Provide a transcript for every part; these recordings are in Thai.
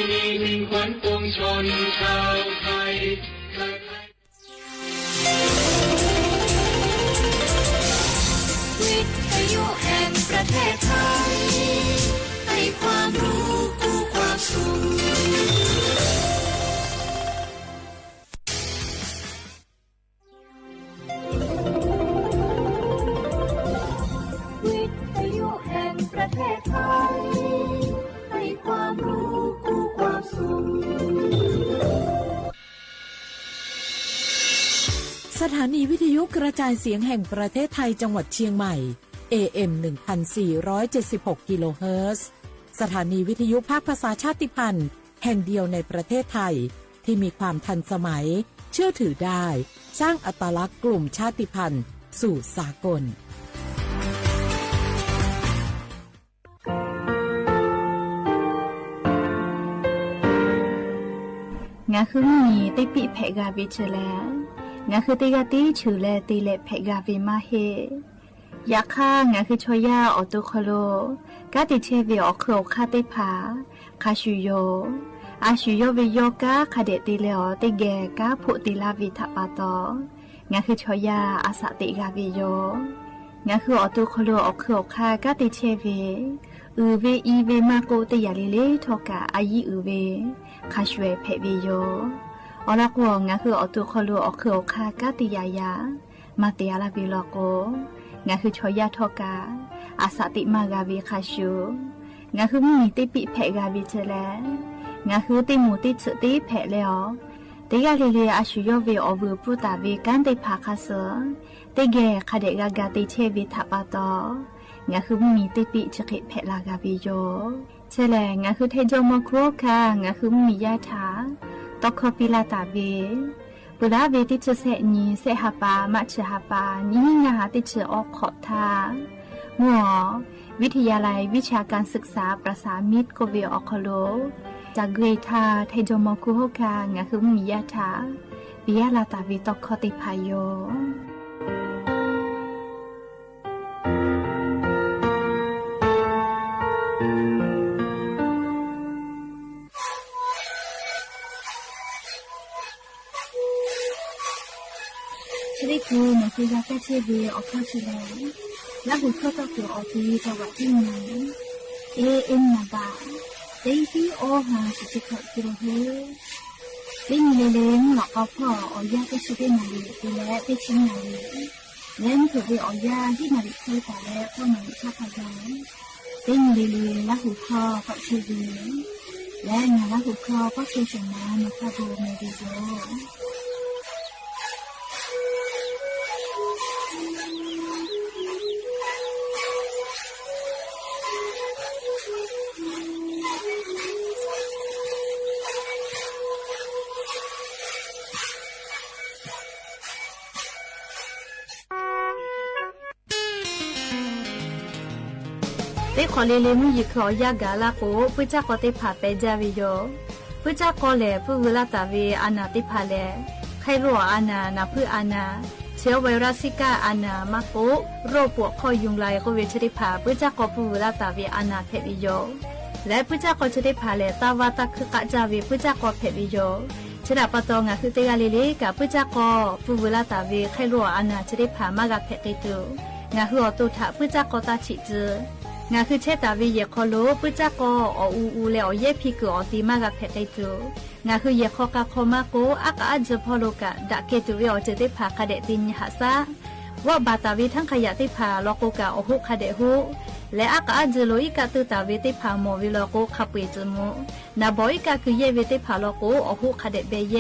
นีมิ่งขวัญปวงชนชาวไทยวิทยุแห่งประเทศไทยให้ความรู้คู่ความสุขวิทยุแห่งประเทศไทยให้ความรู้คู่ความสุขสถานีวิทยุกระจายเสียงแห่งประเทศไทยจังหวัดเชียงใหม่ AM 1476 กิโลเฮิรตซ์สถานีวิทยุภาคภาษาชาติพันธุ์แห่งเดียวในประเทศไทยที่มีความทันสมัยเชื่อถือได้สร้างอัตลักษณ์กลุ่มชาติพันธุ์สู่สากลงาคือมีติปิเพกาบิเชลงาคือติกาติชูเลติเลเพกาบิมาเฮยาค่างาคือชอยาออตุโคโลกาติเชวิออโคคาติผาคาชูโยอาชูโยวิโยกาคาเดติเลอติเกกาพุติลาวิทปาโตงาคือชอยาอาสติกาวิโยงาคือออตุโคโลออโคคากาติเชวิอือเวอีเวมาโกติยาลิเลทอกาอายีอือเวคาชเวเพวิโยอลักวงงาคืออตุคอลูอคืออคากาติยายามาเตียลาบิโลโกงาคือชอยาทอกาอาสติมากาวิคาชูงาคือมีติปิเพกาวิเจเลงาคือติมูติสุติเพเลอติกาลิเลอาชูโยเวอบูปุตาวิกันติภาคาเสติเกคาเดกากาติเชวิทัปาโตงาคือมีติปิจกิเพลากาวิโยเชเลงาคือเทโจโมโคคางาคือมียาถาตอคปิลาตาเวปุระเวติชเสนีเสหปามัชหปานิงาติชออกขอบทามัววิทยาลัยวิชาการศึกษาประสานมิตรกเวออคโลจากเกรทาไทโจโมคุโฮคางาคือมียาถาปิยาลาตาเวตอคติพายโยชริคูในคือยาแก้เชื้อเวออกเข้าเชื้อและหุ่นเข้าตัวตัวออกทีจังหวัดที่ไหนเอ็นนาบาเด็กที่โอหาสิจิขะกิโลเฮเล่นเล่นหลอกเอาพ่อออยาแก้เชื้อเวนาลีดูแลไปชิ้นนาลีเล่นถือเวออยาที่นาลีเคยแต่แล้วก็นาลีชาพยาเล่นเล่นและหุ่นคอก็เชื้อเวและงานและหุ่นคอก็เชื้อชนะมาคาโบเมดิโดเด็กขอเลมุยิขอยากาลาโกปุจักก็ติผาไปจาวิโยปุจักก็เลปุเวลาตาเวอานาติผาเลไขรัวอานานาพืออานาเชื้อไวรัสซิก้าอานามาโกโรคปวดคอยุงลายก็เวชติผาปุจักก็ปุเวลาตาเวอานาเพวิโยและปุจักก็ชติผาเลตาวาตะคือกะจาเวปุจักก็เพวิโยชดาปตองะคือเตกาเลเลกับปุจักก็ปุเวลาตาเวไขรัวอานาชติผามากะเพติตุงะคืออตุถะปุจักก็ตาฉิจืงาคือเชตาวิเยคอโลปุจักก็อูเลอเยพิกอติมากะเพติตุงาคือเยคอกะคอมาโกอักอาจพอโลกะดะเกตุเวอเจติผาคาเดตินหาซาว่าบาตาวิทั้งขยะติผาโลโกกะอหุคาเดหุและอักอาจโลอิกะตุตาวิติผาโมวิโลโกขับเวจมุนาบอยกะคือเยวิติผาโลโกอหุคาเดเบเย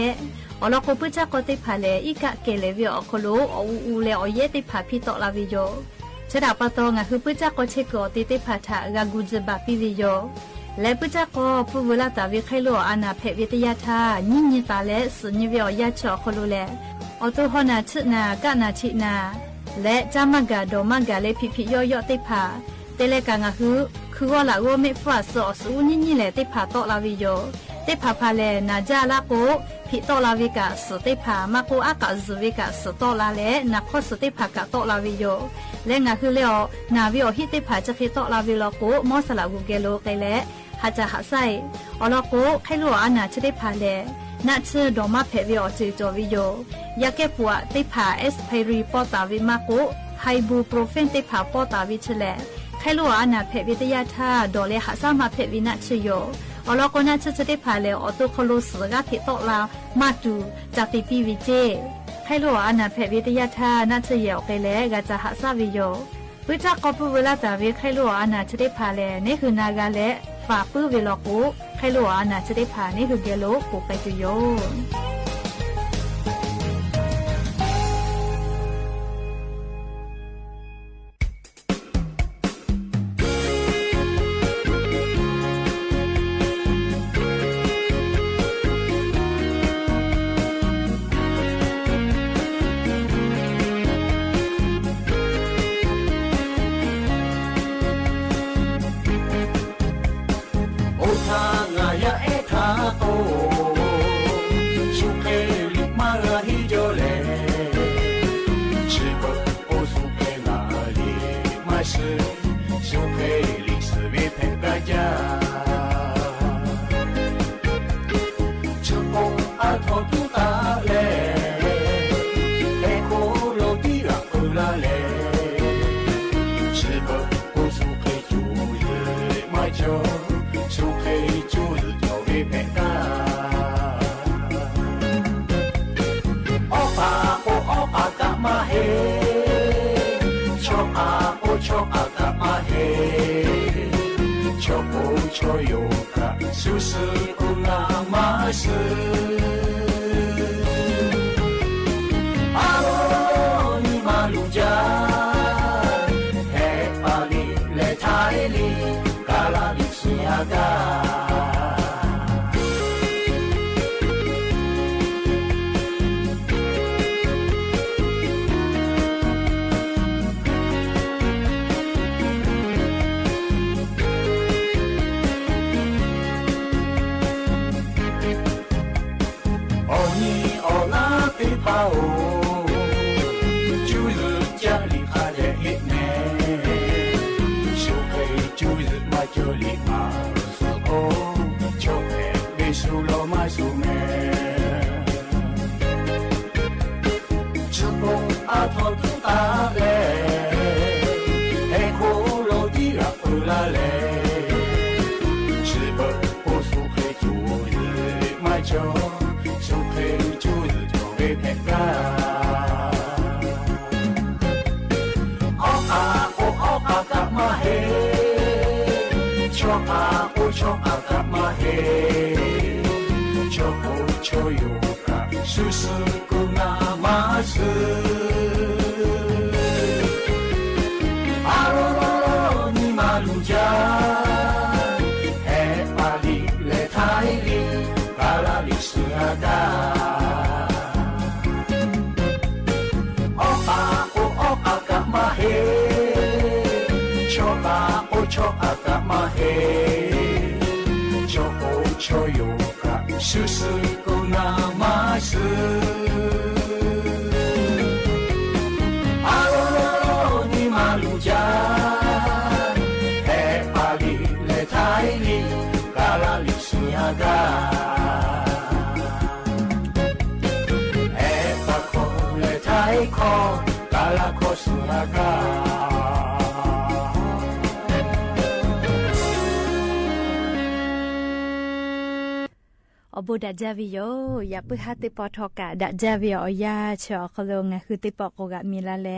อโลโกปุจักก็ติผาเลอิกะเกเลวิอคโลอูเลอเยติผาพิโตลาวิโยชดาปตองะคือปุจักก็เชกอติติผาทะกากุจบาปิวิโยและปุจักก็ปุเวลาตาวิไคโลอานาเพวิทยาทาญิญิตาเลสุญิเวอยาชอคโลเลอตุหนาชนากะนาชินาและจามกะโดมกะเลพิพิโยโยติผาเตเลกางะคือว่าละโวเมฟาสอสูญิญิเลติผาโตลาวิโยติผาพาเลนาจาลาโกพิโตลาวิกะสุติผามาโกอากะซุวิกะสุโตลาเลนักขสุติผากะโตลาวิโยและงะคือเลอนาวิโอฮิติผาจะคิโตลาวิโลโกมอสลากุเกโลไกเล หาจะหาไซอลโกใครรู้อานาจะได้พาเลนัดเชื่อดอมาเพวิอจือจอวิโยยาแก้ปวดได้พาเอสไพรีปอตาวิมาโกไฮบูโปรเฟนได้พาปอตาวิเชลใครรู้อานาเพวิทยาธาดอเลหาซามาเพวินัดเชโยอลโกนัดเชื่อจะได้พาเลออโตโคโลสกาติโตลามาดูจากติปีวิเจใครรู้อานาเพวิทยาธานัดเชยอไปแล้วกาจะหาซาวิโยวิจากกอบเวลาตาวิใครรู้อานาจะได้พาเลนี่คือนากาเลฝากปื้อเวลากูใครรู้อานาจะได้พานี่คือเกโลกูไปจุโยบูดาจาวิโยอย่าเพิ่งหาติปอทอกะดาจาวิโอยาเชอคลงคือติปอกกะมีละแล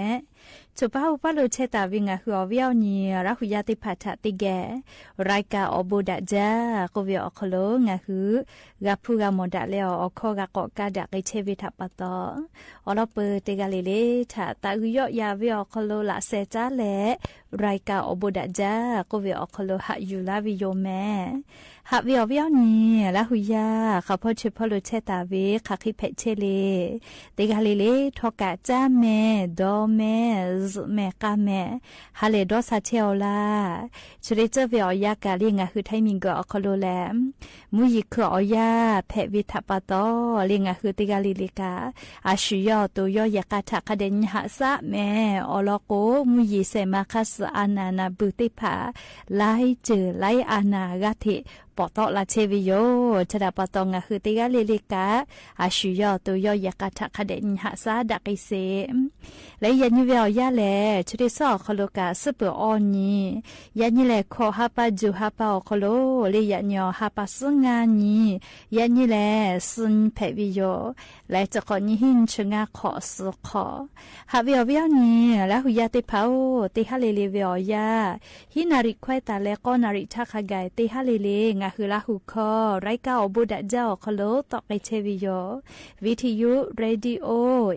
จุป้าอุปโลเชตาวิงะคืออวิโอนีรักยาติพัทติแกรายกาอบูดาจากวิโอคลงคือกับผู้กามดาเลออคอกะกอกะดะกิเชวิทัปตออลเปติกาลิเลทาตาวิโยยาวิโอคลละเซจาเลรายกาอบูดาจากวิโอคลหะยูลาวิโยแมหากวิววิวนี่ละหุยาข้าพ่อชื่อพ่อลุเชตาวิข้าคิเพเชเลติกาลิเลทอกะจ้าแม่ดอแม่แม่กาแม่ฮาเลดอซาเชลลาชุริเจวิวยากาลิงะคือไทมิงกอคโลแลมมุยิคืออยาเพวิทัปตอลิงะคือติกาลิลิกาอาชุยอตัวยอยากาทักเดนหะซะแม่อลโกมุยิเซมาคัส อานานาบุติผาไล่เจอไล่อานากะทิปอตอลาเชวิโยชดาปตองะคือติกาลิลิกาอาชุยอตัวยอยากะทะคะเดนหะซาดักอิเซและยันยิเวอยาแลชุดิซอคโลกาสเปออนียันยิแลขอฮาปาจูฮาปาอคโลเลยันยอฮาปาสงานียันยิแลซุนเพวิโยและจะขอนิหินชงาขอสุขอฮาเวอเวอนีและหุยาติพาโอติฮาเลเลเวอยาฮินาริควายตาและก็นาริทาคากายติฮาเลเลงาคือลาหุคอไรกาอบุดะเจ้าคโลตอกไปเชวิโยวิทยุเรดิโอ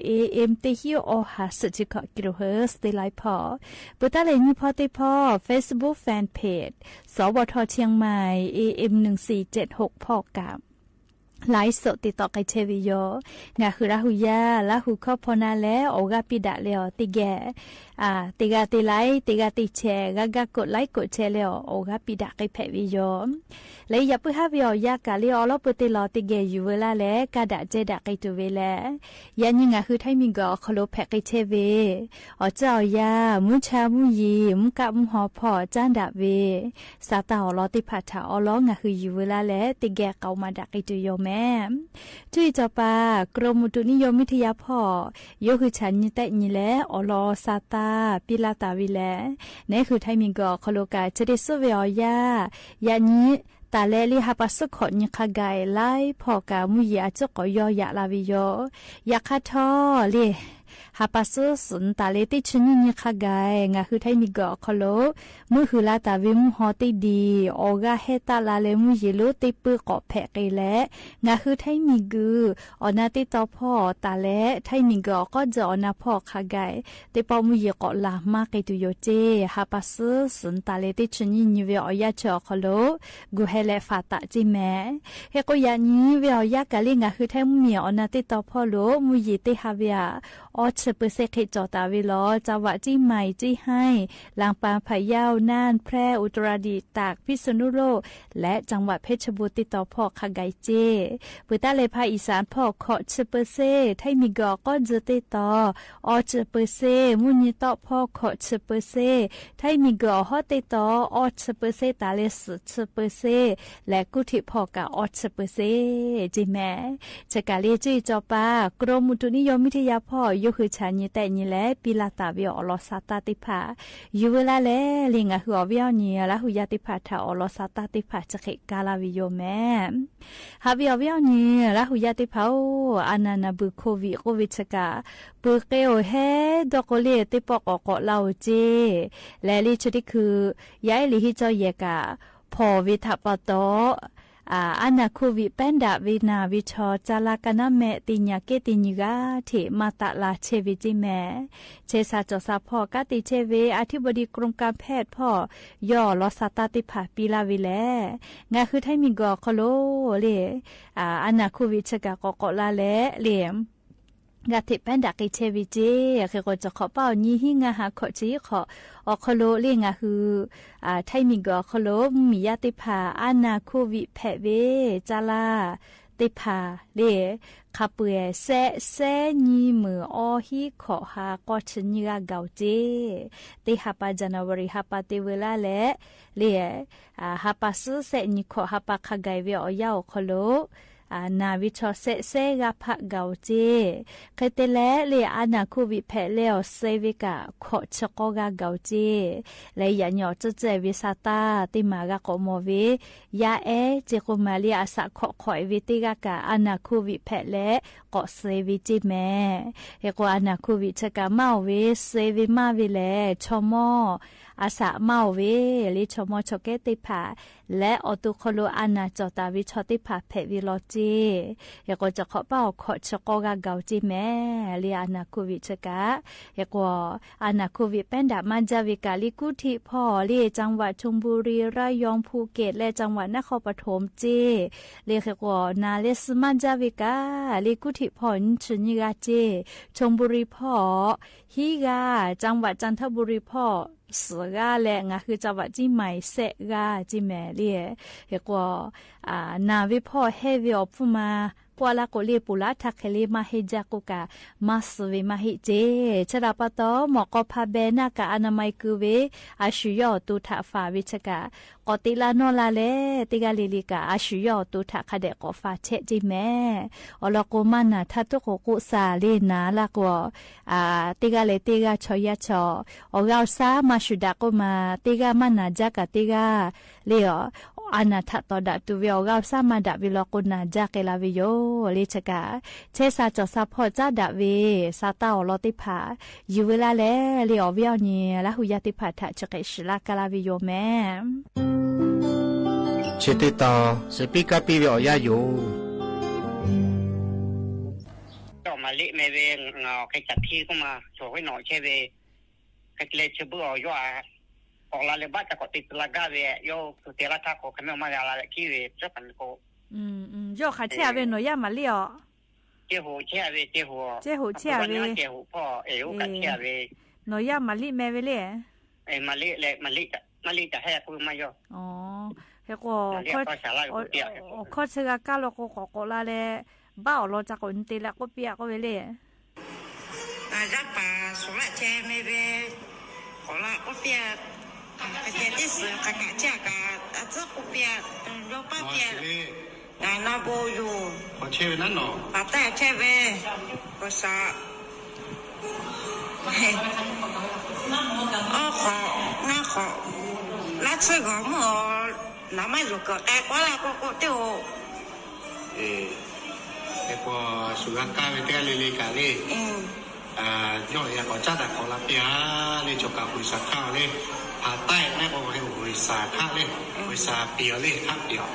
AM ติฮิโอหาสุจิกกิโลเฮิรตซ์ติไลพอปุตตะเลนิพอติพอ Facebook Fan Page สวทเชียงใหม่ AM 1476พอกาไลฟ์สดติดต่อกับเชวิโยงาคือลาหุยาลาหุคอพนาแล้วโอกาปิดะแล้วติแกติกาติไลติกาติแชร์กากดไลค์กดแชร์แล้วโอกาปิดะกับเพวิโยเลยอย่าเพิ่งให้วิอยากาลีออลปุติลอติแกอยู่เวลาแล้วกาดะเจดะกับตัวเวลายันยังงาคือไทมิงก็คโลแพกับเชเวอ๋อเจ้ายามุชามุยีมุกะมุหอพอจันดะเวซาตาอลอติพัทธาอลองาคืออยู่เวลาแล้วติแกเกามาดะกับตัวโยแม่จุยจปากรมอุตุนิยมวิทยาพ่อยกคือฉันนี่แต่นี่แหละอลอซาตาปิลาตาวิแลนี่คือไทมิงก็คโลกาจะได้สู้เวียยายานี้ตาเลลิฮาปัสขอนิคากายไล่พอกามุยาจะก็ยอยาลาวิโยยาคาทอเลฮาปัสสุนตาเลติชนินิคากายงาคือไทมิงก็คโลมือคือลาตาวิมุฮอติดีโอกาเฮตาลาเลมุยลุติปือก็แพกไกแลงาคือไทมิกูอนาติตอพ่อตาเลไทมิงก็จะอนาพ่อคากายติปอมุยก็ลามาไกตุโยเจฮาปัสสุนตาเลติชนินิเวอยาเจอคโลกูเฮเลฟาตะจิแมเฮก็ยานี้เวอยากะลิงาคือไทมุยอนาติตอพ่อโลมุยติฮาเวียออชเปเซกจอตาวิลอจังหวะจี้ใหม่จี้ให้ลางปางพะเยาน่านแพร่อุตรดิตถ์ตากพิษณุโลกและจังหวัดเพชรบูรณ์ติดต่อพ่อคาไกเจปุตตะเลภาคอีสานพ่อขอชเปเซไทมิกก็จะติดต่อออชเปเซมุนิตอพ่อขอชเปเซไทมิกก็ฮอติดต่อออชเปเซตาเลสชเปเซและกุฏิพ่อกะออชเปเซจิแม่จะกาเลจุยจอปากรมอุตุนิยมวิทยาพ่อยกคือฉันนี่แต่นี่แหละปิลาตาวิอลอซาตาติภาอยู่เวลาแล้วลิงอะหัววิอนี่ละหุยาติภาทาอลอซาตาติภาจะเขกาลาวิโยแม่ฮาวิอวิอนี่ละหุยาติภาอานานาบุโควิชกาปุเกโอเฮดอกเลติปอกอกลาวเจและลิชดิคือยายลิฮิจอยกาพอวิทัปโตอานาคูวิเป็นดาวินาวิชอจาลากนาเมติญาเกติญกาเถมาตะลาเชวิจิแมเชซาจอซาพ่อกาติเชเวอธิบดีกรมการแพทย์พ่อย่อลอสาตาติภาปีลาวิแลงาคือไทมิงก็คโลเลอานาคูวิชกากอกลาเลเลกาติเป็นดักเชวิเจคือก็จะขอเป้านี้หิงาหาขอจีขออคโลเรียงคือไทมิงก็คโลมียาติภาอานาโควิแพเวจาลาติภาเลคาเปเซนีมืออฮีขอหากอชนิกาเกาเจติฮาปาจานาวริฮาปาเตเวลาเลฮาปาสุเซนิขอฮาปาคาไกเวอยาคโลนาวิชอเซกาพะเกาเจเคเตเลเลอานาคูวิเพเลอเซวิกาขอชกกาเกาเจและยันยอจะเจวิสาตาติมากาโกโมเวยาเจโกมาลีอาสะขอขอยวิติกากาอานาคูวิเพเลก็เซวิจิแมเฮโกอานาคูวิชกามาเวเซวิมาวิเลชอมออาสะมาเวลิชอมอชเกติภาและอตุคโลอานาจอตาวิชอติภาเพวิโลจียก็จะขอเป้าขอชกกาเกาจีแม่ลีอานาคูวิชกะยก็อานาคูวิเป็นดามันจาวิกาลิกุธิพ่อลีจังหวัดชลบุรีระยองภูเก็ตและจังหวัดนครปฐมเจลีก็นาเลสมันจาวิกาลิกุธิพ่อชนิกาเจชลบุรีพ่อฮิกาจังหวัดจันทบุรีพ่อสกาและงาคือจังหวัดจีใหม่เสกาจีแม่เลียเฮก็นาวิพ่อเฮวิอพุมา ปวลาโกเลปุลาทักเคเลมาเฮจากุกามาสเวมาเฮเจชราปตอหมอกอพาเบนากาอนามัยกุเวอาชุยอตุทะฟาวิชกากอติลานอลาเลติกาลิลิกาอาชุยอตุทะคาเดกอฟาเชจิแม่อลโกมานาทัตุโกกุซาเลนาลากวติกาเลติกาชอยะชออกาซามาชุดาโกมาติกามานาจากาติกาเลออานาทัตดาตุเวอกาซามาดาวิโลกุนาจากลาวิโยเลชกาเชซาจอซาพอจาดาเวซาตาอลติภายูเวลาเลเลอเวียวนีลาหุยาติภาทะชกชลากลาวิโยแม่เชติตาสปิกาปิเวอยาโยต่อมาลิเมเวงใครจัดที่ก็มาโชว์ให้หน่อยเชเวใครเลยเชื่อบุญย่อออกลาเลบ้าจะกดติดลากาเวโยสุเทระทักโคขมิ้นมาลาเลคีเวเจ้าปันโคย่อขาเชียเวหน่อยมาเลียวเจ้าหูเชียเวเจ้าหูเจ้าเวเจ้าหูพ่อวกัดเชียเวหน่อยมาลิเมเวเลยมาลิเลยมาลิจะให้คุยมาโยอ๋อเฮก็ข้อเชื่อกาโลโกโกลาเลบ้าเราจะคนตีละก็เปียก็เวเลยจะป่าสุรเชเมเวขอละก็เปียไปเจดิสกะกะเจ้ากะจะก็เปียโยป้าเปียนายนาโบอยู่ขอเชเวนั่นเนาะป้าแต่เชเวก็ซาอ๋อของ่าขอลัดซื้อของหมอน้ำไม่รู้ก็แต่ก็ละก็เตี้ยวแต่พอสุรกาเวเตเลเลกาเลย่อยากจัดขอละเปียเลจกับหุยสักข้าวเลผาใต้แม่ก็ให้หุยสาข้าวเลหุยสาเปียวเลข้าวเปียว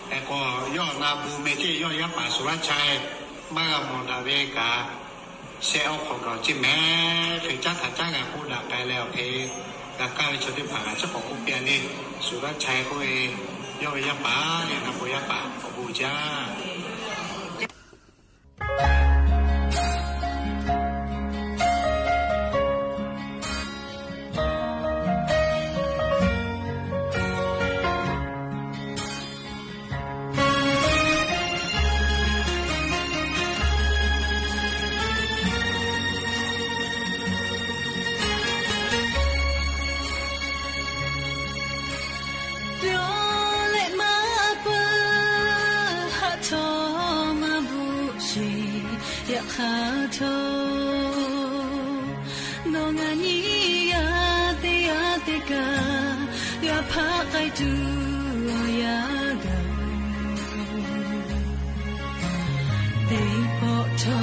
แต่ก็ย่อนาบูเมจิย่อยาป่าสุรชัยมากมองดาเวกาเซลของเราจิแม่ถึงจัดถัดจ้างกับผู้ดักไปแล้วกาก้าวชนที่ผ่านเจ้าของกุเปียนี่สุรชัยก็เอย่อยาป่าเนี่ยนะปุยาป่าขอบูจ้าขาโทนองานียาเตยาเตกายาพาไกตูยากาเตปอทอ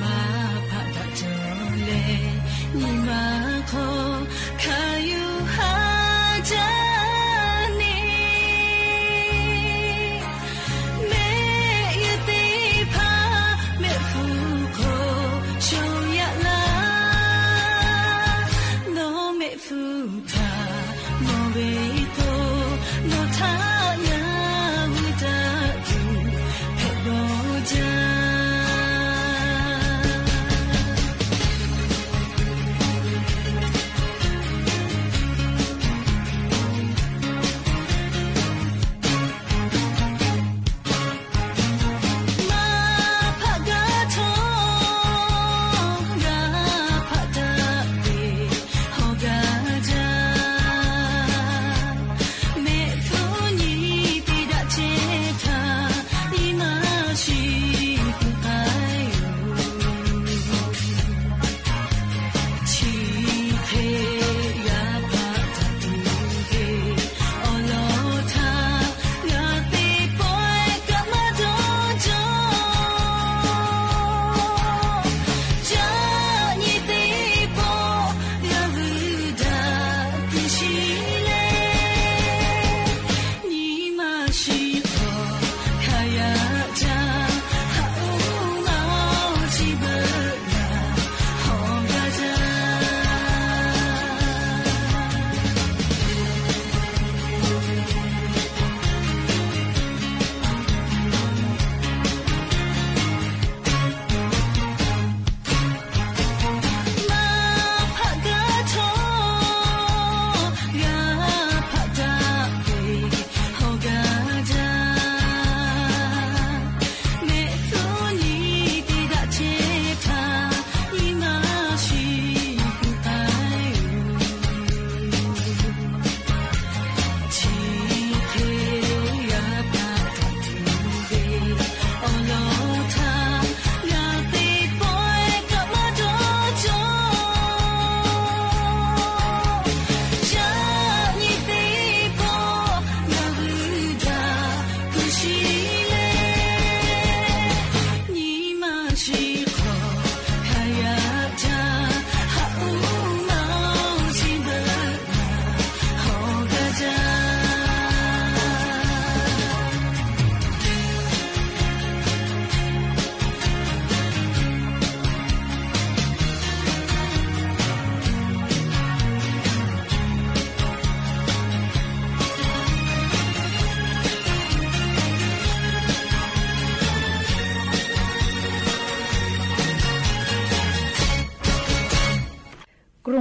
มาพะกะจอเลนีมาขอคายูหาจา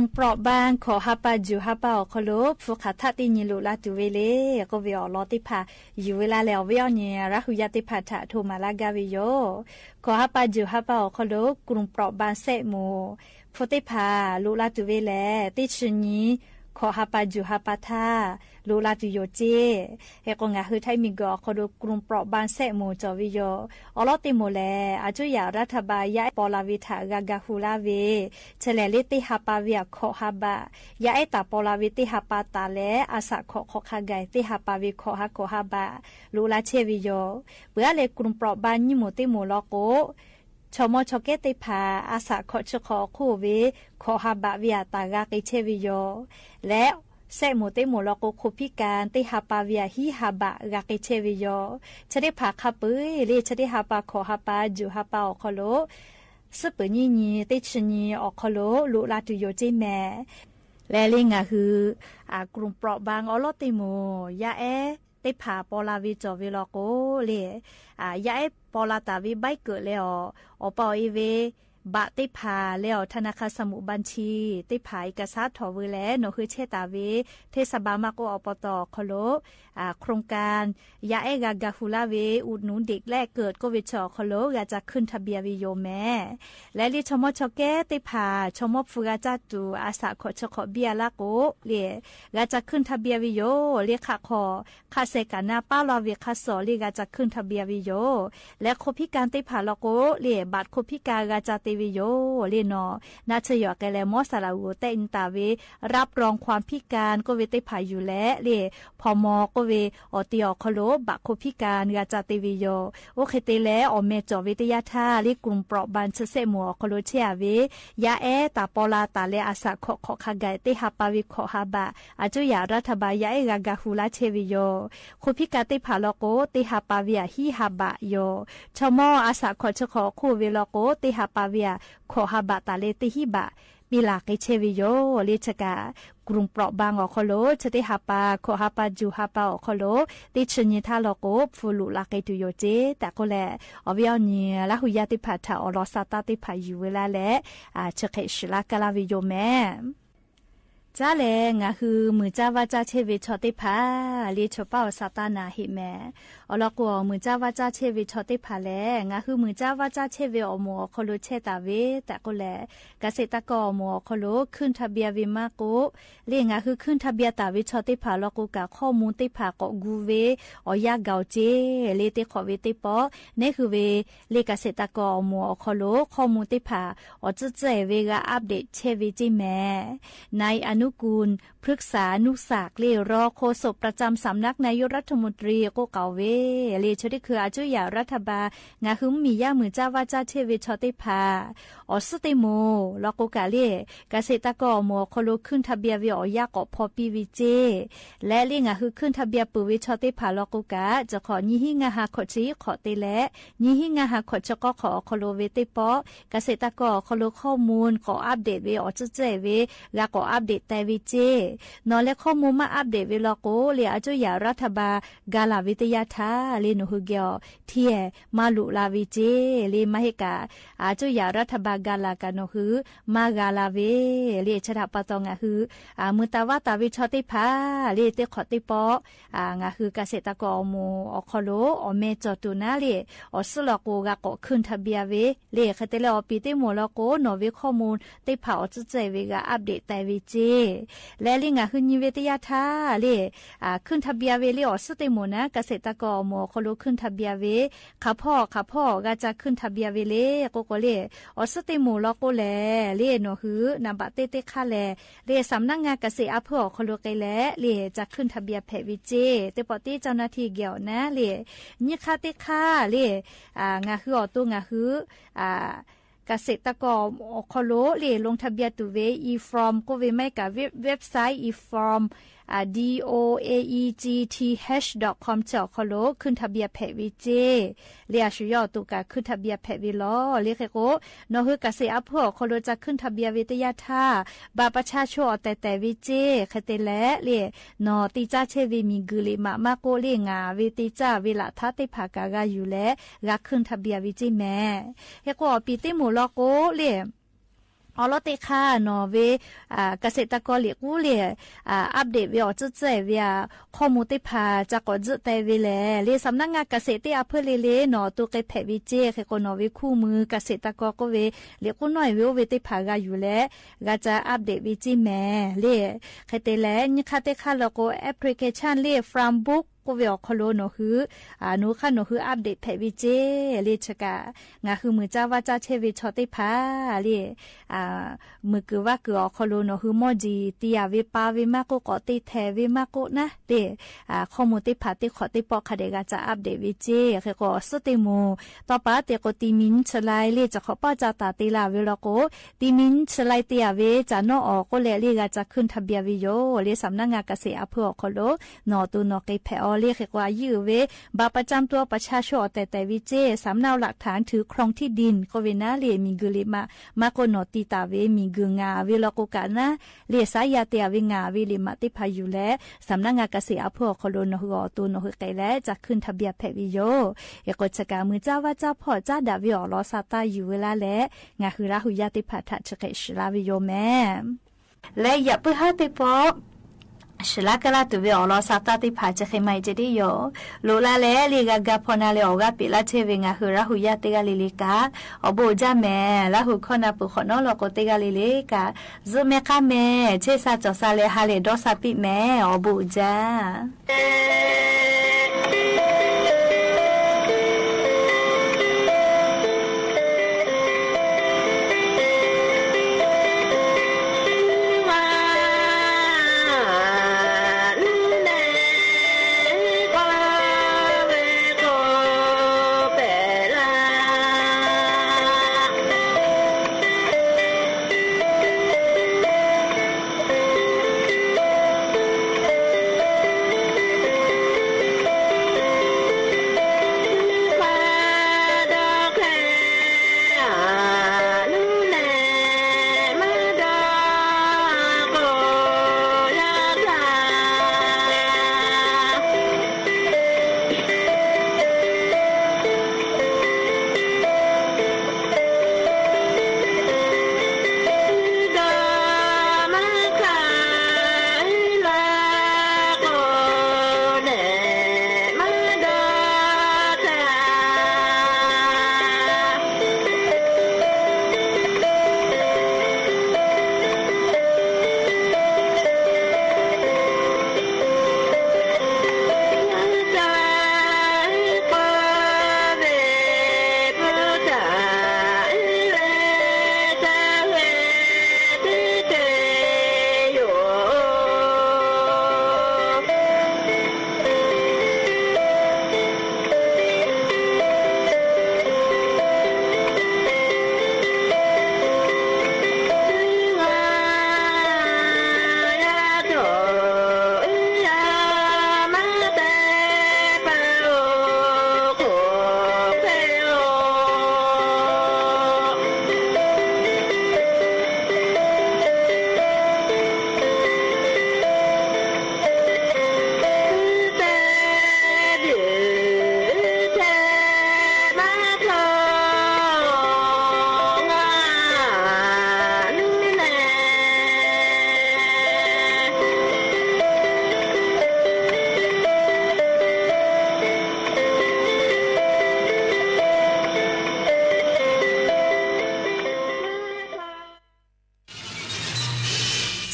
งเปราะบางขอฮับปาจูฮับปาอคโลฟุกขัดทัติญิลุลาตุเวเลก็เวอลอติพาอยู่เวลาแล้วเวอเนี่ยรักหุยติพาทะโทมาลากาวิโยขอฮับปาจูฮับปาอคโลกรุงเปราะบางเสมูฟุติพาลุลาตุเวเลติชนีขอฮับปาจูฮับปาทาลูลาตุโยเจเฮกงาฮือไทมิกอคโดกรุงเปราะบางเสมูจอวิโยอลอติโมแลอาจุยารัฐบาลยะปอลาวิทากากาฮูลาเวเฉลลิติฮับปาเวียขอฮับบะยะไอตาปอลาวิติฮับปาตาเลอาสะขอคาไกติฮับปาวิขอฮักขอฮับบะลูลาเชวิโยเบื่อเลกรุงเปราะบางญิโมติโมลอโกชมชเกติพาอาสะขอชขอคู่เวขอฮับบะเวียตากากิเชวิโยและเสมูเตมูลโกคุพิการติฮาปาเวียฮิฮาบะกากิเชวิโยชะได้พาคาปุยเลชะได้ฮาปาขอฮาปาจูฮาปาอคโลสปะญีญีติชญีอคโลลุลาตุโยจิแมและลิงาฮือกรุงเปราะบางอลอติโมยาเอติพาปอลาวิจอวิลโกเลยาเอปอลาตาวิใบเกิดแล้วอปออีเวบะติพาแล้วธนาคารสมุบัญชีติพาเอกสารถอเวแลโนคือเชตาเวเทศบาลมาโกอปตคโลโครงการยาเอกากาฮูลาเวอุดหนุนเด็กแรกเกิดก็วิชอคโลกาจะขึ้นทะเบียนวิโยแม่และลิชมชแกติพาชมฟูกาจาตูอาสาขอชขอเบียละโกเลียกาจะขึ้นทะเบียนวิโยเรียกขอคาเซกานาป้าลอเวคาสอลีกาจะขึ้นทะเบียนวิโยและคพิการติพาละโกเลียบัตรคพิการกาจะวิโยเลนอนาชยอแกแลมอสาลาวูเตอินตาเวรับรองความพิการก็เวติพาอยู่และเลพมก็เวอติอคโลบักคพิการกาจาติวิโยโอเคเตแลอเมจอวิทยาธาลิกลุ่มเปราะบางเสมัวคโลเชียเวยาเอตาปอลาตาเลอาสาขอคาไกติฮาปาวิขอฮาบะอาจุยารัฐบาลยาเอกากาฮูลาเชวิโยคพิการติพาลโกติฮาปาเวียฮิฮาบะโยชมออาสาขอชขอคู่เวลโกติฮาปาเวียขอฮาบะตาเลติฮิบะมีหลากเชวิโยเลชกากรุงเปราะบางอคโลชติฮาปาขอฮาปาจูฮาปาอคโลติชนิทาลโกฟูลุลากตุโยเจแต่ก็แลอวิอนีละหุยาติพัทอลอสาตาติพายูเวลาและชะเขชลากาลาวิโยแม่จ้าแลงาคือมือจ้าวาจาเชวิชอติพาเลชเป้าซาตานาหิแม่อลกัวมือจ้าวาจาเชวิชอติพาแลงาคือมือจ้าวาจาเชวิอโมคโลเชตาเวแต่ก็แลเกษตรกรโมคโลขึ้นทะเบียนวิมาโกเลงาคือขึ้นทะเบียนตาวิชอติพาลกุกะข้อมูลติพากกูเวอยาเกาเจเลติขอเวติปอนี่คือเวเลเกษตรกรโมคโลข้อมูลติพาอจุเจเวกาอัปเดตเชวิจิแม่ในนุกูลพฤกษานุสากเลรอโฆษกประจำสำนักนายกรัฐมนตรีก็เก่าเวเลชดิคืออาจุยารัฐบาลงาหึมมีย่ามือจ้าวาจาเชวิชอติพาอสติโมลอกกาเลเกษตรกรโมคโลขึ้นทะเบียนวิอยากพอปีวิเจและเลงาคือขึ้นทะเบียนปุวิชอติพาลอกกาจะขอยี่หิงาหาขอชีขอเตและยี่หิงาหาขอชก็ขอคโลเวติปอเกษตรกรคโลข้อมูลขออัปเดตเวอจุเจเวลาขออัปเดตแต่วิเจนอและข้อมูลมาอัปเดตเวลาโกเลอาจุยารัฐบาลกาลาวิทยาธาเลนุฮุเกียวเทียมาลุลาวิเจเลมาเฮกาอาจุยารัฐบาลกาลากาโนฮือมากาลาเวเลชะปะตองะฮือมุตาวาตาวิชอติพาเลเตขอติปองะฮือเกษตรกรโมอคโลอเมจอตุนาเลอสลโกกะก็ขึ้นทะเบียนเวเลคเตเลอปีติโมลโกโนเวข้อมูลติพาอจุเจเวกาอัปเดตแต่วิเจและลิงาคือนิเวศยาธาเลขึ้นทะเบียนเวเลอสติโมนะเกษตรกรโมคโลขึ้นทะเบียนเวข้าพ่อกาจะขึ้นทะเบียนเวเลโกเลอสติโมลโกแลเลโนฮือนำบัตเตค่าแลเลสำนักงานเกษตรอำเภอคโลไกแลเลจะขึ้นทะเบียนแพวิเจเตปอตี้เจ้าหน้าที่เกี่ยวนะเลนี่ค่าเตค่าเลงาคืออตัวงาคือเกษตรกรคโลเลลงทะเบียนตัวเว e-form ก็เวไม่กับเว็บไซต์ e-form doaegth.com เจ้าคโลขึ้นทะเบียนแพวิเจเลียชุยอตุกาขึ้นทะเบียนแพวิลอเลียโกนอฮือเกษตรอำเภอคโลจะขึ้นทะเบียนวิทยาธาบาประชาชนแต่วิเจคเตและเลียนอติจ้าเชวิมีกุลิมาโกเลงาวิติจ้าเวลาทัติภากากาอยู่และรักขึ้นทะเบียนวิจิแม่เฮโกปีติโมลโกเล ออลติค่ะนอเวเกษตรกรเลียกูเลียอัปเดตเวอจุดใจเวียข้อมูลติพาจากกอจุดแต่เวแลเรียสำนักงานเกษตรอำเภอเลนอตัวเกแพวิเจเคกนอเวคู่มือเกษตรกรก็เวเลียกูน้อยเวติพากาอยู่แล้วก็จะอัปเดตวิจิแม่เลียใครเตแลนี่ค่ะเตค่ะแล้วก็แอปพลิเคชันเลีย From Bookก็เวอคโลโนฮือนูค่ะโนฮืออัปเดตแพวิเจเลียชกางาคือมือจ้าว่าจ้าเชวิชอติพาเลียมือคือว่าคือคโลโนฮือมอจีตียาวิปาวิมาโกกอติแทวิมาโกนะเดข้อมูลติพาติขอติปอคาเดกาจะอัปเดตวิเจเคก็สติโมต่อปาเตก็ติมินชลายเลียจะขอป้าจาตาติลาเวลโกติมินชลายตียาเวจะนอก็เลเลียจะขึ้นทะเบียนวิโยเลียสำนักงานเกษตรอำเภอคโลนอตูนอเกแพอเรียกว่ายื้อเวบัตรประจำตัวประชาชนแต่วิเจสำเนาหลักฐานถือครองที่ดินก็เวน่าเลียมีกุลิมาโกนอติตาเวมีกุงาเวลโกกานะเลียสายาเตียวิงาเวลิมาติพายุและสำนักงานเกษตรอำเภอคโลนหัวตูนหัวไกและจะขึ้นทะเบียนแพวิโยเอกจกามือเจ้าว่าเจ้าพ่อเจ้าดาวิอลอซาตาอยู่เวลาและงาคือราหุยาติพัทชเกชลาวิโยแม่และอย่าเพื่อให้ติปอชลากลาตุเวอลอซาตาติพาจะเคยไม่จะได้โยโลลาเลลีกากาพนาเลออกาปิลาเชเวงาคือราหุยาติกาลิลิกาอโบจาแม่ลาหุคนาปุขนอลโกติกาลิลิกาซุเมคาแม่เชซาจอซาเลฮาเลดอซาปิแม่อโบจา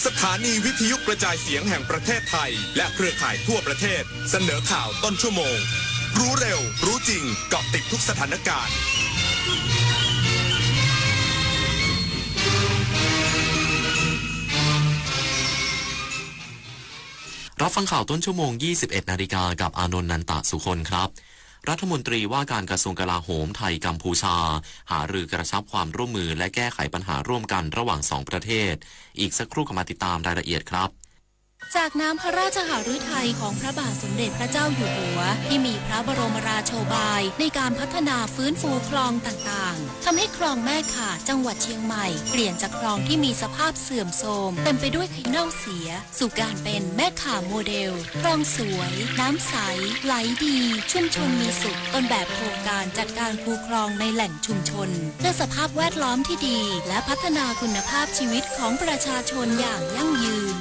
สถานีวิทยุกระจายเสียงแห่งประเทศไทยและเครือข่ายทั่วประเทศเสนอข่าวต้นชั่วโมงรู้เร็วรู้จริงเกาะติดทุกสถานการณ์รับฟังข่าวต้นชั่วโมง 21 นาฬิกากับอานนท์ นันตะสุคนครับรัฐมนตรีว่าการกระทรวงกลาโหมไทยกัมพูชาหารือกระชับความร่วมมือและแก้ไขปัญหาร่วมกันระหว่าง2ประเทศอีกสักครู่มาติดตามรายละเอียดครับ จากน้ำพระราชหฤทัยของพระบาทสมเด็จพระเจ้าอยู่หัวที่มีพระบรมราโชบายในการพัฒนาฟื้นฟูคลองต่างๆทำให้คลองแม่ข่าจังหวัดเชียงใหม่เปลี่ยนจากคลองที่มีสภาพเสื่อมโทรมเต็มไปด้วยขี้เน่าเสียสู่การเป็นแม่ข่าโมเดลคลองสวยน้ำใสไหลดีชุมชนมีสุขต้นแบบโครงการจัดการคูคลองในแหล่งชุมชนเพื่อสภาพแวดล้อมที่ดีและพัฒนาคุณภาพชีวิตของประชาชนอย่างยั่งยืน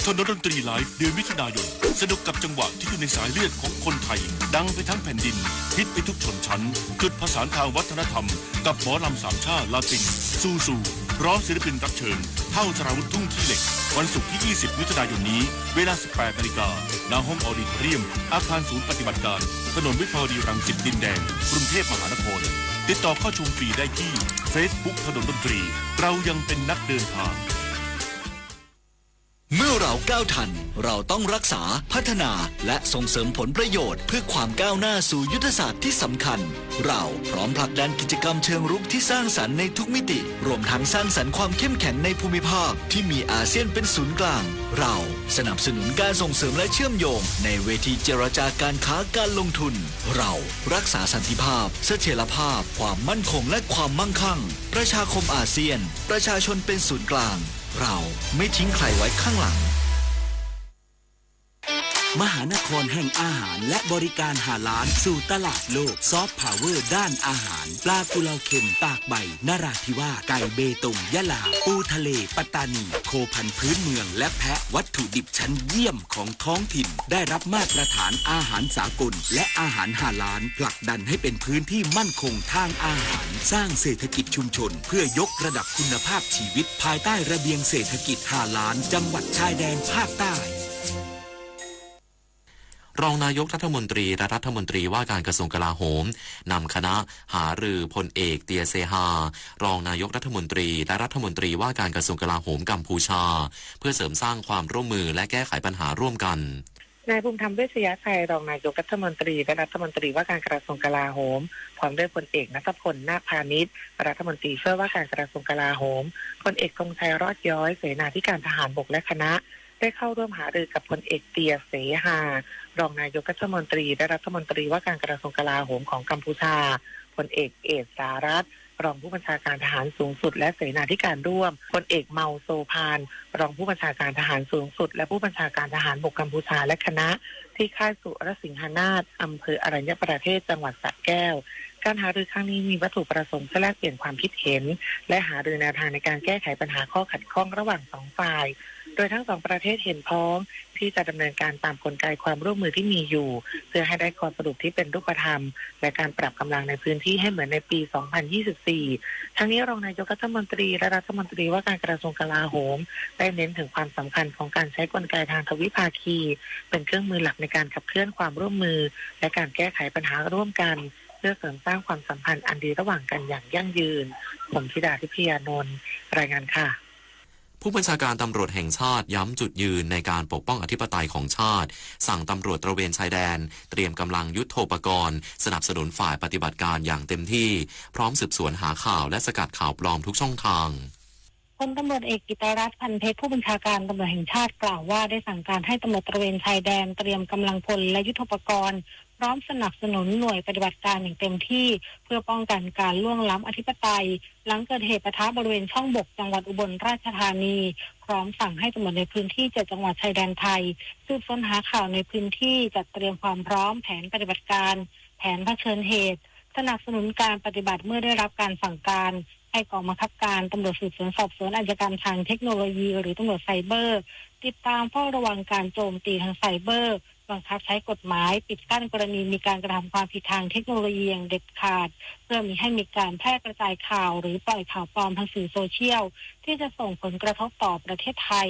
ถนนดนตรีไลฟ์เดือนมิถุนายนสนุกกับจังหวะที่อยู่ในสายเลือดของคนไทยดังไปทั้งแผ่นดินฮิตไปทุกชนชั้นจุดผสานทางวัฒนธรรมกับหมอลำสามชาติลาตินซูพร้อมศิลปินรับเชิญเท่าสราวุธทุ่งขี้เหล็กวันศุกร์ที่ 20 มิถุนายนนี้เวลา 18 นาฬิกาณห้องออดิโทเรียมอาคารศูนย์ปฏิบัติการถนนวิภาวดีรังสิตดินแดงกรุงเทพมหานครติดต่อเข้าชมฟรีได้ที่ Facebook ถนนดนตรีเรายังเป็นนักเดินทางเมื่อเราก้าวทันเราต้องรักษาพัฒนาและส่งเสริมผลประโยชน์เพื่อความก้าวหน้าสู่ยุทธศาสตร์ที่สำคัญเราพร้อมผลักดันกิจกรรมเชิงรุกที่สร้างสรรค์ในทุกมิติรวมทั้งสร้างสรรค์ความเข้มแข็งในภูมิภาคที่มีอาเซียนเป็นศูนย์กลางเราสนับสนุนการส่งเสริมและเชื่อมโยงในเวทีเจรจาการค้าการลงทุนเรารักษาสันติภาพเสถียรภาพความมั่นคงและความมั่งคั่งประชาคมอาเซียนประชาชนเป็นศูนย์กลางเราไม่ทิ้งใครไว้ข้างหลังมหานครแห่งอาหารและบริการหาล้านสู่ตลาดโลกซอฟต์พาวเวอร์ด้านอาหารปลากุเลาเค็มปากใบนราธิวาสไก่เบตงยะลาปูทะเลปัตตานีโคพันธุ์พื้นเมืองและแพะวัตถุดิบชั้นเยี่ยมของท้องถิ่นได้รับมาตรฐานอาหารสากลและอาหารหาล้านผลักดันให้เป็นพื้นที่มั่นคงทางอาหารสร้างเศรษฐกิจชุมชนเพื่อยกระดับคุณภาพชีวิตภายใต้ระเบียงเศรษฐกิจหาล้านจังหวัดชายแดนภาคใต้รองนายกรัฐมนตรีและรัฐมนตรีว่าการกระทรวงกลาโหมนำคณะหารือพลเอกเตียเซฮารองนายกรัฐมนตรีและรัฐมนตรีว่าการกระทรวงกลาโหมกัมพูชาเพื่อเสริมสร้างความร่วมมือและแก้ไขปัญหาร่วมกันนายภูมิธรรมเวชยชัยรองนายกรัฐมนตรีและรัฐมนตรีว่าการกระทรวงกลาโหมพร้อมด้วยพลเอกณัฐพลนาคพานิชรัฐมนตรีช่วยว่าการกระทรวงกลาโหมพลเอกธงชัยรอดย้อยเสนาธิการทหารบกและคณะได้เข้าร่วมหารือกับพลเอกเตียเสฮารองนายกรัฐมนตรีและรัฐมนตรีว่าการกระทรวงกลาโหมของกัมพูชาพลเอกเอษสารัตน์รองผู้บัญชาการทหารสูงสุดและเสนาธิการร่วมพลเอกเมาโซพานรองผู้บัญชาการทหารสูงสุดและผู้บัญชาการทหารบกกัมพูชาและคณะที่ค่ายสุรสิงหนาถอำเภออรัญญประเทศจังหวัดสระแก้วการหารือครั้งนี้มีวัตถุประสงค์เพื่อแลกเปลี่ยนความคิดเห็นและหารือแนวทางในการแก้ไขปัญหาข้อขัดข้องระหว่างสองฝ่ายโดยทั้งสองประเทศเห็นพ้องที่จะดำเนินการตามกลไกความร่วมมือที่มีอยู่เพื่อให้ได้ข้อสรุปที่เป็นรูปธรรมและการปรับกำลังในพื้นที่ให้เหมือนในปี 2024 ทั้งนี้รองนายกรัฐมนตรีและรัฐมนตรีว่าการกระทรวงกลาโหมได้เน้นถึงความสำคัญของการใช้กลไกทางทวิภาคีเป็นเครื่องมือหลักในการขับเคลื่อนความร่วมมือและการแก้ไขปัญหาร่วมกันเพื่อเสริมสร้างความสัมพันธ์อันดีระหว่างกันอย่างยั่งยืนผมธิดาทิพยานนท์รายงานค่ะผู้บัญชาการตำรวจแห่งชาติย้ำจุดยืนในการปกป้องอธิปไตยของชาติสั่งตำรวจตระเวนชายแดนเตรียมกำลังยุทโธปกรณ์สนับสนุนฝ่ายปฏิบัติการอย่างเต็มที่พร้อมสืบสวนหาข่าวและสกัดข่าวปลอมทุกช่องทางพลตำรวจเอกกิตติรัตน์ พันเพชรผู้บัญชาการตำรวจแห่งชาติกล่าวว่าได้สั่งการให้ตำรวจตระเวนชายแดนเตรียมกำลังพลและยุทโธปกรณ์พร้อมสนับสนุนหน่วยปฏิบัติการอย่างเต็มที่เพื่อป้องกันการล่วงล้ำอธิปไตยหลังเกิดเหตุปะทะบริเวณช่องบกจังหวัดอุบลราชธานีพร้อมสั่งให้ตำรวจในพื้นที่7จังหวัดชายแดนไทยสืบสวนหาข่าวในพื้นที่จัดเตรียมความพร้อมแผนปฏิบัติการแผนเผชิญเหตุสนับสนุนการปฏิบัติเมื่อได้รับการสั่งการให้กองบังคับการตำรวจสืบสวนสอบสวนอาชญากรรมทางเทคโนโลยีหรือตำรวจไซเบอร์ติดตามเฝ้าระวังการโจมตีทางไซเบอร์บังคับใช้กฎหมายปิดกั้นกรณีมีการกระทำความผิดทางเทคโนโลยีอย่างเด็ดขาดเพื่อมิให้มีการแพร่กระจายข่าวหรือปล่อยข่าวปลอมทางสื่อโซเชียลที่จะส่งผลกระทบต่อประเทศไทย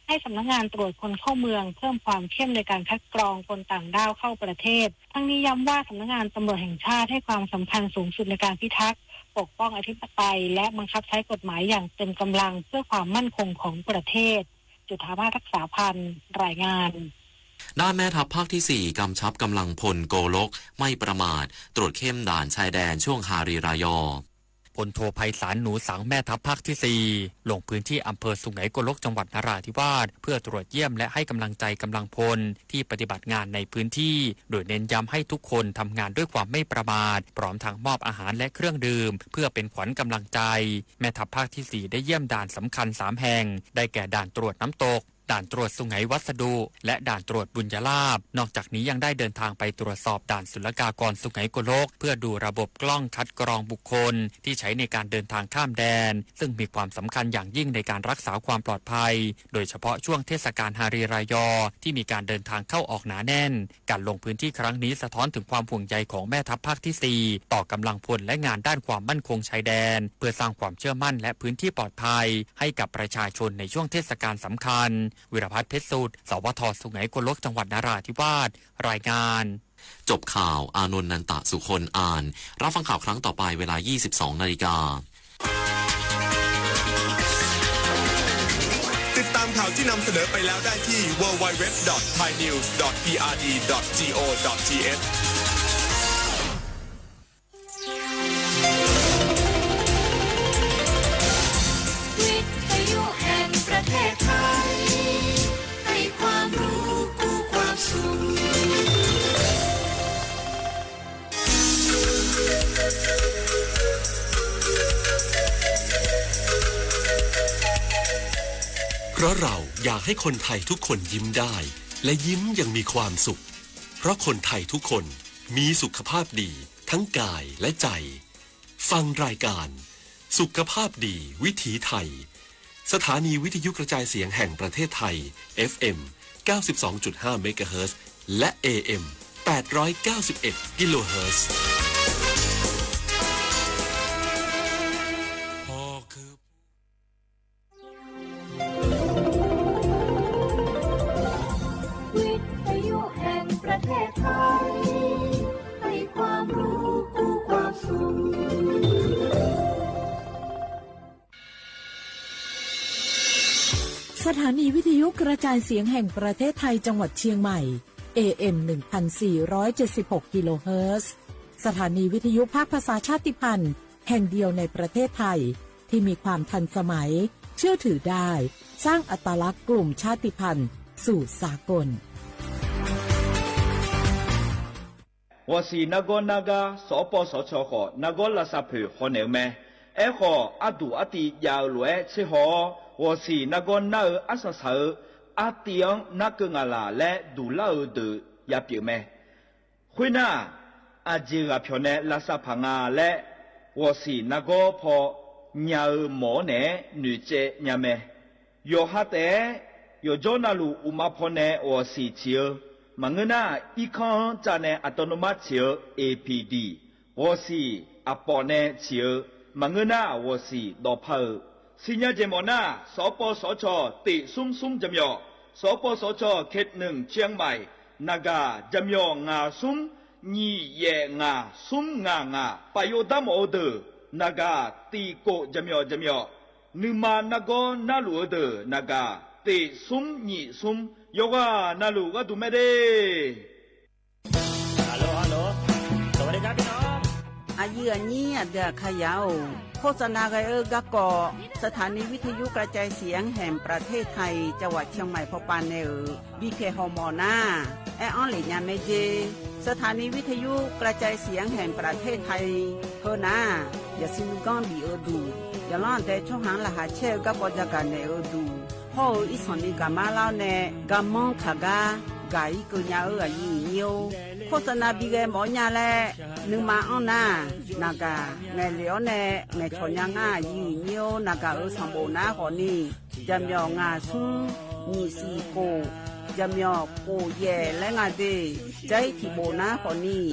ให้สำนักงานตรวจคนเข้าเมืองเพิ่มความเข้มในการคัดกรองคนต่างด้าวเข้าประเทศทั้งนี้ย้ำว่าสำนักงานตำรวจแห่งชาติให้ความสำคัญสูงสุดในการพิทักษ์ปกป้องอธิปไตยและบังคับใช้กฎหมายอย่างเต็มกำลังเพื่อความมั่นคงของประเทศจุฑาภารักษาพันธ์รายงานด้านแม่ทัพภาคที่4กำชับกำลังพลโกลกไม่ประมาทตรวจเข้มด่านชายแดนช่วงฮารีรายอ พลโทไพศาลหนูสังแม่ทัพภาคที่4ลงพื้นที่อำเภอสุไหงโกลกจังหวัดนราธิวาสเพื่อตรวจเยี่ยมและให้กำลังใจกำลังพลที่ปฏิบัติงานในพื้นที่โดยเน้นย้ำให้ทุกคนทำงานด้วยความไม่ประมาทพร้อมทั้งมอบอาหารและเครื่องดื่มเพื่อเป็นขวัญกำลังใจแม่ทัพภาคที่4ได้เยี่ยมด่านสำคัญ3แห่งได้แก่ด่านตรวจน้ำตกด่านตรวจสุไหงวัสดุและด่านตรวจบุญยลาภนอกจากนี้ยังได้เดินทางไปตรวจสอบด่านศุลกากรสุไหงโกลกเพื่อดูระบบกล้องคัดกรองบุคคลที่ใช้ในการเดินทางข้ามแดนซึ่งมีความสำคัญอย่างยิ่งในการรักษาความปลอดภัยโดยเฉพาะช่วงเทศกาลฮารีรายอที่มีการเดินทางเข้าออกหนาแน่นการลงพื้นที่ครั้งนี้สะท้อนถึงความห่วงใยของแม่ทัพภาคที่4ต่อกำลังพลและงานด้านความมั่นคงชายแดนเพื่อสร้างความเชื่อมั่นและพื้นที่ปลอดภัยให้กับประชาชนในช่วงเทศกาลสำคัญวิรพัฒน์เพชรสุดสวทสุไหงโกลกจังหวัดนราธิวาสรายงานจบข่าวอานนท์นันตะสุคนอ่านรับฟังข่าวครั้งต่อไปเวลา 22:00 น.ติดตามข่าวที่นำเสนอไปแล้วได้ที่ www.thainews.prd.go.thวิทยุแห่งประเทศไทยให้ความรู้กู้ความสุขเพราะเราอยากให้คนไทยทุกคนยิ้มได้และยิ้มอย่างมีความสุขเพราะคนไทยทุกคนมีสุขภาพดีทั้งกายและใจฟังรายการสุขภาพดีวิถีไทยสถานีวิทยุกระจายเสียงแห่งประเทศไทย FM 92.5 เมกะเฮิรตซ์และ AM 891 กิโลเฮิรตซ์วิทยุแห่งประเทศไทยให้ความรู้กู้ความสุขสถานีวิทยุกระจายเสียงแห่งประเทศไทยจังหวัดเชียงใหม่ AM 1476 กิโลเฮิรตซ์สถานีวิทยุภาคภาษาชาติพันธุ์แห่งเดียวในประเทศไทยที่มีความทันสมัยเชื่อถือได้สร้างอัตลักษณ์กลุ่มชาติพันธุ์สู่สากล我是那个所播所错的那个垃圾票可能咩？阿杜阿弟要来吃好。我是那个那阿萨手阿弟那个阿拉来杜老的也表咩？会那阿姐阿票呢垃圾棚阿来，我是那个婆鸟毛呢女仔伢咩？有哈的有做那路乌马婆呢我是chiều Mangena ikan jane autonomous chiều APD 我是阿婆呢chiều Mangena 我是老婆Sinya Jemona สปสชติซุ่มจำยอสปสชเขต1เชียงใหม่นากาจำยองาซุ่มญีเยงาซุ่มงปายดามโอเดนากาตีโกจำยอนึมานากอนาลูเดนากาติซุ่มญีซุ่มโยกานาลูก็ดูไม่ได้ฮัลโหลสวัสดีครับพี่น้องอายุอันนี้เดือขยาวโฆษณาไกกะกอสถานีวิทยุกระจายเสียงแห่งประเทศไทยจังหวัดเชียงใหม่พปานเนอบีเคฮอมอนาออนหลิญาเมเจสถานีวิทยุกระจายเสียงแห่งประเทศไทยเฮนาอย่าซินกอนบีดูอย่าล้อนแต่ช่องหางละหาเชกะปอจักกันเนดูพออีสอนนี่กะมาลาวเนกะมองทากากายกุญญาอายุเนียวโฆษณาบีเกหมอญาแลนึงมาอ้อนนานากาไงเหลียวแน่ไงชอนยังอายุเนียวนากาสัมโบนาหอนี่จำยองาซุงมีสีโกจำยอโกเย่และงาเดใจที่โบนาหอนี่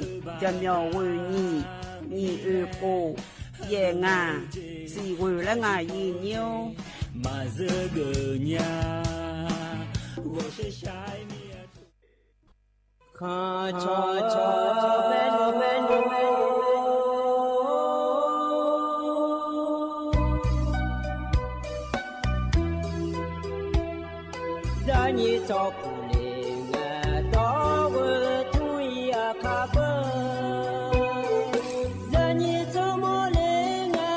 จำยอเวนี่โกเย่งาสีเวและงายีเนียวมาเจอเกญา我是下面看cha cha beno za ni cho pu le nga do we tu ya ka ba za ni cho mo le nga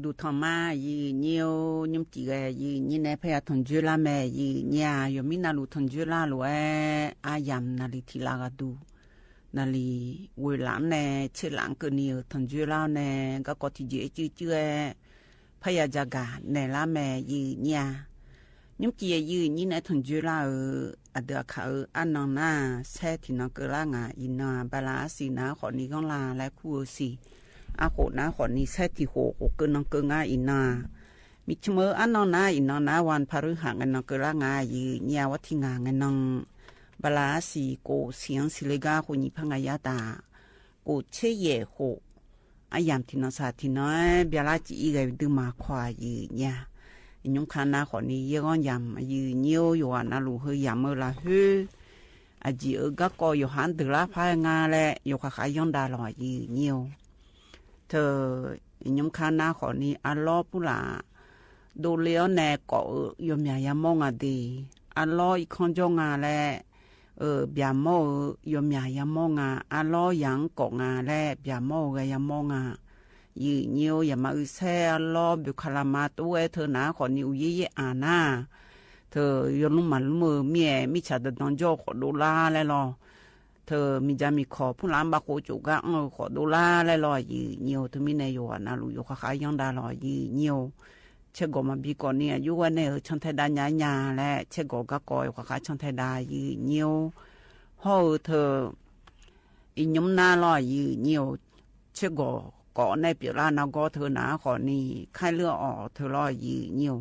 ดูทอมายีเนียวยุมจีกยีนี่ในพยาทนจุลาแม่ยีเนี่ยยมินาลูทนจุลาลูอายามนาลีทีลากดูนาลีเวลาเน่เชลังก็เนี่ยทนจุลาเน่ก็กอที่จื้อพยาจากาเนลาแม่ยีเนี่ยยุมจียีนี่ในทนจุลาอเดือเขาอันนองนาแช่ที่นองเกล่างอินาบาลาสีนาขอนี้ของลาและคู่สีอาโคนะขอนี้แท้ที่โหเกินนองเกงาอินามิชเมออันนองนาอินนาวันพฤหัสกันนองเกล่างยีเนี่ยวัดที่งานนองบาลาสีโกเสียงสิเลกาคนนี้พังยาตาโกเชเยโหอายามที่นองสาที่น้อยเบลาจีอีกดึงมาควายยีเนี่ยยุงคานาขอนี้เยก้อนยำยีเนียวอยู่อันนาลูเฮยามเมลาเฮอจีก็กอยู่หันตึกละพายงาและอยู่ขายยองดาลอยยีเนียวเธอยมคานาขอนี้อัลลอปุลาดูเลี้ยวแนก่อยมยามองดีอัลลออีกคนจงาและบยามอยมยามองอัลลอยังกงาและบยามกยามองยีเนียวอย่ามาอุเซอัลลอบุคลามาตัวเธอหนาขอนี้อุยอานาเธอยลุมันมือเมียมิชาดดอนโจขอดูลาและรอเธอมีจะมีขอผู้ล้างบาโคจุกะขอดูลาและรอยีเนียวเธอมีในโยนาลูโยขายยังดาลอยีเนียวเชกอมาบีก่อนเนี่ยอยู่วันเนี่ยช่างไทยดาญาและเชกอกะกอยขายช่างไทยดายีเนียวห่อเธออินยมนาลอยีเนียวเชกอกอในเปียลานากอเธอหนาขอนี้ไข้เลือออกเธอลอยีเนียว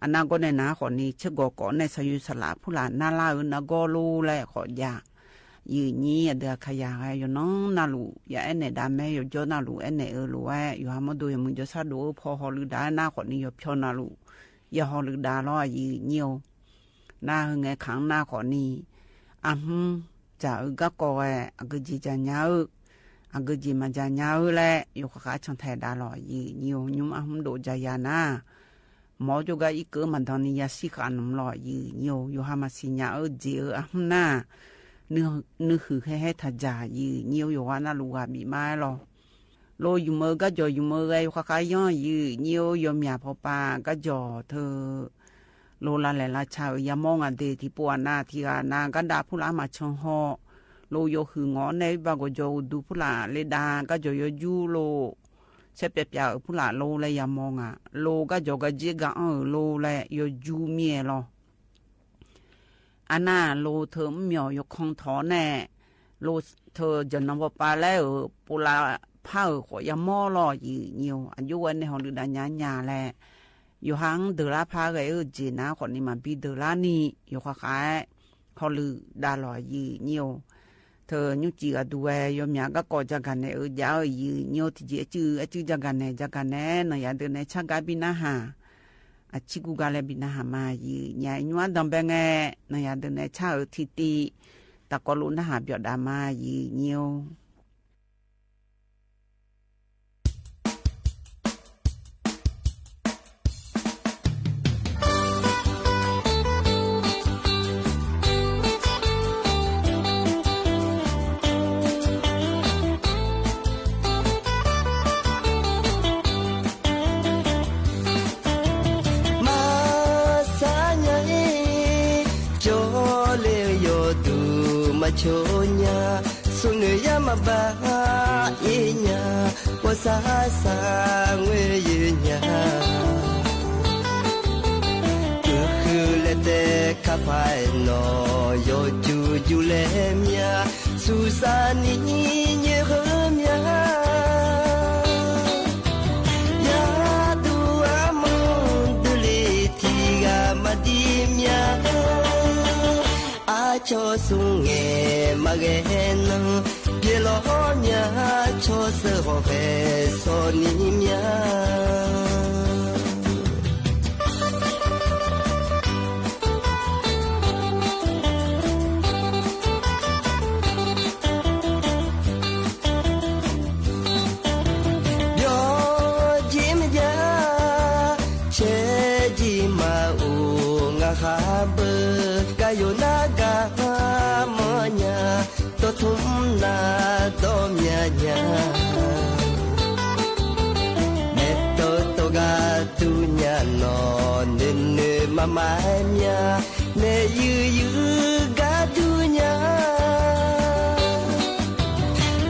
อันนั้นก็ในหนาขอนี้เชกอกอในสยุสละผู้หลานนาลาอนากอลูและขอยายืนยี่เดือขยายอยู่น้องนาลูอย่าเอ็นเนดาแม่อยู่จอนาลูเอ็นเนลูอยู่หามาดูอย่างมึงจะซาดูพอฮอลือดาหน้าขอนี้อยู่พิอนาลูอย่าฮอลือดาล้อยืนเนียวหน้าไงขังหน้าขอนี้จะก็กออักจีจะเนื้ออักจีมาจะเนื้อแหละอยู่ข้าช่างไทยดาล้อยืนเนียวยุ่มดูใจยานาหมอจุกอีกเกิดมันตอนนี้ยาสิขันล้อยืนเนียวอยู่หามาสิเนื้อจีหน้านึกคือให้ทัดจ่ายืนเนียวอยู่ว่าน่ารู้ว่าบีไม้หรอโลอยู่เมื่อก็จ่ออยู่เมื่อไงข้าย้อนยืนเนียวยอมยาพอปาก็จ่อเธอโลลาแหล่ชาวยามองเดที่ปวดหน้าที่นาก็ด่าผู้ละมาชงห่อโลโยคืองอในบางก็จ่อดูผู้ละเลดาก็จ่อยูโลเชเปียผู้ละโลเลยยามองโลก็จ่อก็เจกันโลเลยยูเมียหรออันน่ะโลเธอเหมียวยกของถอนแน่โลเธอจะนำไปแล้วปุระผ้าขอยามอลอยืนเนียวอายุวันในห้องดูดันยาแหละอยู่ห้างเดลาผ้าไงจีน่าคนนี้มาบีเดลานี่อยู่ข้างเขาลือดาลอยืนเนียวเธอยุจีก็ดูยมยาก็กอดจากกันในยาวยืนเนียวที่จื้อจากกันในหน่อยเดินในชักการบินอาหารอาชิกุกาเลบินาหามายีญาญวดำเบงเงนายาเดินในชาทิติตะกอลุนหาเบียดามายีเนียว มาโชญาสุนยามาบาเอีญาวาสาสาเวยืญาคือเลเตคาพายนอยจูจูเลมยาสุสานีเยเฮมยายาดูอามุดุลิทิกามาดิมยาอาโชสุงเงมาเกนังเปียโลมยาโชเสโฮเฟโซนิมยาเบกาโยนากามญาโตทุมนาโตมญาญาเมโตโตกาตุญาโนเนเนมามาญาเนยูยูกาตุญา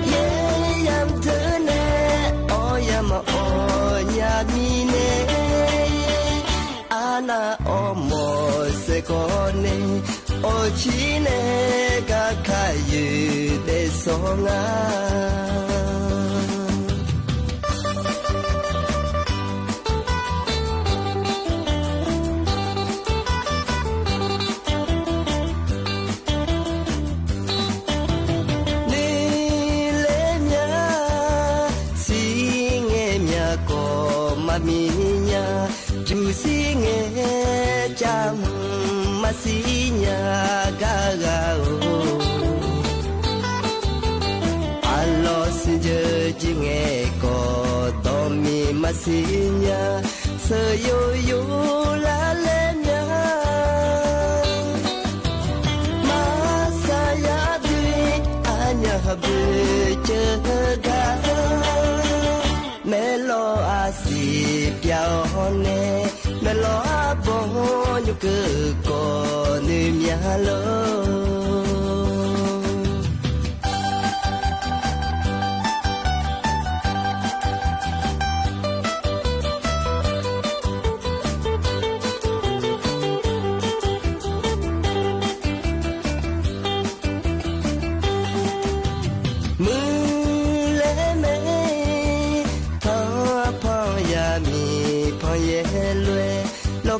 เยยามเธอเนโอยามโอญามีเนอานาโอโมKone ochine ga kayu de songa ni le nya singe nya ko mami nya ju singe jam masinya gagao allo sinje jinge ko domi masinya seyo yo la lenya masaya dui anya habe jaga melo asi piao ne melo abon yu ke ko ni mya lo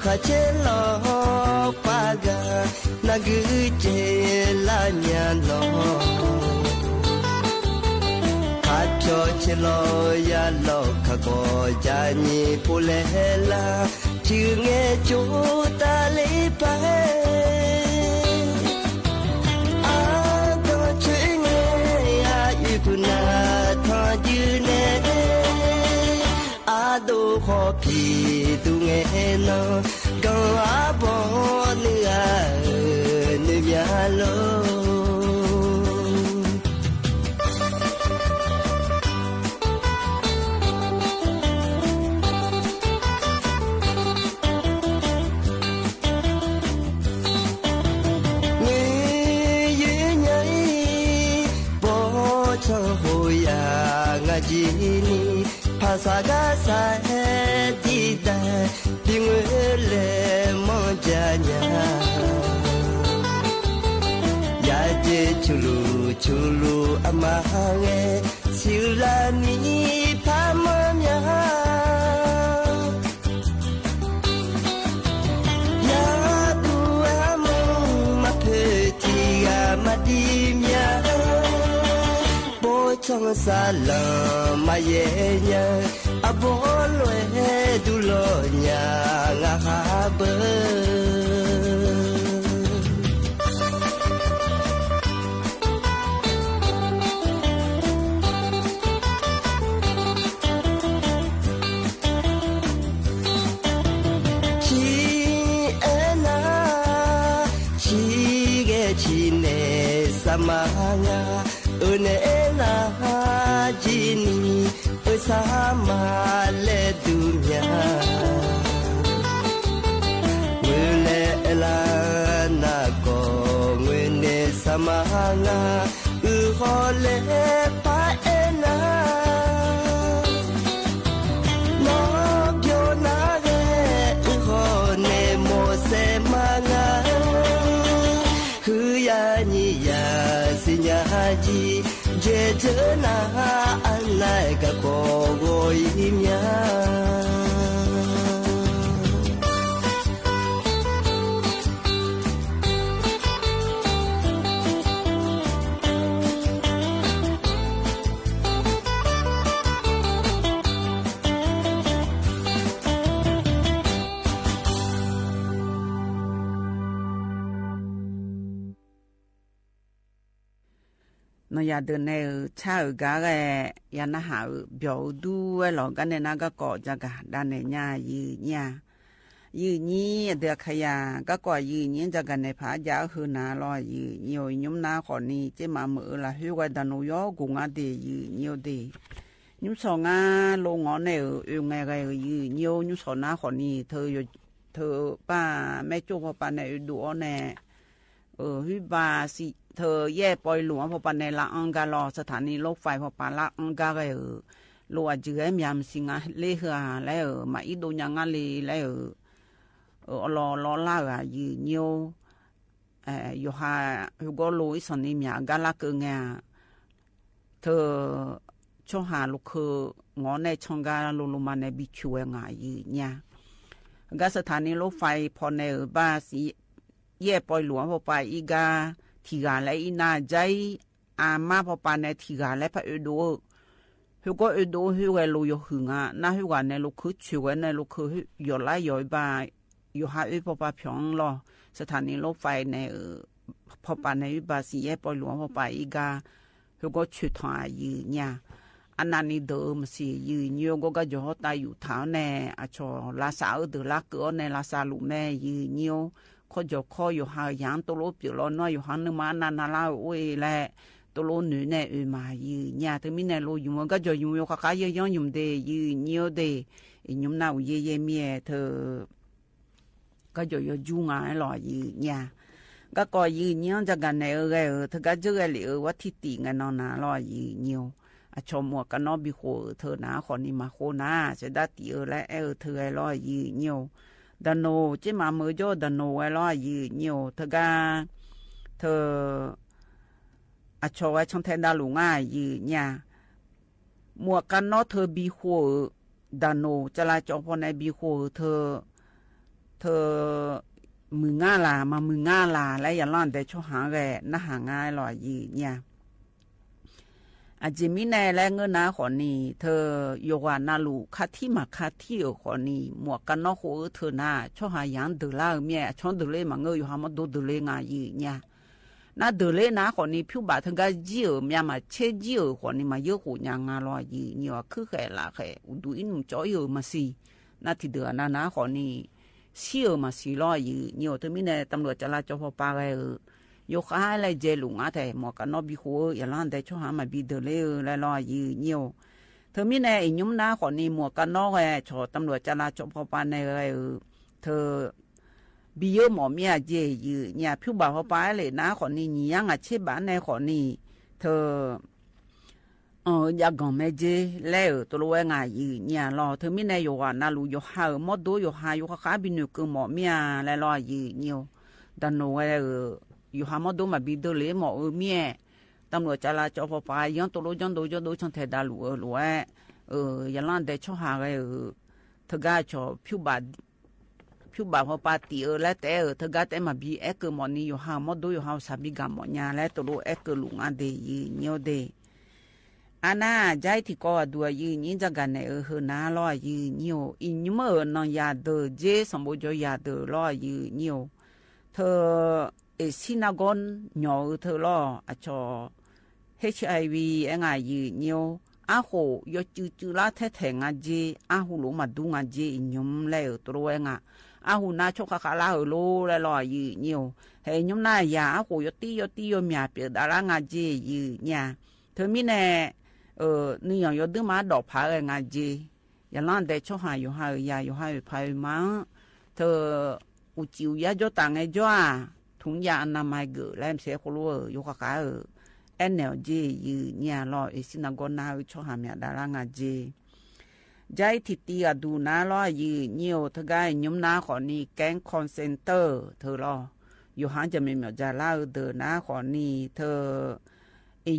kha che lo pa ga na gu che la nya lo kha cho che lo ya lo kha ko ja ni pu le la chi nge chu ta le pa a do che nge ya yu tu na tha ju ne a do kho pi tu nge no go abon ni ya lo ni ye nyai bo cho ho ya nga ji ni phasa ga sa di da ding le mo ja nya ya je chulu ama nge sila ni pa ma nya ya tu amo ma pe ti ga ma di nya bo chang sa la ma ye nya abon lue du lo nya nga ha be chi ena chi ge chi ne samanga une ena ji ni sama le dunya mule la na ko ngene sa samanga hole pa ena no byo na ge hone mo se manga hu ya ni ya sinya ji je na anai ka ko go imya nó giờ từ này cha ở cả cái nhà nó hảo biểu du ấy lo cái này nó có cọ cho cả đàn này nhà như nhí được khai à cái cọ như nhí cho cái này phá giá hơn nào lo như nhiều nhóm na còn ní chứ mà mở là hiu cái đàn nuôi gió cùng ăn thì nhiều thì nhóm sòng á lô ngõ này ở ngày cái nhiều nhóm sòng na còn ní thơ ba mấy chỗ ba này đủ này ở hiu ba siเธอแย่ปล่อยหลวงพอปานในละอังกาลอสถานีรถไฟพอปานละอังกาเลยลัวจื้อมียามสิงห์เลี้ยแล้วมาอีดูยังงั้นเลยแล้วรอล่าอยู่เนียวอยู่หาอยู่ก็รู้อีสันนี่มีกาลากเงาเธอช่วงหาลูกคืองอในช่องกาลุมาในบิชัวงาอยู่เนี่ยก็สถานีรถไฟพอในบ้าสีแย่ปล่อยหลวงพอไปอีกาที่กาเลยน่าใจอามาพอปานในที่กาเลยพระดูฮิวก็ดูฮิวก็รู้อยู่หึงอ่ะน่าฮิวกันในลูกคือช่วยในลูกคืออยู่ไล่อยู่บ้าอยู่หาพอปาเพียงรอสถานีรถไฟในพอปานในบ้าสีแยกปล่อยหลวงพอไปอีกาฮิวก็ช่วยทายอยู่เนี่ยอันนั้นนี่เดิมสิอยู่เนี่ยก็จะตายอยู่เท้าในอาชอลาสาวเดือลาเกอในลาซาลุในอยู่เนี่ยเขาจะคอยอยู่หาอย่างตัวลูกอยู่ล้อน้อยอยู่หันนึกมานานาลาโอ้ยแหละตัวลูกหนูเนี่ยมาอยู่เนี่ยถึงมีเนี่ยลูกอยู่มันก็จะอยู่อยู่ข้าเยอะๆอยู่เดย์อยู่เนี่ยเดย์อยู่น่าเย่ๆเมียเธอก็จะอยู่จุงอะไรหรออยู่เนี่ยก็ก็อยู่เนี่ยจะกันในเธอก็จะเรียกว่าที่ติงกันนอนนะหรออยู่เนี่ยชมว่ากันนอบิโคเธอหนาคนนี้มาโคนะจะได้ตีและเธอหรออยู่เนี่ยดานโนเจ้ามาเมื่อโจดานโนไว้รอยืนอยู่เธอก็เธออาชไว้ช่องแทนดาลุงอ่ะยืนเนี่ยหมวกกันน็อตเธอบีหัวดานโนจะลาจอพอในบีหัวเธอมือง่าลามามือง่าลาและอย่าล่อนแต่ช่วงหาแกน่าหาง่ายหรอยืนเนี่ยอาจจะมีในแรงเงินนะขอนี่เธอโยกานาลูคาที่มาคาที่ขอนี่หมวกกันนอกหัวเธอหน้าช่วงหายังเดือดละเมียช่วงเดือดเลยมาเงยอยู่หามาดูเดือดเลยงาอยู่เนี่ยน่าเดือดเลยนะขอนี่ผิวบาดทั้งก็เจี๋ยเมียมาเชี่ยเจี๋ยขอนี่มาเยอะหัวยังงาลอยอยู่เนี่ยคือแค่ละแค่ดูอินมุจ่อยมาสิน่าที่เดือดนะขอนี่เชี่ยมาสิลอยอยู่เนี่ยเธอมีในตำรวจจราจรพอปาเลยยกให้เลยเจลุงอ่ะแต่หมวกกันน็อกบิหัวอย่าลั่นแต่ช่วงหามาบีเดเลยแล้วรอยืนเงียวเธอมีในยุ่มหน้าขอนี่หมวกกันน็อกไอ้ชอตำรวจจราจรพอปานในเธอบีเยอะหมอเมียเจยืนเนี่ยผิวบ่าวพอปานเลยนะขอนี่ยี่ยังอ่ะเช่บ้านในขอนี่เธออยากกองแม่เจแล้วตัวรู้ว่าไงยืนเนี่ยรอเธอมีในอยู่ว่านาลูอยู่หาหมดดูอยู่หาอยู่ข้าบินอยู่คือหมอเมียแล้วรอยืนเงียวดันโน่อยู่หามาดูมาบิดเลยหมอเมียตำรวจจราจรพอไปย้อนตัวรู้ย้อนดูช่างเทดาลูอย่าลั่นแต่ช่วงหาเธอก็ชอบผิวบาดพอปาตีแล้วแต่เธอก็แต่มาบีเกอร์หมอนี่อยู่หามาดูอยู่หาสาบิกาหมอเนี่ยแล้วตัวรู้เกอร์ลุงอันเดียเนียวเดอันน่ะใจที่ก็ดูยืนยิ่งจะกันในน่าลอยยืนเนียวอินเมื่อนอนยาเดเจสมบูรณ์ยาเดลอยยืนเนียวเธอสินากอนหยอเธอล่ออาชอ HIV ไงยืนเนียวอาโหยจืลาแท้แทงอาเจอาหูหลมาดูอาเจยมแล้วตัวเองอาหูน่าชกขาลาโลแล้วลอยยืนเนียวเฮ้ยยมน่ายาอาหูยตียมยาเปียดาลางอาเจยืนเนี่ยเธอมีแน่นี่อย่างยอดมาดอกผาเองอาเจอย่างนั้นแต่ช่วงหายอยู่หายพายมาเธออุจิวยาจตังไงจ้าท ถุงยาอนามัยเกอแลมเสียโคลัวยกกาNLG ยืเนี่ยรอสินากอนาชอหามีดารางาเจใจทิตีอดูนาลอยืเนี่ยวทกายยุมนาขอนี้แก๊งคอนเซนเตอร์เธอรออยู่หางจะมีเหมียวจาลาเดอนาขอนี้เธอ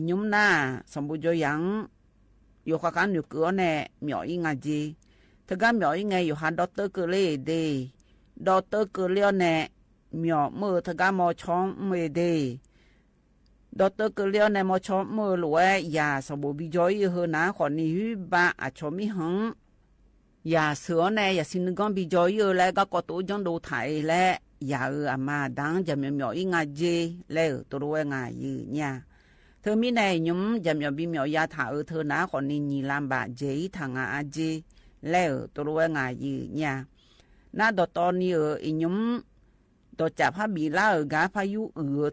ยุมนาสมบูรณ์ยังอยู่ข้างอยู่เกลือแน่เหมียวอิงาเจทกายเหมียวอิงไงอยู่หางดอเตอร์เกเลเดดอเตอร์เกลียวแน่เหมียวมือทกายมอช่องเมเดดอเตอร์เกลียวในมอชอมือหลวยยาสมบูรณ์จอยเฮนาขอนี้ฮึบะอาชมิหังยาเสือในยาสินกอนบิจอยแล้วก็กตัวจังดูไทยและยาอามาดังจะมีเหมียวอิงาเจแล้วตัวงายืเนี่ยเธอมีในยุ้มจะมีบิเหมียวยาถาเธอนาขอนี้นีลำบากเจทางอาเจแล้วตัวงายืเนี่ยน่าดอตอนนี้ยุ้มตัวจับพระบีลากาพายุ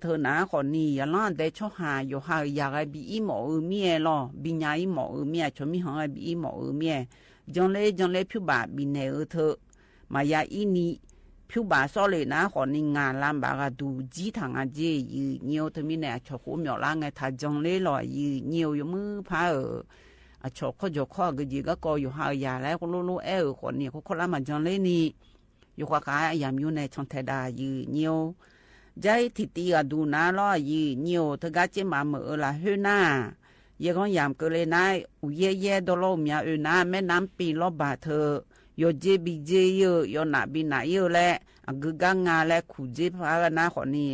เธอหนาขอนี้อย่าล้านได้ชอหาอยู่หาอยากบีอีหมอเมียลอบิญญาอีหมอเมียชมิหางบีอีหมอเมียจังเลยผิวบาบินเนเธอมายาอีนี่ผิวบาซอเลยนะขอนี้งานลำบากดูจีทางอาเจยืเนียวเธอมีเนี่ยชอหัวเหมียวล่างไงถ้าจังเลยลอยยืเนียวอยู่มือพาชอข้อจอข้อก็ยืก็กออยู่หาอยาแล้วก็รู้ขอนี้เขาคนละมาจังเลยนี่อยู่ขวากายามอยู่ในช่องเทดายืเนียวใจทิตีอดูนาล้อยืเนียวทกาเจมาเมื่อละเฮน่าเยกยามเกเลยนายอุเย่ดอลมีอานาแม่น้ำปีลอบาเธอยเจบิเจเยยนาบินาเยและกึกางาและขุเจพานาขอนี้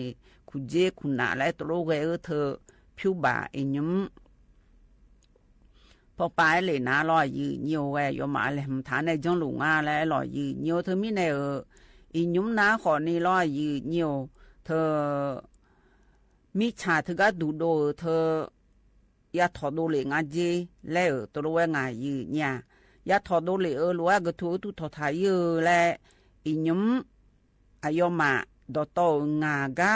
ขุเจขุนาและตโลเกเธอผิวบายุมพอไปเลยนะลอยยืเนียวยมาเลยมฐานในจังหลุงอาและลอยยืเนียวเธอมีในยุมนาขอนี้ลอยยืเนียวเธอมิชาเธอก็ดูโดเธอยาถอดดูเลยงาเจแล้วตัวงายืเนี่ยยาถอดดูเลยลัวก็ถูตุถอดไทยและยุมอายมาดอโตงากา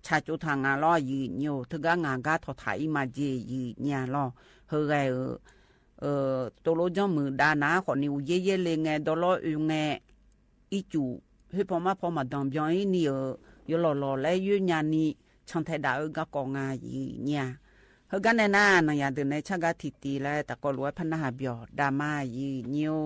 ชาจุทางาลอยยืเนียวเธอก็งากาถอดไทยมาเจยืเนี่ยลอเฮไงตัวโลจังมือดานาขอนิวเย่เลยไงดอลลาร์ไงอีจูเฮ้พอมาดอมบยองนี่ยหล่อและยืนยันนี่ช่างไทยดาวก็กองงาเนี่ยเฮกันในน่านอย่าเดินในชักกะทิตีแล้วแต่ก็รู้ว่าพนักเบียดามายืเนียว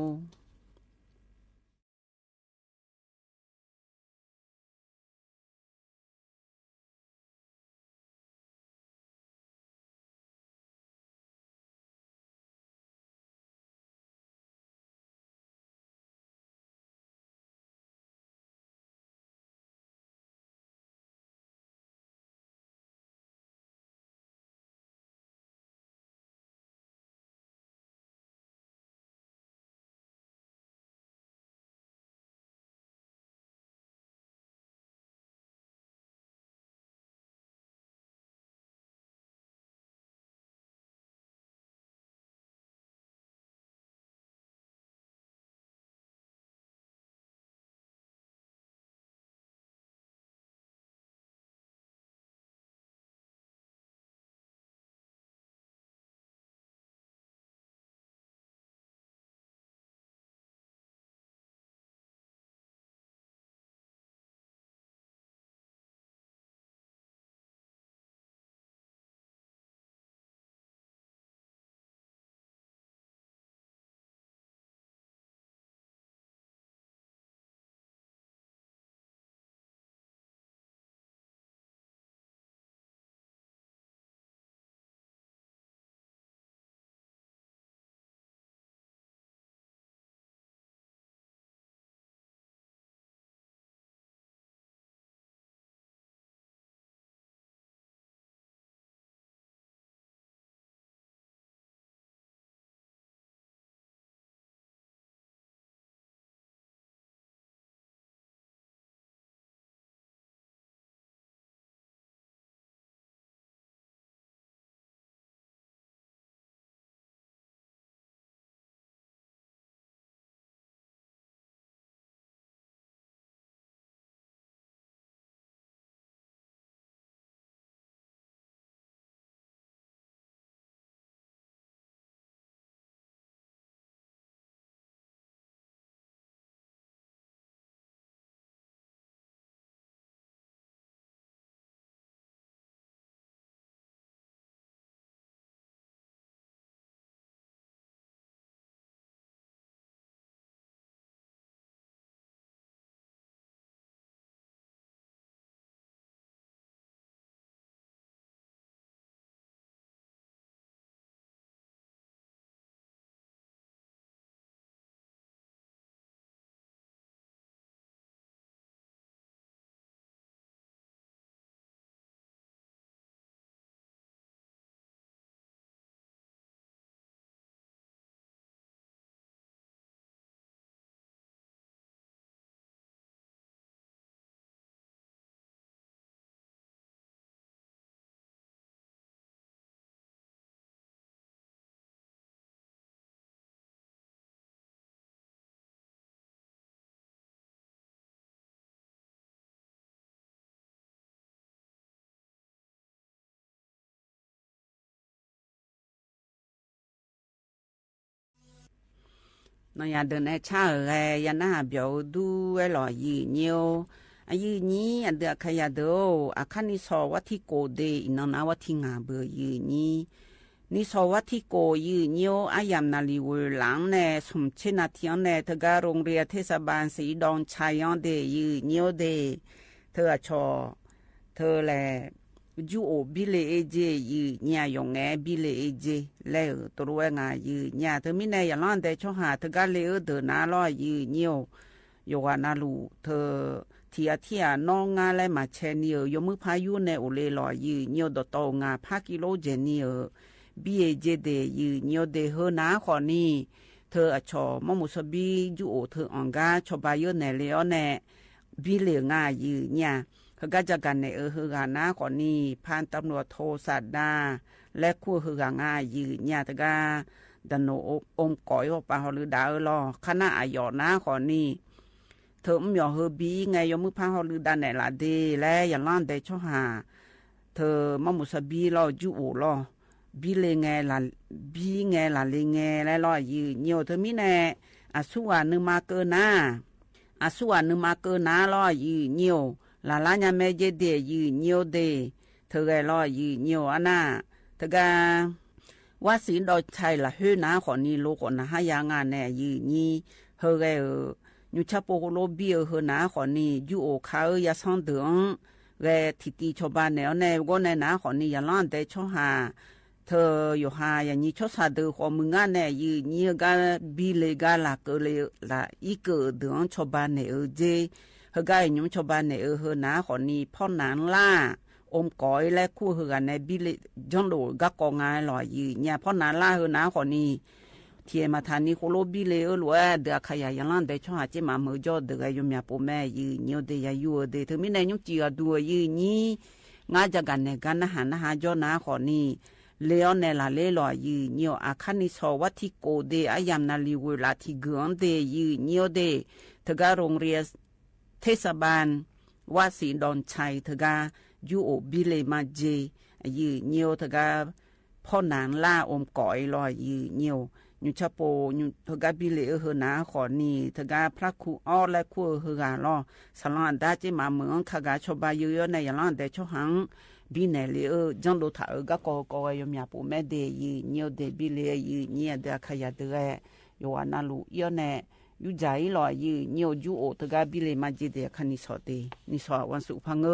นอยาเดินในชาแรยันหน้าเบียวดูไว้หล่อยืเนียวอายุนี้อันเดือขยะเดออาคันนิสอวัที่โกเดอินนาวัที่งาเบอยืนี้นิสอวัที่โกยืเนียวอายามนาลีเวหลังแน่สมเชนาเทียนแน่ทกาโรงเรียนเทศบาลสีดอนชายอนเดยืเนียวเดเธอชอเธอแลยูโอบิเลเอเจยืญายองแงบิเลเอเจแล้วตัวงายืญาเธอมิเนยยันลันเดชหาเธอกาเลเดนาลอยยืเนียวโยวานาลูเธอที่น้องงาและมาเชนียมือพายุในอุเลลอยยืเนียวดตงาพากิโลเจนีบีเอเจเดยืเนียวเดเฮนาขอนี่เธออชอมมุสบียูโอเธออังกาชบายในเลอแนบิเลงายืญาเขาก็จะกันในเฮกานาขอนี่พันตำรวจโทสัดดาและคู่เฮกางายืญาตกาดันโนอมก่อยปาฮอลืดาลอคณะอายอนาขอนี่เธอไม่ยอมเฮบีไงยมือพาฮอลืดาในลาเดและยันล้านเดชหาเธอมมุสบีลอจูโอลอบีเลงลาบีไงลาเลงและลอยืเนียวเธอมิเนอาสุวานึมาเกนาอาสุวานึมาเกนาลอยืเนียวลาลาญาเมเจเดยืเนียวเดเธอไงลอยืเนียวอันน่ะเธอกาว่าสินดอยไทยละเฮนาขอนี่โลกนะหายางานแน่ยืนี่เฮไงยูชาโปโลบีเฮนาขอนี่ยูโอคายาซังเดืองแกทิตีชบานแนวแนวก็ในนาขอนี่ยันล้านแต่ชหาเธออยู่หาอย่างนี้ชดสาเดือขอมึงงานแน่ยืนี่ก็บีเลกาลาเกเลละอีเกเดืองชบานแนวเจเฮกายยุ่งชบานแนวเฮนาขอนี่พ่อนานล่าอมก้อยและคู่เฮกันในบิเลจอนโดกักกองงานลอยยืเนี่ยพ่อนานล่าเฮนาขอนี่เทียมาทานี่โคโลบิเลลัวเดือขยายันลันได้ช่วงอาจมาเมื่อจอดเดือยมยาปูแม่ยืเนียวเดียยูเดเธอไม่ได้ยุ่งจีกัวยืนี่งาจะกันในกันนะหาจอนาขอนี่เลออนเนลาเลลอยยืเนียวอาคันนิสอวัที่โกเดอายามนาลีเวลาที่เกืองเดยืเนียวเดเธอการโรงเรียนเทศบาลว่าสีดอนชัยเธอการยูโอบิเลมาเจยืเนียวเธอการพ่อนานล่าอมก่อยลอยยืเนียวยูชาโปยูทกาบิเลเฮนาขอนี่ทกาพระคูอ้อและคูเฮกาลอสลันดาจิมาเมืองขกาชบายเยอะในยันลันเดชหังบินเนเลจังโดถากะกอยมยาปูแม่เดยีเนียวเดบิเลยีเนียเดขยะเดโยอานาลูเยอะแน่ยูใจลอยยีเนียวยูโอทกาบิเลมาจิเดคันนิสอเดนิสอวันสุพัง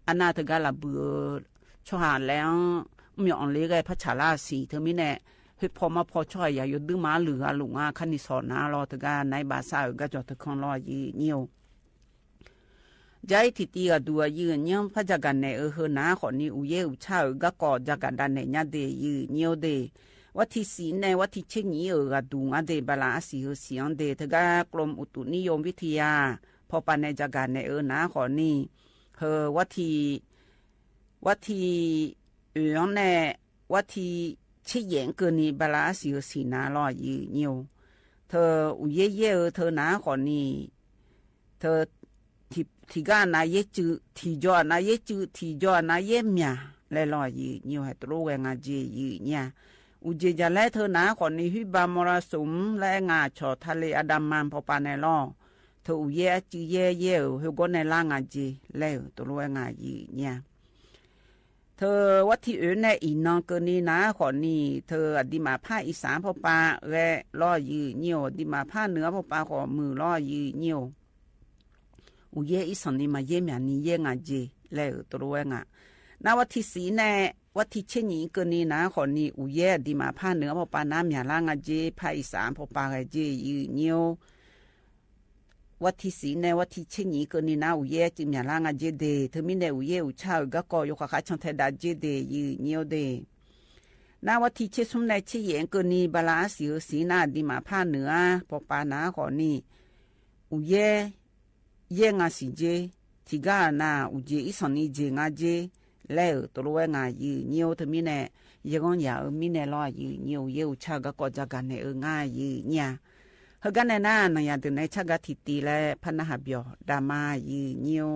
อันนาทกาลาเบือชหาแล้วมีอันเล็กพัชราสีเธอมิเน่เฮ้พอมาพอช่วยอย่าหยุดดื้อมาหรือลุงคันนิสอนาลอตกาในบาซาก็จอดตะคอนลอยีเนียวใจทิตีก็ดูยืนยังพระจักกันในเฮนาขอนี้อุเยอุชาก็กอจักกันดันในญาเดยืเนียวเดวัดที่สีในวัดที่เชนีก็ดูงาเดบาลาสีเสียงเดตกากรมอุตุนิยมวิทยาพอปันในจักกันในนาขอนี้เฮวัดที่แน่วัดที่ชี้แยงเกินนี้บาลาสีนาลอยยืเนียวเธออุเย่เธอนาขอนี้เธอที่กานายจือที่จอนายจือที่จอนายเมียและลอยยืเนียวให้ตรูแวงอาเจยืเนี่ยอุเจจะและเธอนาขอนี้ฮิบามรสุมและงาชอทะเลอดามันพอปานในลอเธออุเย่จือเย่เฮกอนในล่างอาเจแล้วตรูแวงอายืเนี่ยเธอวัดที่ในอีนองเกินนี้นะขอนี่เธอดิมาผ้าอีสานพ่อปาและล่อยืเนียวดิมาผ้าเหนือพ่อปาขอมือล่อยืเนียวอุเยอีสันนี่มาเยี่ยมนี่เยี่ยงอาเจแล้วตัวเองนาวัดที่สีแน่วัดที่เช่นนี้เกินนี้นะขอนี่อุเยดิมาผ้าเหนือพ่อปาน้ำอย่าล่างอาเจผ้าอีสานพ่อปาอาเจยืเนียววัดที่สีในวัดที่เช่นนี้ก็นี่นะอุเย่จิมยาลางอาเจเดเธอมีในอุเย่อุชาก็กอยกขาชันเทดาเจเดยืเนียวเดนาวัดที่เชสมในเชี่ยงก็นี่บาลาสีนาดิมาผ้าเหนือปอปานาขอนี่อุเย่งาสีเจทิกานาอุเจอิสันนี่เจงาเจแล้วตัวงายืเนียวเธอมีในยังงอยามีในลอยยืเนียวเย่อุชาก็กอจักันในง่ายยืเนี่ยเฮกันในน่านายาตื่นในชักทิตีและพันหาเบียวดามายืเนียว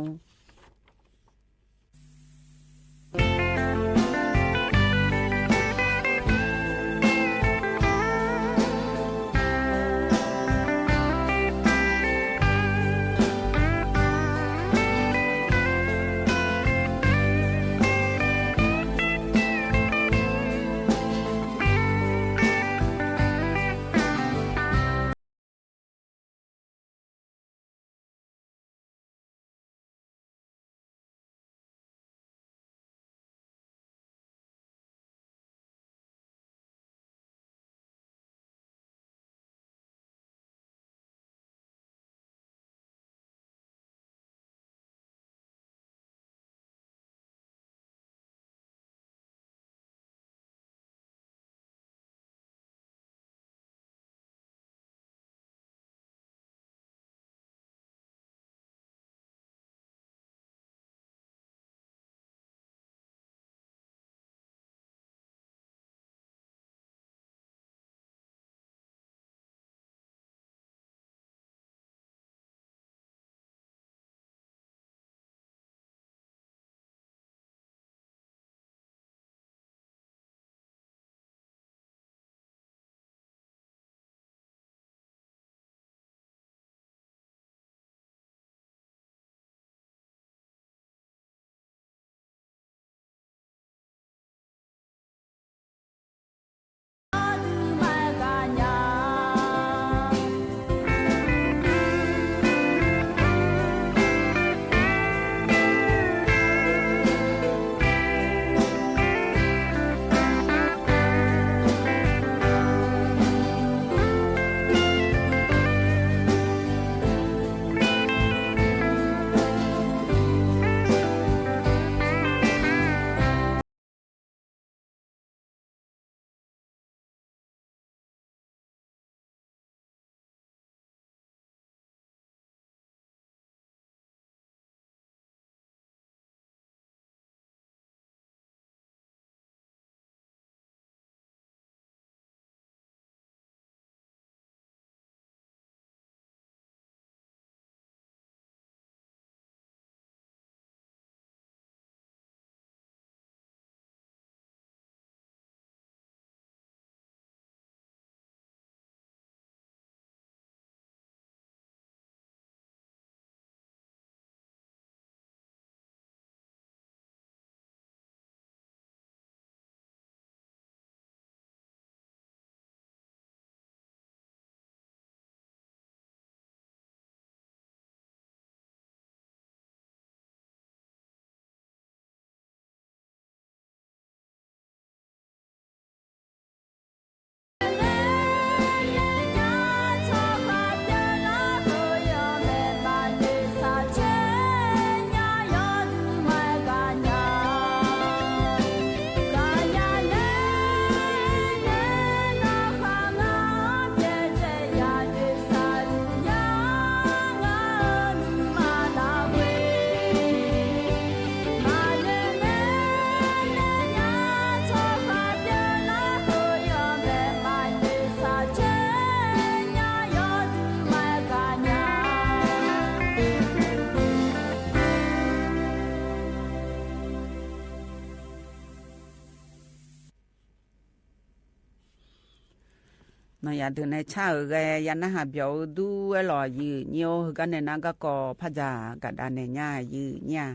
นอยาเดินในชาแกยันนะหาเบียวดูไอ้หล่อยือเนียวกันในนั้นก็ก่อพะจากัดอันในย่ายือเนี่ย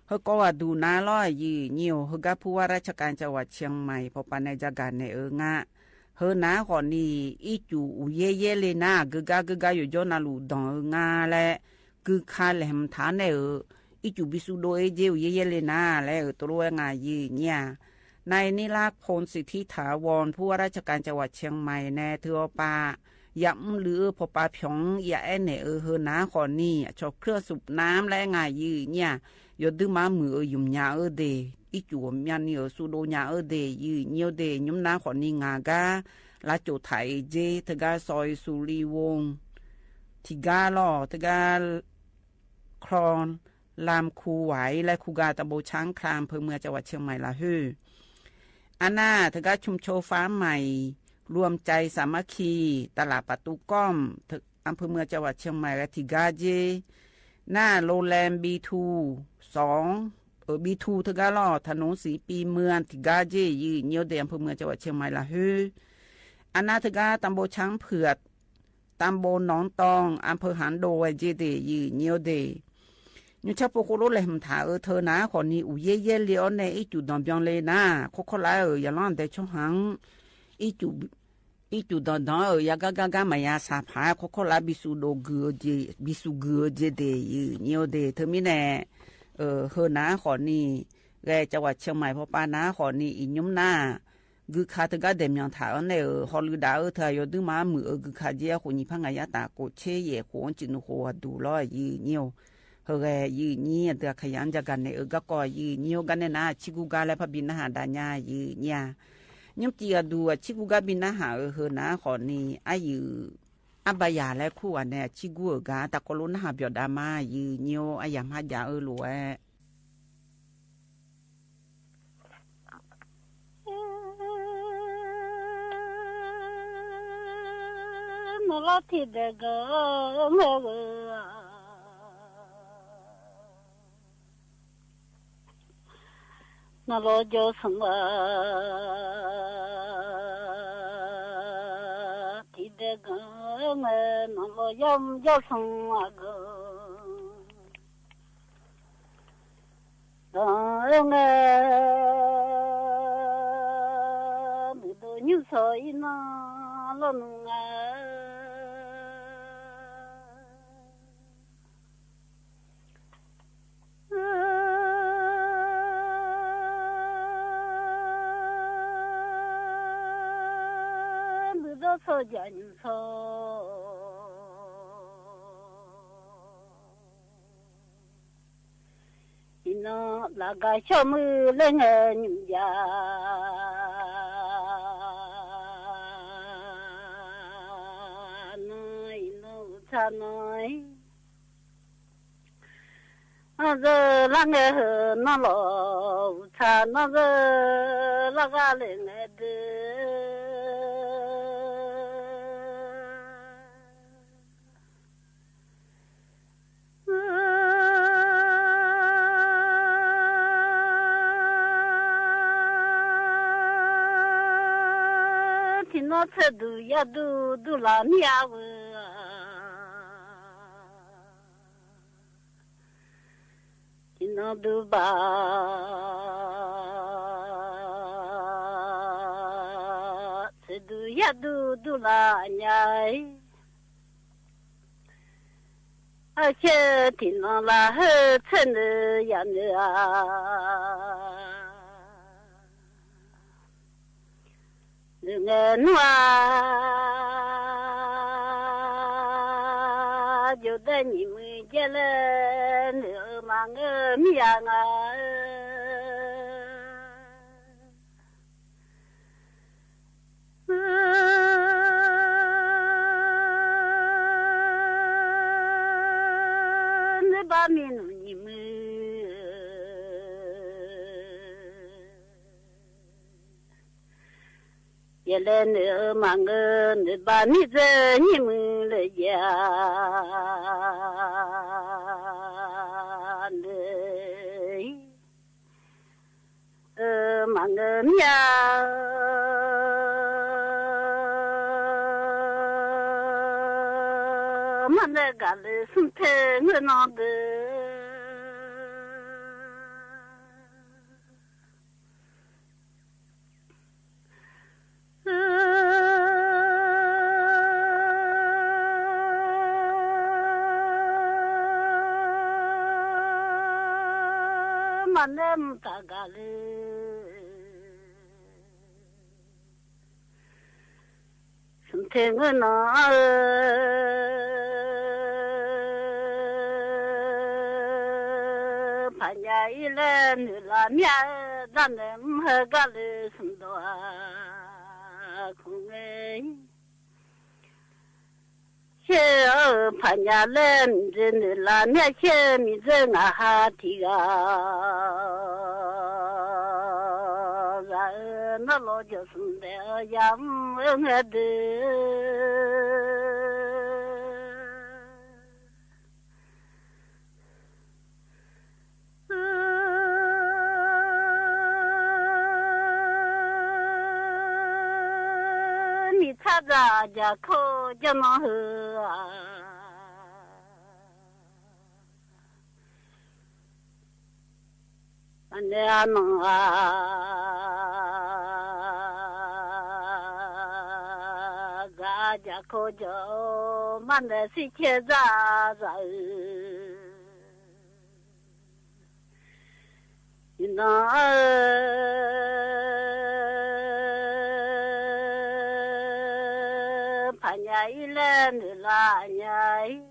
เฮาก็ว่าดูน้าล้อยยือเนียวเฮาก็ผู้ว่าราชการจังหวัดเชียงใหม่พอปานในจักรในงะเฮอน้าขอนี่อีจูอูเย่ๆเลยนะกึกะอยู่จอนาลูดองงาแลกึคาแหลมฐานในอีจูบิสุโดเอเจอูเย่ๆเลยนะแลตัวงายือเนี่ยนายนิราพลสิทธิถาวรผู้ว่าราชการจังหวัดเชียงใหม่แน่เธอปาย้ำหรือพอปาผงอย่าแอนเฮอน้าขอนี่ชอบเครื่องสูบน้ำและงายือเนี่ยยอดดื้อมามือยุ่มยาเดอีจูมยันนี่สุโดยาเดยือเนียวเดยุ่มน้าขอนี่งากาลาโจไทยเจทกาซอยสุรีวงทิกาล่อทกาคลอนลามคูไหวและคูกาตะโบช้างคลามเพื่อเมืองจังหวัดเชียงใหม่ละฮืออันน่าทกาชุมโชฟ้าใหม่รวมใจสามัคคีตลาดประตูก้อมอำเภอเมืองจังหวัดเชียงใหม่และทิกาเจหน้าโรงแรมB2 2B2 ทกาล่อถนนสีปีเมืองทิกาเจยืเนียวเดอำเภอเมืองจังหวัดเชียงใหม่ละฮืออันนาทกาตำบลช้างเผือกตำบลหนองตองอำเภอหานโดยเจเดยืเนียวเดยูชาโปโคโรเลมถาเธอนะขอนี้อูเย่เย่เลี้ยวในอีจุดดอนเบียงเลยนะโคโคลาอย่าล้อนแต่ช่วงหังอีจุดดอนยากากามายาสาผาโคโคลาบิสุโดเกือเจบิสุเกือเจเดยืเนียวเดเธอมีแน่เฮอนะขอนี้แกจังหวัดเชียงใหม่พอปานะขอนี้อียุ่มหน้ากูขาตกาเดมยังถาในฮอลลีดาเธอยอดมามือกูขาเจียคนนี้พังอายาตาโกเชยขวนจินหัวดูล้อยืเนียวเฮอแกยืนี่เดือขยันจากกันในก็ก่อยืเนียวกันในนาชิกุกาและพบินหาดาญายืเนี่ยยมตีดูชิกุกาบินหาเฮอนะขอนี้อายุอับยาและคู่อันเนี่ยชิกุกาตะกลุนหาเบียดามายืเนียวอายามหายาหลวยละที่เด็กเมื่อนั่นเราจะสังที่เด็กเมื่อนั่นเราย้ำจะสังดังเมื่อดูนิวส์อินาลง서전서 이너 나가셔물 랭은야 너이 너차너이 아저 랑에 너로 차 너저 라가랭에드 nó sẽ đủ ya đủ là miao thì nó đủ ba sẽ đủ ya đủ là nhai ở trên thì nó là hơi chân ya nữa nghe noa dù đây nhị mươi giờ lên nữa mà ngơ miang nơi ba miền nhị mươi giờ lên nữa mà ngơ nữa ba mi giờ nhị mươi là già mà ngơ mía man de gal sun te ngna de manem tagale sunthengna phanya ile nila mya danem hagale sundwa khunge che phanya len nila mya che mi zenga ha tiga na lo jo sunde yam ngade ni cha ja ja kho ja ma hu ane ano ja ko jo man de si che za za ina phanya ile la nyai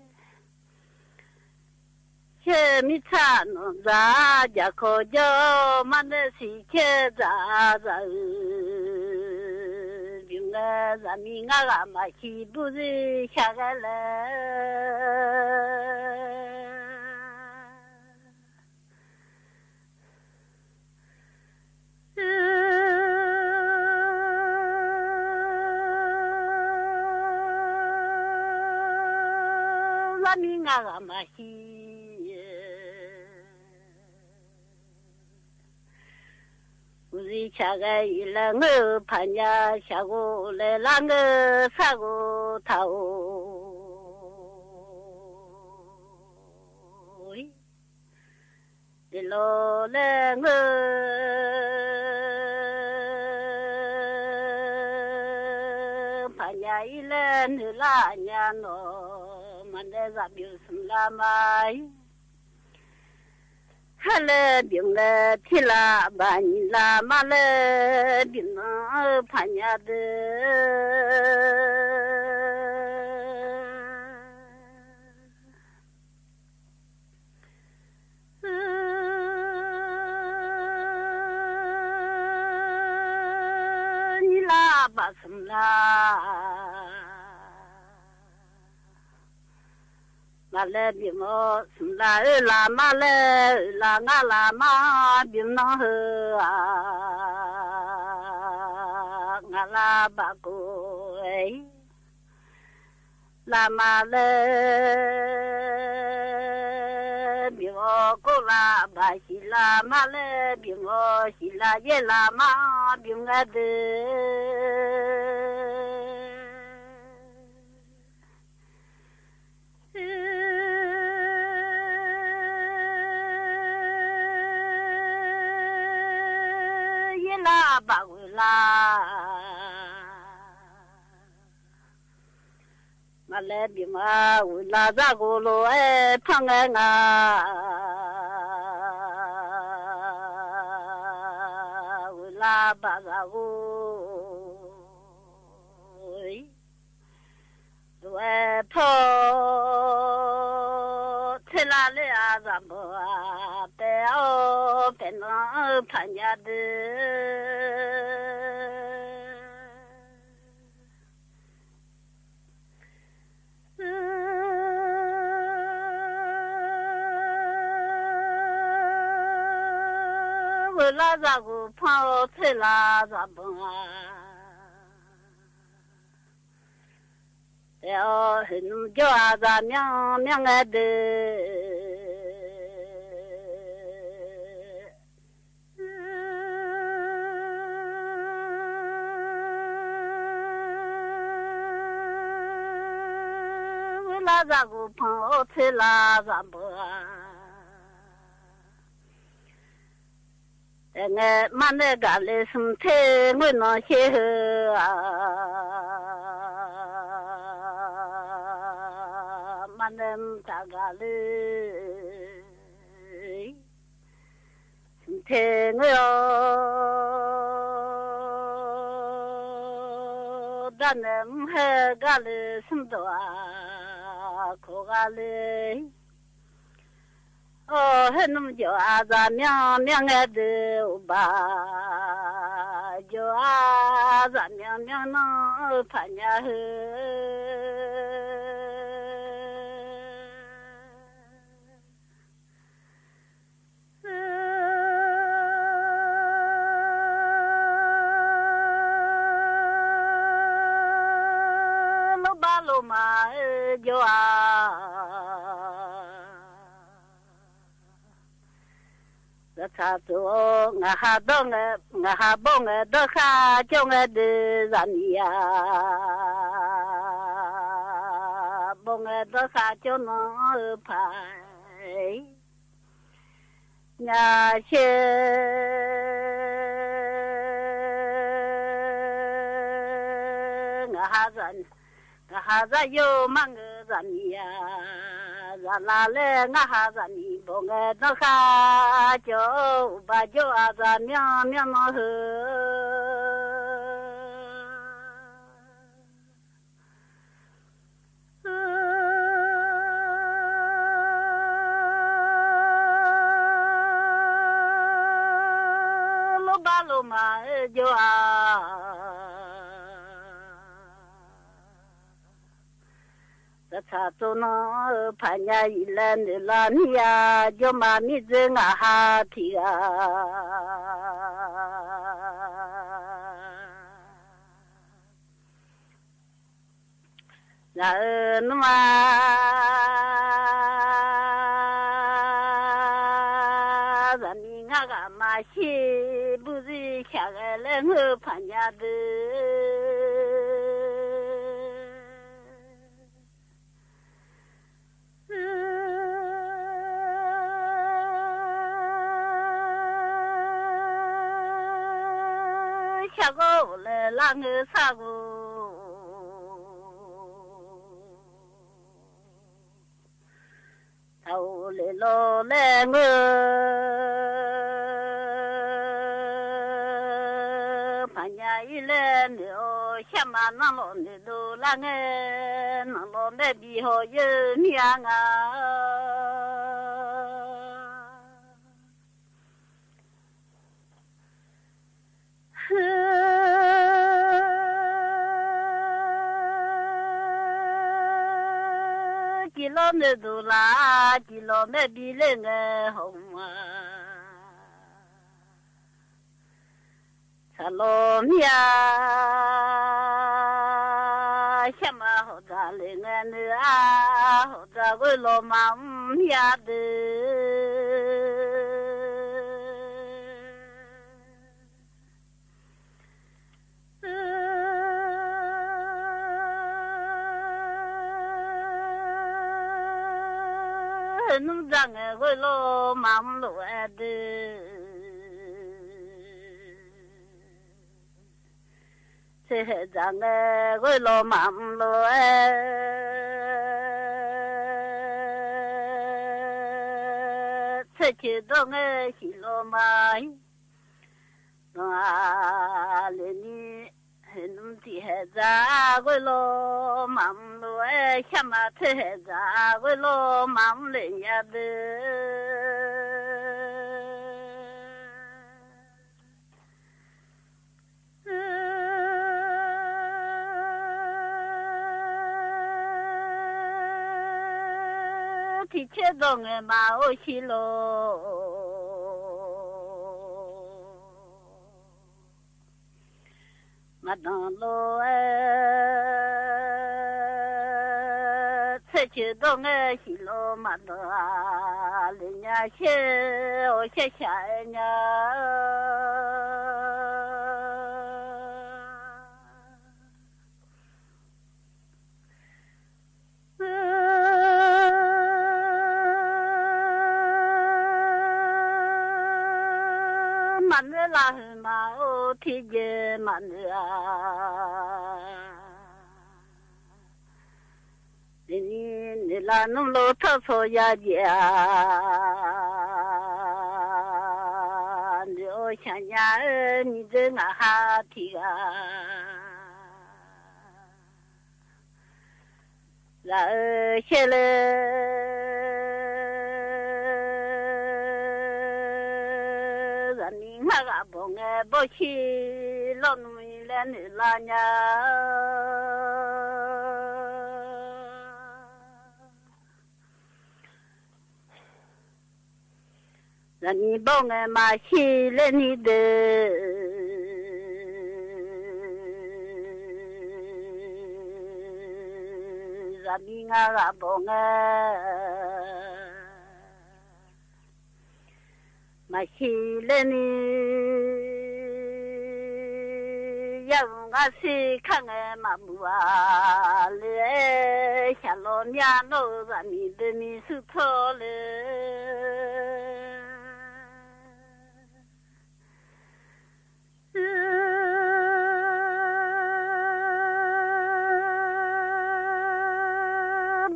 che mi cha no za ja ko jo man de si che za za zami nga ga ma chi bu zi sha ga le zami nga ga ma chi 우리 차가 일랑을 파냐 샤고 레랑을 사고 타오 일로랭을 파냐 일렌을 라냐 너 만대자 뷰슴라마이 할래 병래 티라 바니라 말래 빈나 파냐데 니라 바슴라 말래 비모 숨라 라 말래 라가 라마 빈나허 나라 바고 라 말래 비모 고라 바시라 말래 비모 시라 예라마 빈가데 말래 비마 울라자고로 에 팡행아 울라바자고 왜 토 텔라레 아자보아 베오 베나 파냐드 라자고 파오 텔라자보아 대어 흔 좋아자 명명아들 拉扎古朋友吃拉扎不哎嘛那个嘞身体我那些嘛那大个嘞身体我咱们还个嘞什么多可个嘞还那么久啊咱娘娘爱的吧就啊咱娘娘能盼呀老马就啊，这差多我哈东的我哈帮的都哈叫我的人呀，帮的都哈叫能拍，那些。哈子有忙个人呀，咱哪来哈子你帮个那哈就把就啊子娘娘那喝，老爸老妈就啊。这差多呢，盼呀一来的啦你呀，就妈咪这我哈提啊，然后那么，咱们那个嘛西不是下个来我盼呀的。下个来那个啥个，头来老来我，半夜一来了，下马那老的都那个那老那比好有命啊。几老那都啦，几老那比那个红啊，茶老米啊，什么好大嘞个呢啊，好大个老妈咪呀的。弄脏个会老忙碌的，这脏个会老忙碌这去动个西罗马，啊，你。弄地还咋个咯？忙碌哎，什么车还咋个咯？忙人呀的。提前动个马我去咯。马当路出去到我西路马当人家些我些下人家， มาโอที่เยมันนี่ลานุ่มโลทศยาเจียเดี๋ยวฉันยานี่จะงาหาที่กาลาเชลนี่งากบงบ่ชีลอนวิเลนลาญานี่บงมาชีเลนี่เดนี่งากบงมาชีเลนี่ยังอาศิขังมาบัวเลชะลอนยาโนรามีเดมีสุโธเล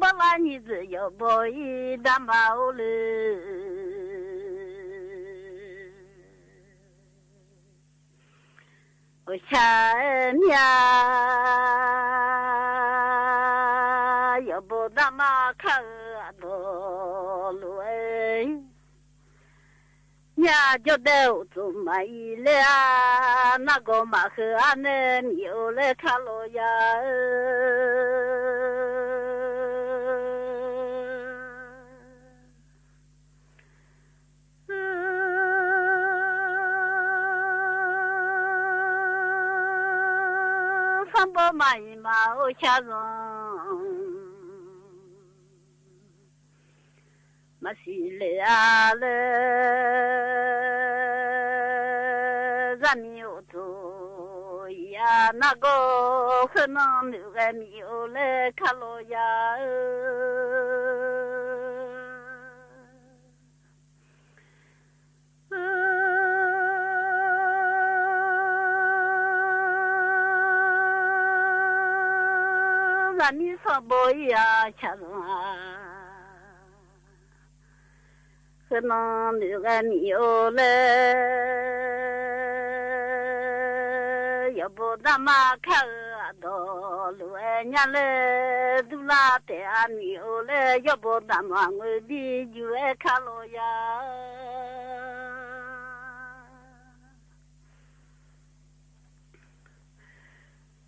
บลานีจะยบอยดามาโอเลโอชาเนียยบดามาข้าโดลุเอยาจดเดวจุมาอีเลอานาโกมาเฮอันเนมิโอเลคาโลยาบ่มาอีมาโอชาซอนมาสิเลอาเลซามิโอโตยานาโกขนมมิเกมิโอเลคาโลยานี่สบอยาฉันขนมมิกันโอเลยบดามาข้าดอลุเอญเลดุลาเตอันมิโอเลยบดามางดีจูเอคาโลยา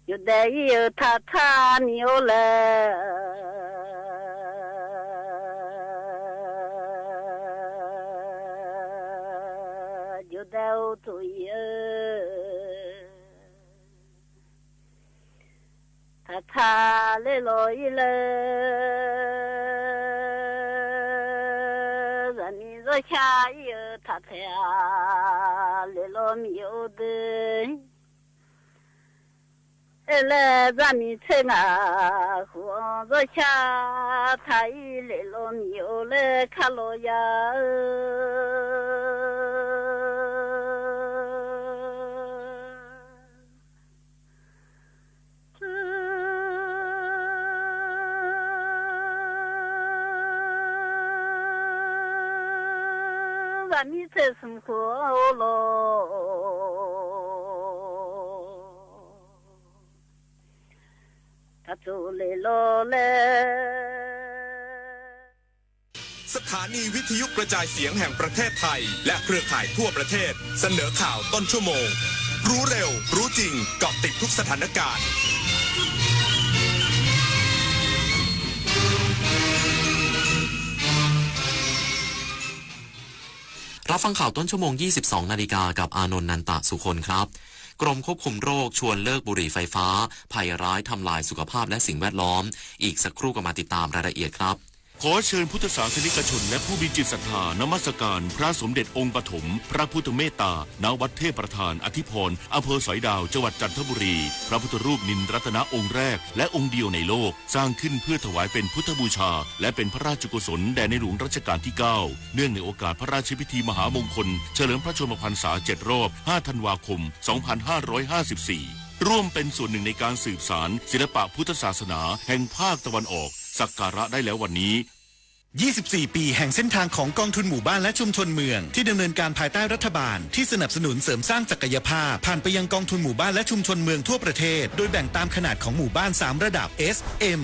อยู่ได้อยู่ท่านิโอเลอยู่ได้ตุยท่าเลลอยเลรันนี่จะใช้ท่าเลลอมิโอเดเอเลซามิเชงาหัวจะชาไทยเลโลมิโอเลคาโลยาซามิเชสมหัวโลสถานีวิทยุกระจายเสียงแห่งประเทศไทยและเครือข่ายทั่วประเทศเสนอข่าวต้นชั่วโมงรู้เร็วรู้จริงเกาะติดทุกสถานการณ์รับฟังข่าวต้นชั่วโมง 22 นาฬิกากับอานนท์ นันตะสุคนครับกรมควบคุมโรคชวนเลิกบุหรี่ไฟฟ้าภัยร้ายทำลายสุขภาพและสิ่งแวดล้อมอีกสักครู่ก็มาติดตามรายละเอียดครับ ขอเชิญพุทธศาสนิกชนและผู้มีจิตศรัทธานมัสการพระสมเด็จองค์ปฐมพระพุทธเมตตาณวัดเทพประธานอธิพรอำเภอสอยดาวจังหวัดจันทบุรีพระพุทธรูปนินรัตนองค์แรกและองค์เดียวในโลกสร้างขึ้นเพื่อถวายเป็นพุทธบูชาและเป็นพระราชกุศลแด่ในหลวงรัชกาลที่9เนื่องในโอกาสพระราชพิธีมหามงคลเฉลิมพระชนมพรรษา7 รอบ 5 ธันวาคม 2554ร่วมเป็นส่วนหนึ่งในการสืบสานศิลปะพุทธศาสนาแห่งภาคตะวันออกสักการะได้แล้ววันนี้24 ปีแห่งเส้นทางของกองทุนหมู่บ้านและชุมชนเมืองที่ดำเนินการภายใต้รัฐบาลที่สนับสนุนเสริมสร้างศักยภาพผ่านไปยังกองทุนหมู่บ้านและชุมชนเมืองทั่วประเทศโดยแบ่งตามขนาดของหมู่บ้าน3ระดับ S M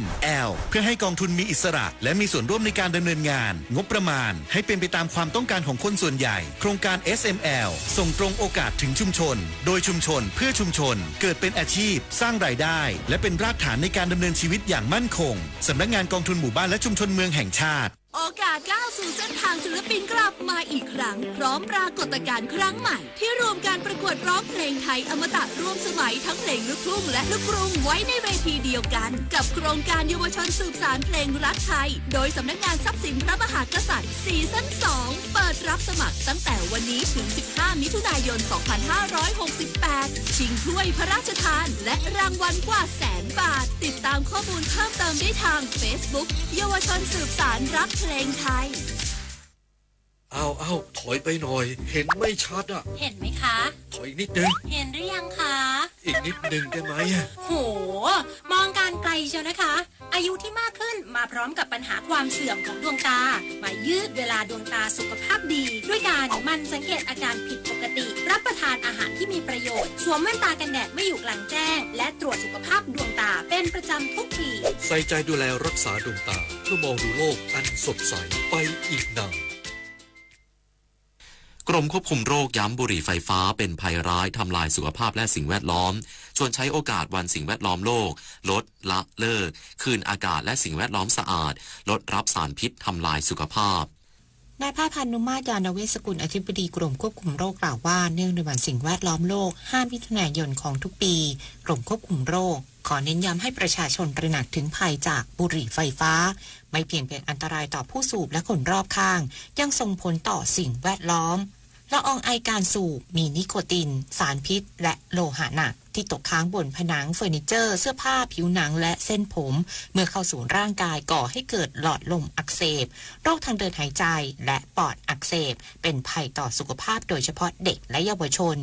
L เพื่อให้กองทุนมีอิสระและมีส่วนร่วมในการดำเนินงานงบประมาณให้เป็นไปตามความต้องการของคนส่วนใหญ่โครงการ SML ส่งตรงโอกาสถึงชุมชนโดยชุมชนเพื่อชุมชนเกิดเป็นอาชีพสร้างรายได้และเป็นรากฐานในการดำเนินชีวิตอย่างมั่นคงสำนักงานกองทุนหมู่บ้านและชุมชนเมืองแห่งชาติโอกาสก้าวสู่เส้นทางศิลปินกลับมาอีกครั้งพร้อมปรากฏการณ์ครั้งใหม่ที่รวมการประกวดร้องเพลงไทยอมตะร่วมสมัยทั้งเพลงลูกทุ่งและลูกกรุงไว้ในเวทีเดียวกันกับโครงการเยาวชนสืบสานเพลงรักไทยโดยสำนักงานทรัพย์สินพระมหากษัตริย์ซีซั่น 2เปิดรับสมัครตั้งแต่วันนี้ถึง15 มิถุนายน 2568ชิงถ้วยพระราชทานและรางวัลกว่า100,000 บาทติดตามข้อมูลเพิ่มเติมได้ทาง Facebook เยาวชนสืบสานรักเพลงไทยเอาถอยไปหน่อยเห็นไม่ชัดอ่ะเห็นไหมคะถอยนิดนึงเห็นหรือยังคะ อีกนิดนึงได้ไหมโหมองการไกลเชียวนะคะอายุที่มากขึ้นมาพร้อมกับปัญหาความเสื่อมของดวงตามายืดเวลาดวงตาสุขภาพดีด้วยการมันสังเกตอาการผิดปกติรับประทานอาหารที่มีประโยชน์สวมแว่นตากันแดดไม่อยู่กลางแจ้งและตรวจสุขภาพดวงตาเป็นประจำทุกปีใส่ใจดูแลรักษาดวงตาเพื่อมองดูโลกอันสดใสไปอีกนานกรมควบคุมโรคย้ำบุหรี่ไฟฟ้าเป็นภัยร้ายทำลายสุขภาพและสิ่งแวดล้อมชวนใช้โอกาสวันสิ่งแวดล้อมโลกลดละเลิกคืนอากาศและสิ่งแวดล้อมสะอาดลดรับสารพิษทำลายสุขภาพนายแพทย์พานุมาตร ยานเวชกุลอธิบดีกรมควบคุมโรคกล่าวว่าเนื่องในวันสิ่งแวดล้อมโลก5 มิถุนายนของทุกปีกรมควบคุมโรคขอเน้นย้ำให้ประชาชนตระหนักถึงภัยจากบุหรี่ไฟฟ้าไม่เพียงเป็นอันตรายต่อผู้สูบและคนรอบข้างยังส่งผลต่อสิ่งแวดล้อมละอองไอการสูบมีนิโคตินสารพิษและโลหะหนักที่ตกค้างบนผนังเฟอร์นิเจอร์เสื้อผ้าผิวหนังและเส้นผมเมื่อเข้าสู่ร่างกายก่อให้เกิดหลอดลมอักเสบโรคทางเดินหายใจและปอดอักเสบเป็นภัยต่อสุขภาพโดยเฉพาะเด็กและเยาวชน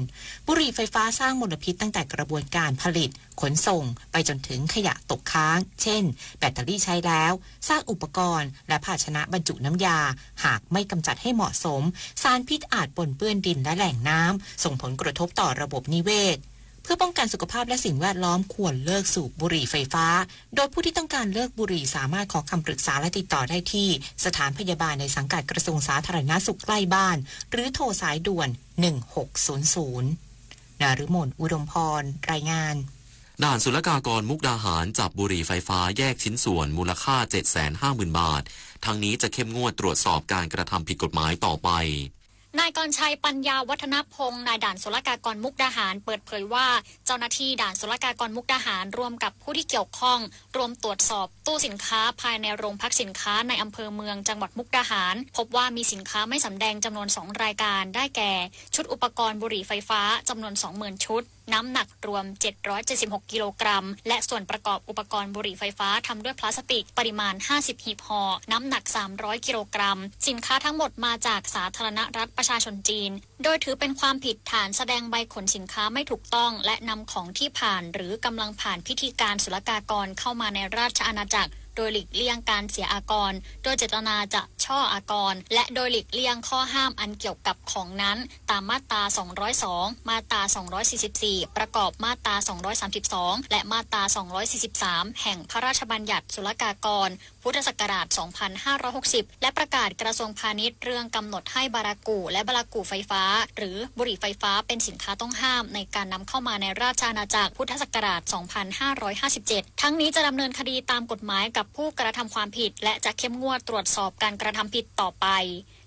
บุหรี่ไฟฟ้าสร้างมลพิษตั้งแต่กระบวนการผลิตขนส่งไปจนถึงขยะตกค้างเช่นแบตเตอรี่ใช้แล้วซากอุปกรณ์และภาชนะบรรจุน้ำยาหากไม่กำจัดให้เหมาะสมสารพิษอาจปนเปื้อนดินและแหล่งน้ำส่งผลกระทบต่อระบบนิเวศเพื่อป้องกันสุขภาพและสิ่งแวดล้อมควรเลิกสูบบุหรี่ไฟฟ้าโดยผู้ที่ต้องการเลิกบุหรี่สามารถขอคำปรึกษาและติดต่อได้ที่สถานพยาบาลในสังกัดกระทรวงสาธารณสุขใกล้บ้านหรือโทรสายด่วน1600นฤมลอุดมพรรายงานด่านศุลกากรมุกดาหารจับบุหรี่ไฟฟ้าแยกชิ้นส่วนมูลค่า 750,000 บาททั้งนี้จะเข้มงวดตรวจสอบการกระทำผิดกฎหมายต่อไปนายกรชัยปัญญาวัฒนพงศ์นายด่านศุลกากรมุกดาหารเปิดเผยว่าเจ้าหน้าที่ด่านศุลกากรมุกดาหารร่วมกับผู้ที่เกี่ยวข้องรวมตรวจสอบตู้สินค้าภายในโรงพักสินค้าในอำเภอเมืองจังหวัดมุกดาหารพบว่ามีสินค้าไม่สำแดงจำนวน2รายการได้แก่ชุดอุปกรณ์บุหรี่ไฟฟ้าจำนวน 20,000 ชุดน้ำหนักรวม776กิโลกรัมและส่วนประกอบอุปกรณ์บุหรี่ไฟฟ้าทำด้วยพลาสติกปริมาณ50หีบห่อน้ำหนัก300กิโลกรัมสินค้าทั้งหมดมาจากสาธารณรัฐประชาชนจีนโดยถือเป็นความผิดฐานแสดงใบขนสินค้าไม่ถูกต้องและนำของที่ผ่านหรือกำลังผ่านพิธีการศุลกากรเข้ามาในราชอาณาจักรโดยหลีกเลี่ยงการเสียอากรโดยเจตนาจะช่ออากรและโดยหลีกเลี่ยงข้อห้ามอันเกี่ยวกับของนั้นตามมาตรา202มาตรา244ประกอบมาตรา232และมาตรา243แห่งพระราชบัญญัติศุลกากรพุทธศักราช2560และประกาศกระทรวงพาณิชย์เรื่องกำหนดให้บารากูและบารากูไฟฟ้าหรือบุหรี่ไฟฟ้าเป็นสินค้าต้องห้ามในการนำเข้ามาในราชอาณาจักรพุทธศักราช2557ทั้งนี้จะดำเนินคดีตามกฎหมายกับผู้กระทำความผิดและจะเข้มงวดตรวจสอบการกระทำผิดต่อไป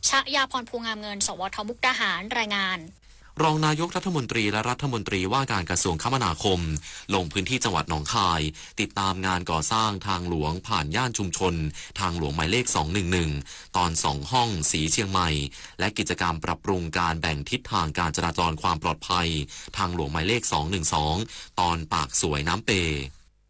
ชยาพรภูงามเงินสวทมุกดาหารรายงาน รองนายกรัฐมนตรีและรัฐมนตรีว่าการกระทรวงคมนาคมลงพื้นที่จังหวัดหนองคายติดตามงานก่อสร้างทางหลวงผ่านย่านชุมชนทางหลวงหมายเลข211ตอน2ห้องสีเชียงใหม่และกิจกรรมปรับปรุงการแบ่งทิศทางการจราจรความปลอดภัยทางหลวงหมายเลข212ตอนปากสวยน้ำเป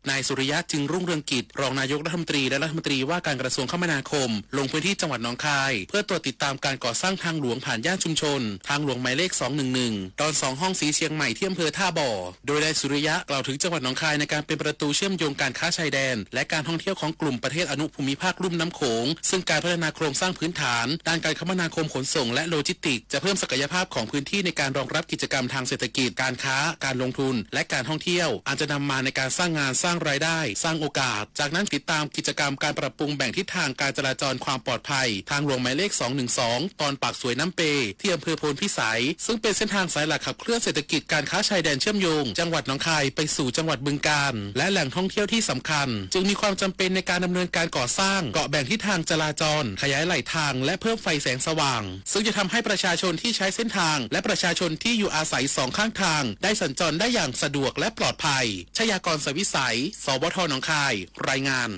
นายสุริยะจึงรุ่งเรืองกิจรองนายกรัฐมนตรีและรัฐมนตรีว่าการกระทรวงคมนาคมลงพื้นที่จังหวัดหนองคายเพื่อตรวจติดตามการก่อสร้างทางหลวงผ่านย่านชุมชนทางหลวงหมายเลข211ตอน2ห้องสีเชียงใหม่ที่อำเภอท่าบ่อโดยนายสุริยะกล่าวถึงจังหวัดหนองคายในการเป็นประตูเชื่อมโยงการค้าชายแดนและการท่องเที่ยวของกลุ่มประเทศอนุภูมิภาคลุ่มน้ำโขงซึ่งการพัฒนาโครงสร้างพื้นฐานด้านการคมนาคมขนส่งและโลจิสติกส์จะเพิ่มศักยภาพของพื้นที่ในการรองรับกิจกรรมทางเศรษฐกิจการค้าการลงทุนและการท่องเที่ยวอาจจะนำมาในการสร้างงานสร้างรายได้สร้างโอกาสจากนั้นติดตามกิจกรรมการปรับปรุงแบ่งทิศทางการจราจรความปลอดภัยทางหลวงหมายเลข212ตอนปากสวยน้ำเปที่อำเภอโพนพิสัยซึ่งเป็นเส้นทางสายหลักขับเคลื่อนเศรษฐกิจการค้าชายแดนเชื่อมโยงจังหวัดหนองคายไปสู่จังหวัดบึงกาฬและแหล่งท่องเที่ยวที่สำคัญจึงมีความจำเป็นในการดำเนินการก่อสร้างเกาะแบ่งทิศทางจราจรขยายไหลทางและเพิ่มไฟแสงสว่างซึ่งจะทำให้ประชาชนที่ใช้เส้นทางและประชาชนที่อยู่อาศัย2ข้างทางได้สัญจรได้อย่างสะดวกและปลอดภัยชยากรสวิสัยสวทหนองคายรายงาน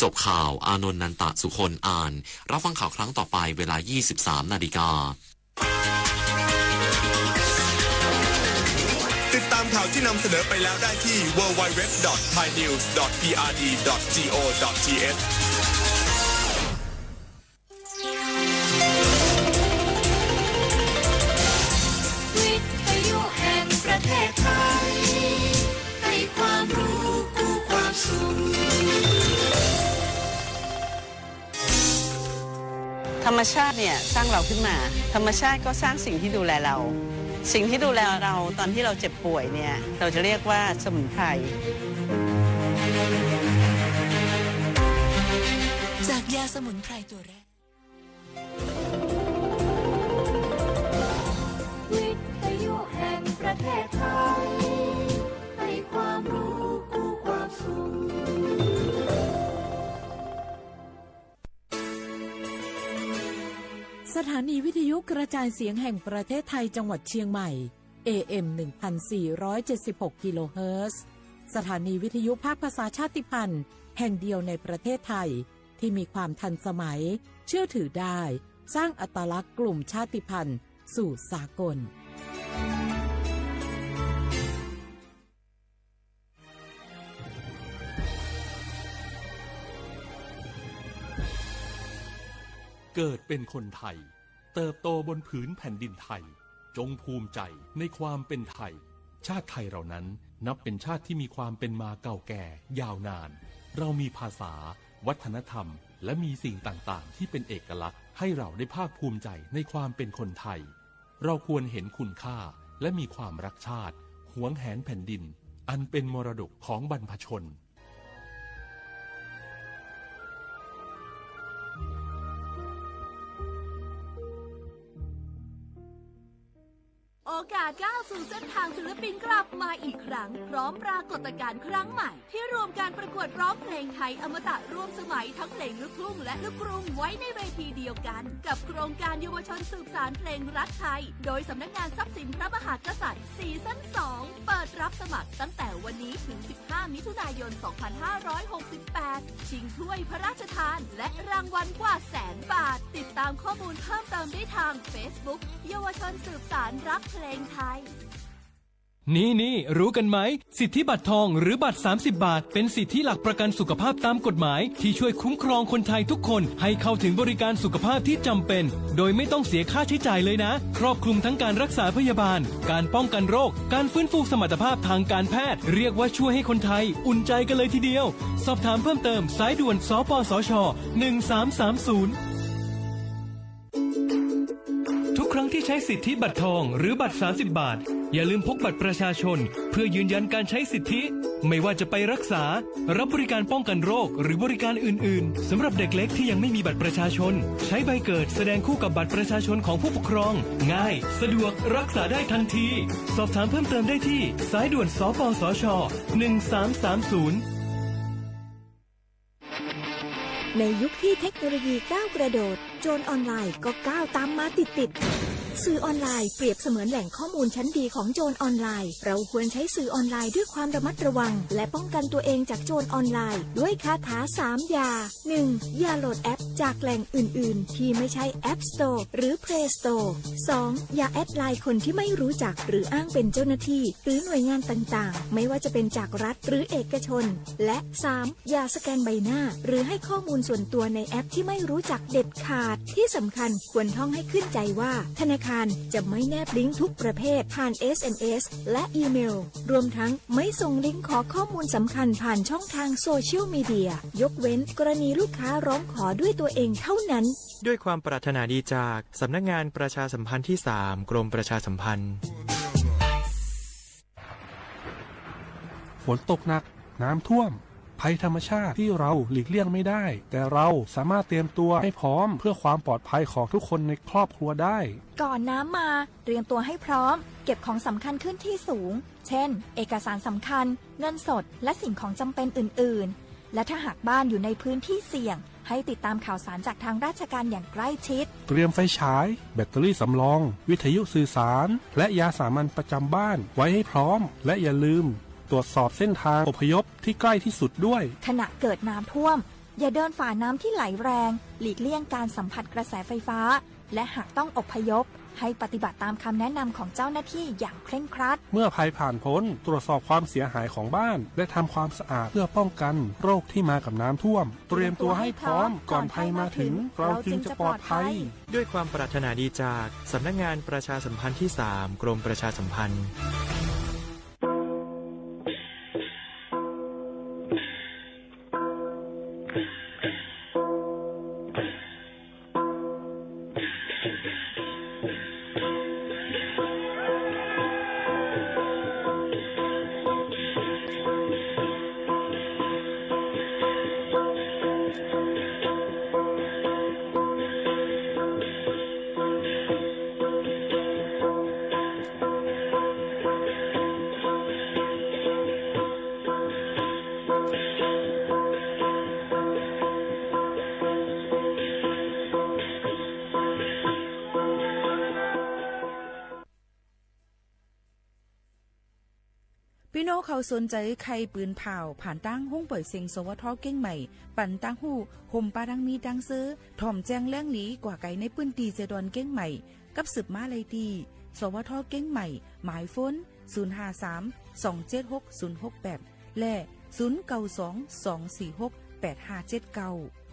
จบข่าวอานนท์นันตะสุคนอ่านรับฟังข่าวครั้งต่อไปเวลา 23:00 น.ติดตามข่าวที่นำเสนอไปแล้วได้ที่ www.thainews.prd.go.thวิทยุแห่งประเทศไทยให้ความรู้กู้ความสุขธรรมชาติเนี่ยสร้างเราขึ้นมาธรรมชาติก็สร้างสิ่งที่ดูแลเราสิ่งที่ดูแลเราตอนที่เราเจ็บป่วยเนี่ยเราจะเรียกว่าสมุนไพรจากยาสมุนไพรตัวแรกวิทยุแห่งประเทศไทยให้ความรู้กู้ความสุขสถานีวิทยุกระจายเสียงแห่งประเทศไทยจังหวัดเชียงใหม่ AM 1476 กิโลเฮิรตซ์สถานีวิทยุภาคภาษาชาติพันธุ์แห่งเดียวในประเทศไทยที่มีความทันสมัยเชื่อถือได้สร้างอัตลักษณ์กลุ่มชาติพันธุ์สู่สากลเกิดเป็นคนไทยเติบโตบนผืนแผ่นดินไทยจงภูมิใจในความเป็นไทยชาติไทยเรานั้นนับเป็นชาติที่มีความเป็นมาเก่าแก่ยาวนานเรามีภาษาวัฒนธรรมและมีสิ่งต่างๆที่เป็นเอกลักษณ์ให้เราได้ภาคภูมิใจในความเป็นคนไทยเราควรเห็นคุณค่าและมีความรักชาติหวงแหนแผ่นดินอันเป็นมรดกของบรรพชนโอกาสก้าวสู่เส้นทางศิลปินกลับมาอีกครั้งพร้อมปรากฏการณ์ครั้งใหม่ที่รวมการประกวดร้องเพลงไทยอมตะร่วมสมัยทั้งเพลงลูกทุ่งและลูกกรุงไว้ในเวทีเดียวกันกับโครงการเยาวชนสืบสานเพลงรักไทยโดยสำนักงานทรัพย์สินพระมหากษัตริย์ซีซั่น 2 เปิดรับสมัครตั้งแต่วันนี้ถึง 15 มิถุนายน 2568 ชิงถ้วยพระราชทานและรางวัลกว่า100,000 บาทติดตามข้อมูลเพิ่มเติมได้ทาง Facebook เยาวชนสืบสานรักเพลงไทย นี่รู้กันไหมสิทธิบัตรทองหรือบัตร30 บาทเป็นสิทธิหลักประกันสุขภาพตามกฎหมายที่ช่วยคุ้มครองคนไทยทุกคนให้เข้าถึงบริการสุขภาพที่จำเป็นโดยไม่ต้องเสียค่าใช้จ่ายเลยนะครอบคลุมทั้งการรักษาพยาบาลการป้องกันโรคการฟื้นฟูสมรรถภาพทางการแพทย์เรียกว่าช่วยให้คนไทยอุ่นใจกันเลยทีเดียวสอบถามเพิ่มเติมสายด่วนสปสช1330ทุกครั้งที่ใช้สิทธิบัตรทองหรือบัตร30 บาทอย่าลืมพกบัตรประชาชนเพื่อยืนยันการใช้สิทธิไม่ว่าจะไปรักษารับบริการป้องกันโรคหรือบริการอื่นๆสำหรับเด็กเล็กที่ยังไม่มีบัตรประชาชนใช้ใบเกิดแสดงคู่กับบัตรประชาชนของผู้ปกครองง่ายสะดวกรักษาได้ทันทีสอบถามเพิ่มเติมได้ที่สายด่วนสปสช1330ในยุคที่เทคโนโลยีก้าวกระโดดโจรออนไลน์ก็ก้าวตามมาติด สื่อออนไลน์เปรียบเสมือนแหล่งข้อมูลชั้นดีของโจรออนไลน์เราควรใช้สื่อออนไลน์ด้วยความระมัดระวังและป้องกันตัวเองจากโจรออนไลน์ด้วยคาถา3อย่า 1. อย่าโหลดแอปจากแหล่งอื่นๆที่ไม่ใช่ App Store หรือ Play Store 2. อย่าแอดไลน์คนที่ไม่รู้จักหรืออ้างเป็นเจ้าหน้าที่หรือหน่วยงานต่างๆไม่ว่าจะเป็นจากรัฐหรือเอกชนและ 3. อย่าสแกนใบหน้าหรือให้ข้อมูลส่วนตัวในแอปที่ไม่รู้จักเด็ดขาดที่สำคัญควรท่องให้ขึ้นใจว่าธนาคารจะไม่แนบลิงก์ทุกประเภทผ่าน SMS และอีเมลรวมทั้งไม่ส่งลิงก์ขอข้อมูลสำคัญผ่านช่องทางโซเชียลมีเดียยกเว้นกรณีลูกค้าร้องขอด้วยตัวเองเท่านั้นด้วยความปรารถนาดีจากสำนักงานประชาสัมพันธ์ที่ 3 กรมประชาสัมพันธ์ฝนตกหนักน้ำท่วมภัยธรรมชาติที่เราหลีกเลี่ยงไม่ได้แต่เราสามารถเตรียมตัวให้พร้อมเพื่อความปลอดภัยของทุกคนในครอบครัวได้ก่อนน้ำมาเตรียมตัวให้พร้อมเก็บของสำคัญขึ้นที่สูงเช่นเอกสารสำคัญเงินสดและสิ่งของจำเป็นอื่นๆและถ้าหากบ้านอยู่ในพื้นที่เสี่ยงให้ติดตามข่าวสารจากทางราชการอย่างใกล้ชิดเตรียมไฟฉายแบตเตอรี่สำรองวิทยุสื่อสารและยาสามัญประจำบ้านไว้ให้พร้อมและอย่าลืมตรวจสอบเส้นทางอพยพที่ใกล้ที่สุดด้วยขณะเกิดน้ำท่วมอย่าเดินฝ่าน้ำที่ไหลแรงหลีกเลี่ยงการสัมผัสกระแสไฟฟ้าและหากต้องอพยพให้ปฏิบัติตามคำแนะนำของเจ้าหน้าที่อย่างเคร่งครัดเมื่อภัยผ่านพ้นตรวจสอบความเสียหายของบ้านและทำความสะอาดเพื่อป้องกันโรคที่มากับน้ำท่วมเตรียมตัวให้พร้อมก่อนภัยมาถึงเราจึงจะปลอดภัยด้วยความปรารถนาดีจากสำนักงานประชาสัมพันธ์ที่ 3 กรมประชาสัมพันธ์พี่น้องเขาสนใจใครปืนเผาผ่านตั้งห้องปล่อยเสียงสวทเก้งใหม่ปั่นตั้งหูห่มปาดังมีดังซื้อถ่อมแจ้งแล้งหลีกว่าไก่ในปื้นตีเจดอนเก้งใหม่กับสืบมาเลยดีสวทเก้งใหม่หมายฟ้น053-276-068และ0922468579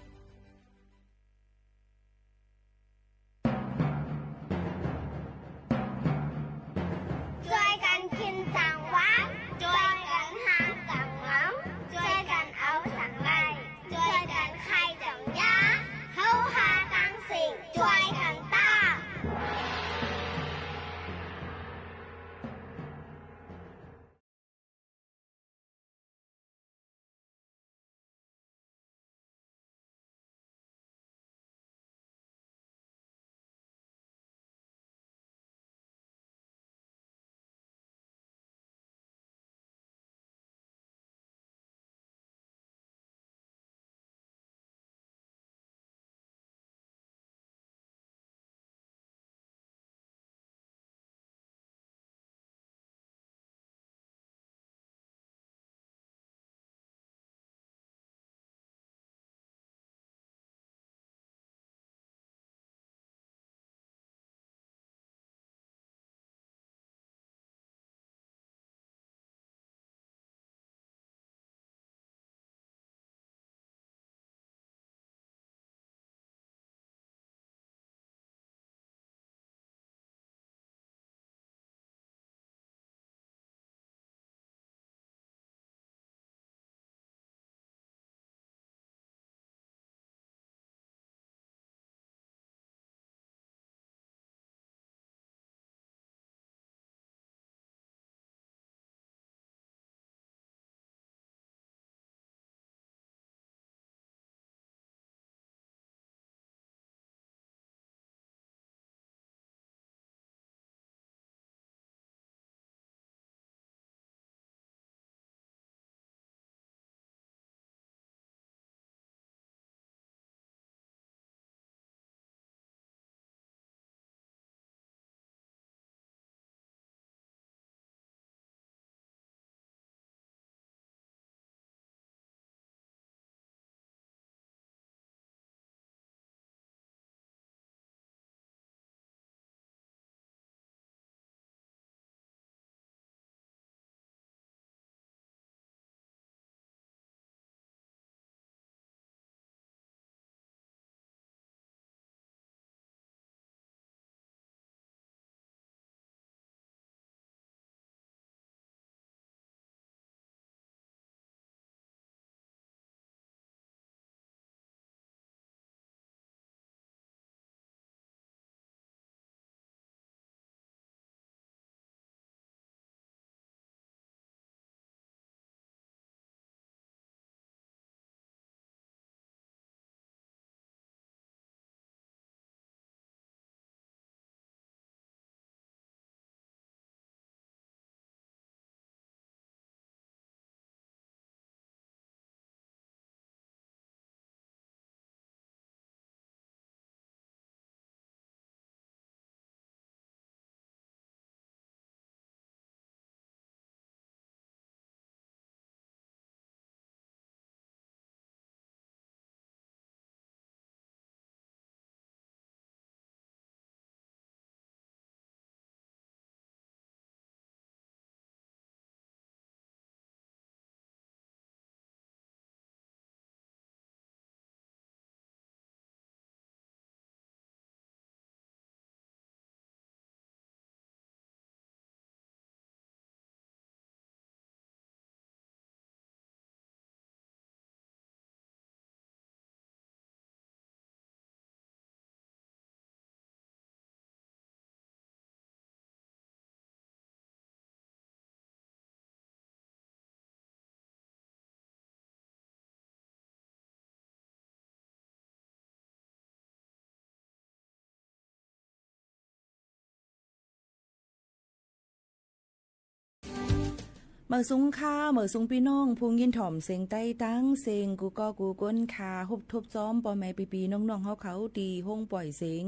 เมื่อสุงค่าเมื่อสุงพี่น้องพุงยินถ่อมเสียงใต้ตั้งเสียงกูก็กูก้นคาฮุบทุบซ้อมปอแม่ปีๆน้องๆเขาดีห้องปล่อยเสียง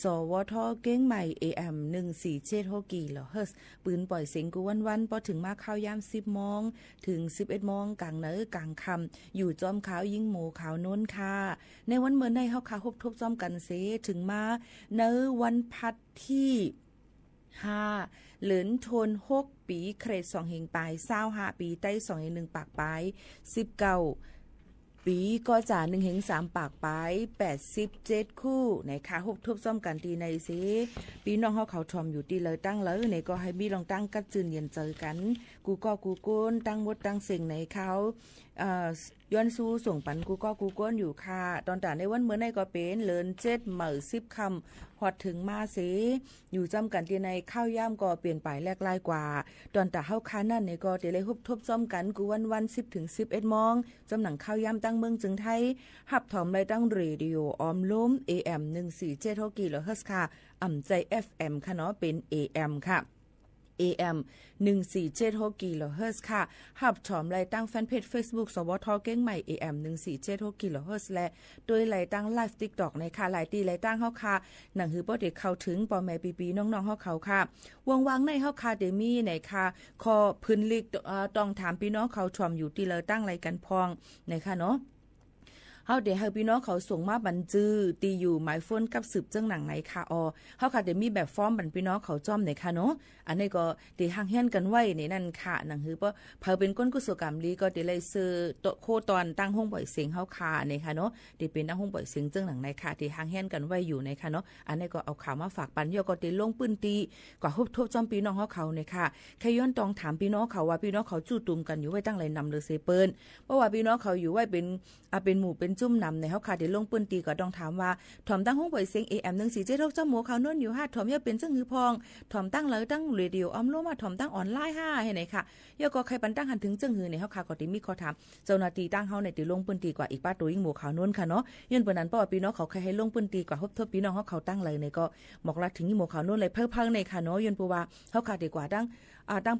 สวทเก้งใหม่ AM 1476กิโลเฮิรตซ์ปืนปล่อยเสียงกูวันๆพอถึงมาข้าวยาม10โมงถึง11โมงกลางเนอกลางค่ำอยู่จอมขาวยิงหมูขาวโน้นค่ะในวันเมื่อในเฮาค่ะฮุบทุบซ้อมกันเสถึงมาเนอวันพัดที่5เหลินทน6ปีเครด2เฮงปลาย25ปีใต้2เฮง1ปากปลาย19ปีก็จ่า1เฮง3ปากปลาย87คู่ในค่ะฮุบทุบซ้อมกันดีในสิพี่น้องเฮาเขาทอมอยู่ดีเลยตั้งเลยในก็ให้มีลองตั้งกัดจืนเย็นเจอกันกูก็กูก้นตั้งมดตั้งเสียงในเขาย้อนสู้ส่งปันกูก็กูก้นอยู่ค่ะตอนแต่ในวันเมื่อในก็เป็นเลิน7เหมือ10คำฮอดถึงมาสิอยู่จำกันที่ในข้าวย่ามก็เปลี่ยนไปแลกลายกว่าตอนแต่เฮาค้านั่นในก็ได้เลยฮุบทบซ้อมกันกูวัน10ถึง11โมงจำหนังข้าวย่ามตั้งเมืองจึงไทยหับถอมไรตั้งเรดิโอออมล้ม AM 1476กิโลเฮิรตซ์ค่ะอ่ำใจ FM ค่ะเนาะเป็น AM ค่ะAM 1476กิโลเฮิรตซ์ค่ะหับถอมรายตั้งแฟนเพจ Facebook สวทเก้งใหม่ AM 1476กิโลเฮิรตซ์และโดยรายตั้งไลฟ์ TikTok ในค่ะหลายตีรายตั้งเฮาค่ะหนังหือบ่ได้เข้าถึงปอแม่ปีๆน้องๆเฮาเขาค่ะวางๆในเฮาค่ะได้มีในค่ะขอพื้นลิกต้องถามพี่น้องเขาชมอยู่ที่เลยตั้งรายกันพองในค่ะเนาะเฮาเดี๋ยวให้พี่น้องเขาส่งมาบันจื้อตีอยู่หมายโฟนกับสืบจังหนังไหนค่ะเฮาค่ะเดี๋ยวมีแบบฟอร์มบันพี่น้องเขาจ้อมไหนค่ะเนาะอันนี้ก็เดี๋ยวห่างเฮียนกันไว้ในนั่นค่ะหนังหือเพราะเผาเป็นก้นกุศลกรรมลีก็เดี๋ยวเลยซื้อโคตอนตั้งห้องบ่อยเสียงเฮาค่ะในค่ะเนาะเดี๋ยวเป็นตั้งห้องบ่อยเสียงจังหนังไหนค่ะที่ห่างเฮียนกันไว้อยู่ในค่ะเนาะอันนี้ก็เอาข่าวมาฝากปันย่อก็เดี๋ยวลงปืนตีกว่าฮุบทบจ้อมพี่น้องเฮาเขาในค่ะแค่ย้อนตองถามพี่น้องเขาว่าพี่น้องเขาจู่ตุ่มกันอยู่ไว้ตั้งไรนำเลยเซเปิ้นเพราะว่าพี่น้องเขาอยู่ไว้เป็นหมู่เป็นจุ่มนำในเฮาค่ะเดี๋ยวลงปืนตีก็ต้องถามว่าถ่อมตั้งห้องบ่อยเสียง AM 1476เจ้าหมูเขาโน่นอยู่5ถ่อมย่อเป็นจังหือพองถ่อมตั้งเลยตั้งเรดิโอออมโลมาถ่อมตั้งออนไลน์5ให้ไหนค่ะย่อก็ใครปันตั้งหันถึงจังหือในเฮาค่ะก็ติมีข้อถามเจ้าหน้าที่ตั้งเฮาในติลงปืนตีกว่าอีกป้าตัวยิงหมูเขาโน่นค่ะเนาะยื่นปานนั้นเพราะว่าพี่น้องเขาใครให้ลงปืนตีกว่าฮบทบพี่น้องเฮาเขาตั้งเลยในก็บอกรักถึงยิงหมูเขาโน่นเลยเพิ่งในค่ะเนาะยื่นปูว่าเฮาค่ะดีกว่าตั้ง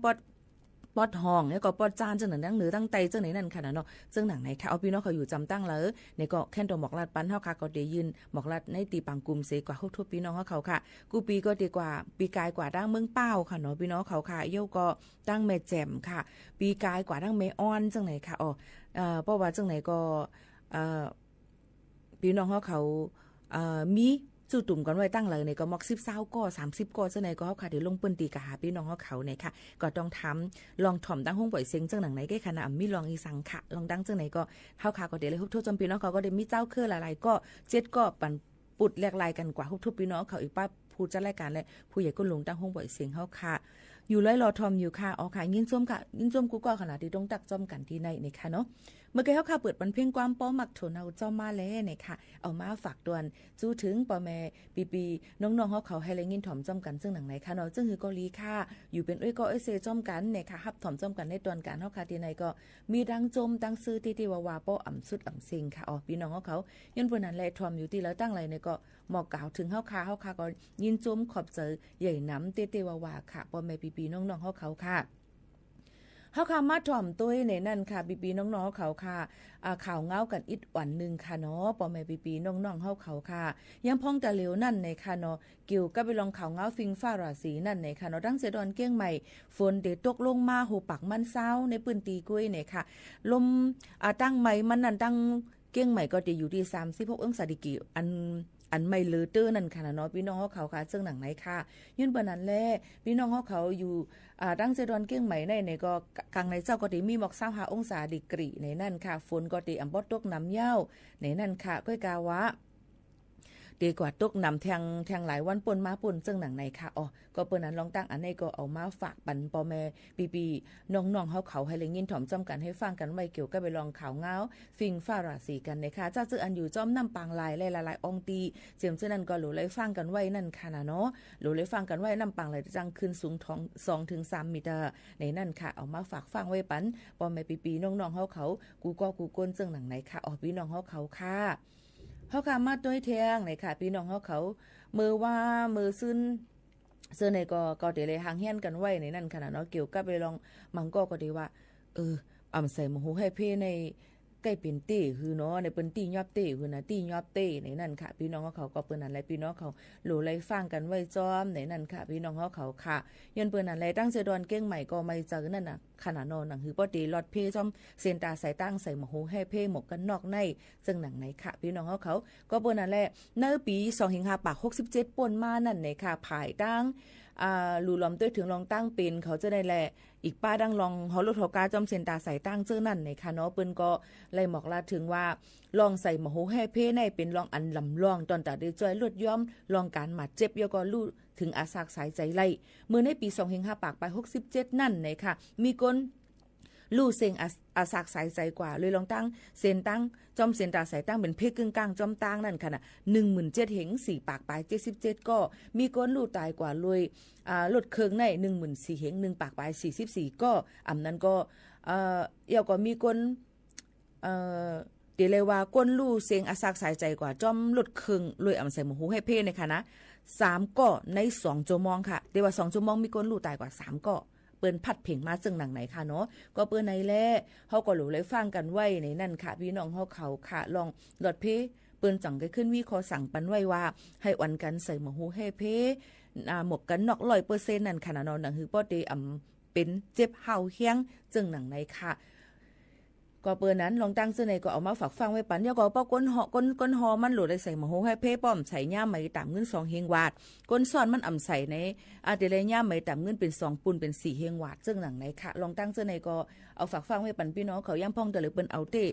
ปอดห้องเนี่ยก็ปอดจานจังหนังเหนือตั้งไตจังไหนนั่นค่ะเนาะจังหนังไหนค่ะเอาพี่น้องเขาอยู่จำตั้งเลยเนี่ยก็แค่นตัวหมอกลัดปั้นเฮาค่ะก็ได้ยืนหมอกลัดในตีปังกลุ่มเสกว่าทุบพี่น้องเขาค่ะกูปีก็ดีกว่าปีกายกว่าดั้งเมืองเป้าค่ะเนาะพี่น้องเขาค่ะโยก็ตั้งแม่แจ่มค่ะปีกายกว่าดั้งแม่อ้อนจังไหนค่ะเพราะว่าจังไหนก็พี่น้องเขามีจู่ตุ่มกันไว้ตั้งเลยในก็มอก10-20ก็30ก็จังไหนก็เฮาค่ะได้ลงปืนตีกะหาพี่น้องเขาเนี่ยค่ะก็ต้องทำลองถ่อมตั้งห้องปล่อยเสียงจังหนังไหนแก้ขนาดมีลองอีสังค่ะลองดังจังไหนก็เฮาค่ะก็ได้เลยฮุบทุบจำพี่น้องเขาก็ได้มีเจ้าเครือหลายๆก็7ก็ปันปุดแลกลายกันกว่าฮุบทุบพี่น้องเขาอีกป้าผู้จัดรายการและผู้ใหญ่ก็ลงตั้งห้องปล่อยเสียงเฮาค่ะอยู่เลยรอทอมอยู่ค่ะค่ะยินส้มค่ะยินส้มกูก็ขนาดที่ต้องตักจอมกันที่ในนี่ค่ะเนาะเมื่อกี้เฮาค่ะเปิดบันเพ่งความป้อมักโถนเอาจอมมาแล้วนี่ค่ะเอามาฝากดวนจู้ถึงปอแม่ปีน้องๆเฮาเขาให้แลยินถ่อมจอมกันซึ่งหนังไหนค่ะเนาะจึงคือเกาหลีค่ะอยู่เป็นก็เซจอมกันเนี่ยค่ะฮับถ่อมจอมกันในตอนการเฮาค่ะที่ในก็มีดังจมดังซื้อที่ว่าป้ออ่ำสุดอ่ำซิงค่ะพี่น้องเฮาเขาย้อนเพิ่นนั้นแลถ่อมอยู่ที่แล้วตั้งไรเนี่ยก็หมอกกล่าวถึงเฮาค่ะก็ยินจมขอบใจใหญ่น้ำเตว่าค่ะปอแม่ปีน้องๆเฮาเขาค่ะเฮาค่ะมาถ่อมตัวในนั่นค่ะปีน้องๆเขาค่ะข่าวเงากันอีกวันนึงค่ะเนาะปอแม่ปีน้องๆเฮาเขาค่ะยังพ้องแต่เหลวนั่นในค่ะเนาะเกี่ยวกับไปลองข่าวเงาฟิงฟ้าราศีนั่นในค่ะเนาะดังเสดอนเกี้ยงใหม่ฝนได้ตกลงมาโหปักมันเศร้าในปืนตีกุ้ยในค่ะลมตั้งใหม่มันนั่นตั้งเกี้ยงใหม่ก็จะอยู่ที่36องศาเซลเซียสอันไม่เลอเตอร์นั่นค่ะเนาะพี่น้องเขาค่ะซึ่งหนังไหนค่ะยื่นปานนั้นแลพี่น้องเขาอยู่ดังเซดอนเกี้ยงใหม่ในก็กลางในเจ้าก็ได้มีหมอก25องศาเซลเซียสในนั่นค่ะฝนก็ได้อำบ่ตกน้ำเหย้าในนั่นค่ะก้อยกาวะดีกว่าตกนำแทงหลายวันปนมาปนซึ่งหนังไหนค่ะก็เปิ้นนั้นลองตั้งอันนี้ก็เอามาฝากปันปอแม่ปีน้องๆเขาให้เลยยินถ่อมจำกันให้ฟังกันไว้เกี่ยวกับไปลองข่าวเงาฟิงฟ้าราศีกันนะคะจ้าจื้ออันอยู่จอมน้ำปางลายหลายๆองตีเจียมซื่อนั้นก็หลูเลยฟังกันไว้นั่นค่ะเนาะหลูเลยฟังกันไว้น้ำปางลายจังขึ้นสูงท้อง2ถึง3เมตรในนั่นค่ะเอามาฝากฟังไว้ปันปอแม่ปีน้องๆเขากูก้นซึ่งหนังไหนค่ะพี่น้องเขาค่ะเฮาค่ะมาด้วยเทียงไหนค่ะพี่น้องเขามือว่ามือซึน ซึ่งในก็เดี๋ยวเลยห่างเฮียนกันไว้ในนั่นขนาดเนาะเกี่ยวกับไปลองมังก็ดีว่าอ่ำใส่หมูให้เพ่ในใกล้เป็นตี้คือเนาะในเป็นตี้ยอบตี้คือนะตี้ยอบตี้ในนั่นค่ะพี่น้องเขาก็เปิ้นอะไรพี่น้องเขาหลู่ไรฟังกันไว้จอมในนั่นค่ะพี่น้องเขาค่ะยันเปิ้นอะไรตั้งเจดอนเก้งใหม่ก็ไม่เจอนั่นน่ะขนาดนอนหนังคือปอดีลอดเพ่จอมเซนตาใส่ตั้งใส่หมูให้เพ่หมกกันนอกในซึ่งหนังไหนค่ะพี่น้องเขาก็เปิ้นนั่นแหละในปี25ปาก67ป่นมานั่นในค่ะภายตั้งลูล้อมด้วยถึงลองตั้งเป็นเขาจะได้แหละอีกป้าดังลองเฮาลุทกาจอมเซนตาใส่ตั้งเจ้านั่นในค่ะเนาะเปิ้นก็เลยบอกลาถึงว่าลองใส่หมูให้เพ่ในเป็นลองอันลำลองตอนตาได้จ้อยลดย่อมลองการหมัดเจ็บยก็รู้ถึงอาสากสายใจไล่เมื่อในปี25ปากไป67นั่นในค่ะมีคนลู่เซงอาสากสายใจกว่าเลยลองตั้งเซนตั้งจอมเซนตาสายตั้งเป็นเพกกึ่งกลางจอมตั้งนั่นค่ะน่ะ 17,000 เหง4ปากปลาย77ก็มีคนลู่ตายกว่าเลยลดเครื่องใน 14,000 เหง1ปากปลาย44ก็อำนั้นก็เอี่ยวก็มีคนเดี๋ยวเลยว่าก้นลู่เซงอาสากสายใจกว่าจอมลดเครื่องเลยอำใส่หมูหูให้เพ่ในค่ะนะ3ก็ใน2ชั่วโมงค่ะเดี๋ยวว่า2ชั่วโมงมีคนลู่ตายกว่า3ก็เปิ้นพัดเพ่งมาซึ่งหนังไหนค่ะเนาะก็เปิ้นในแลเฮาก็หลู่เลยฟังกันไว้ในนั่นค่ะพี่น้องเฮาเขาค่ะลองหลอดเพเปิ้นจังก็ขึ้นวิขอสั่งปันไว้ว่าให้อ่อนกันใส่หมูหูให้เพหมกกันนอก 100% นั่นค่ะเนาะหนังคือบ่ได้เป็นเจ็บเฮาเฮียงจึงหนังไหนค่ะก็เปิ้นนั้นลองตั้งซื่อในก็เอามาฝากฟังไว้ปันยก็ป้อก้นหอมันโหลดได้ใส่หมูให้เพ่ป้อมใส่ย่ามไหมตามเงิน2เฮงวาดก้นซ้อนมันอ่ำใส่ในเดเลยย่ามไหมตามเงินเป็น2ปุนเป็น4เฮงวาดซึ่งหนังไหนค่ะลองตั้งซื่อในก็เอาฝากฟังไว้ปันพี่น้องเขาย่ำพ่องแต่เลยเปิ้นเอาเต้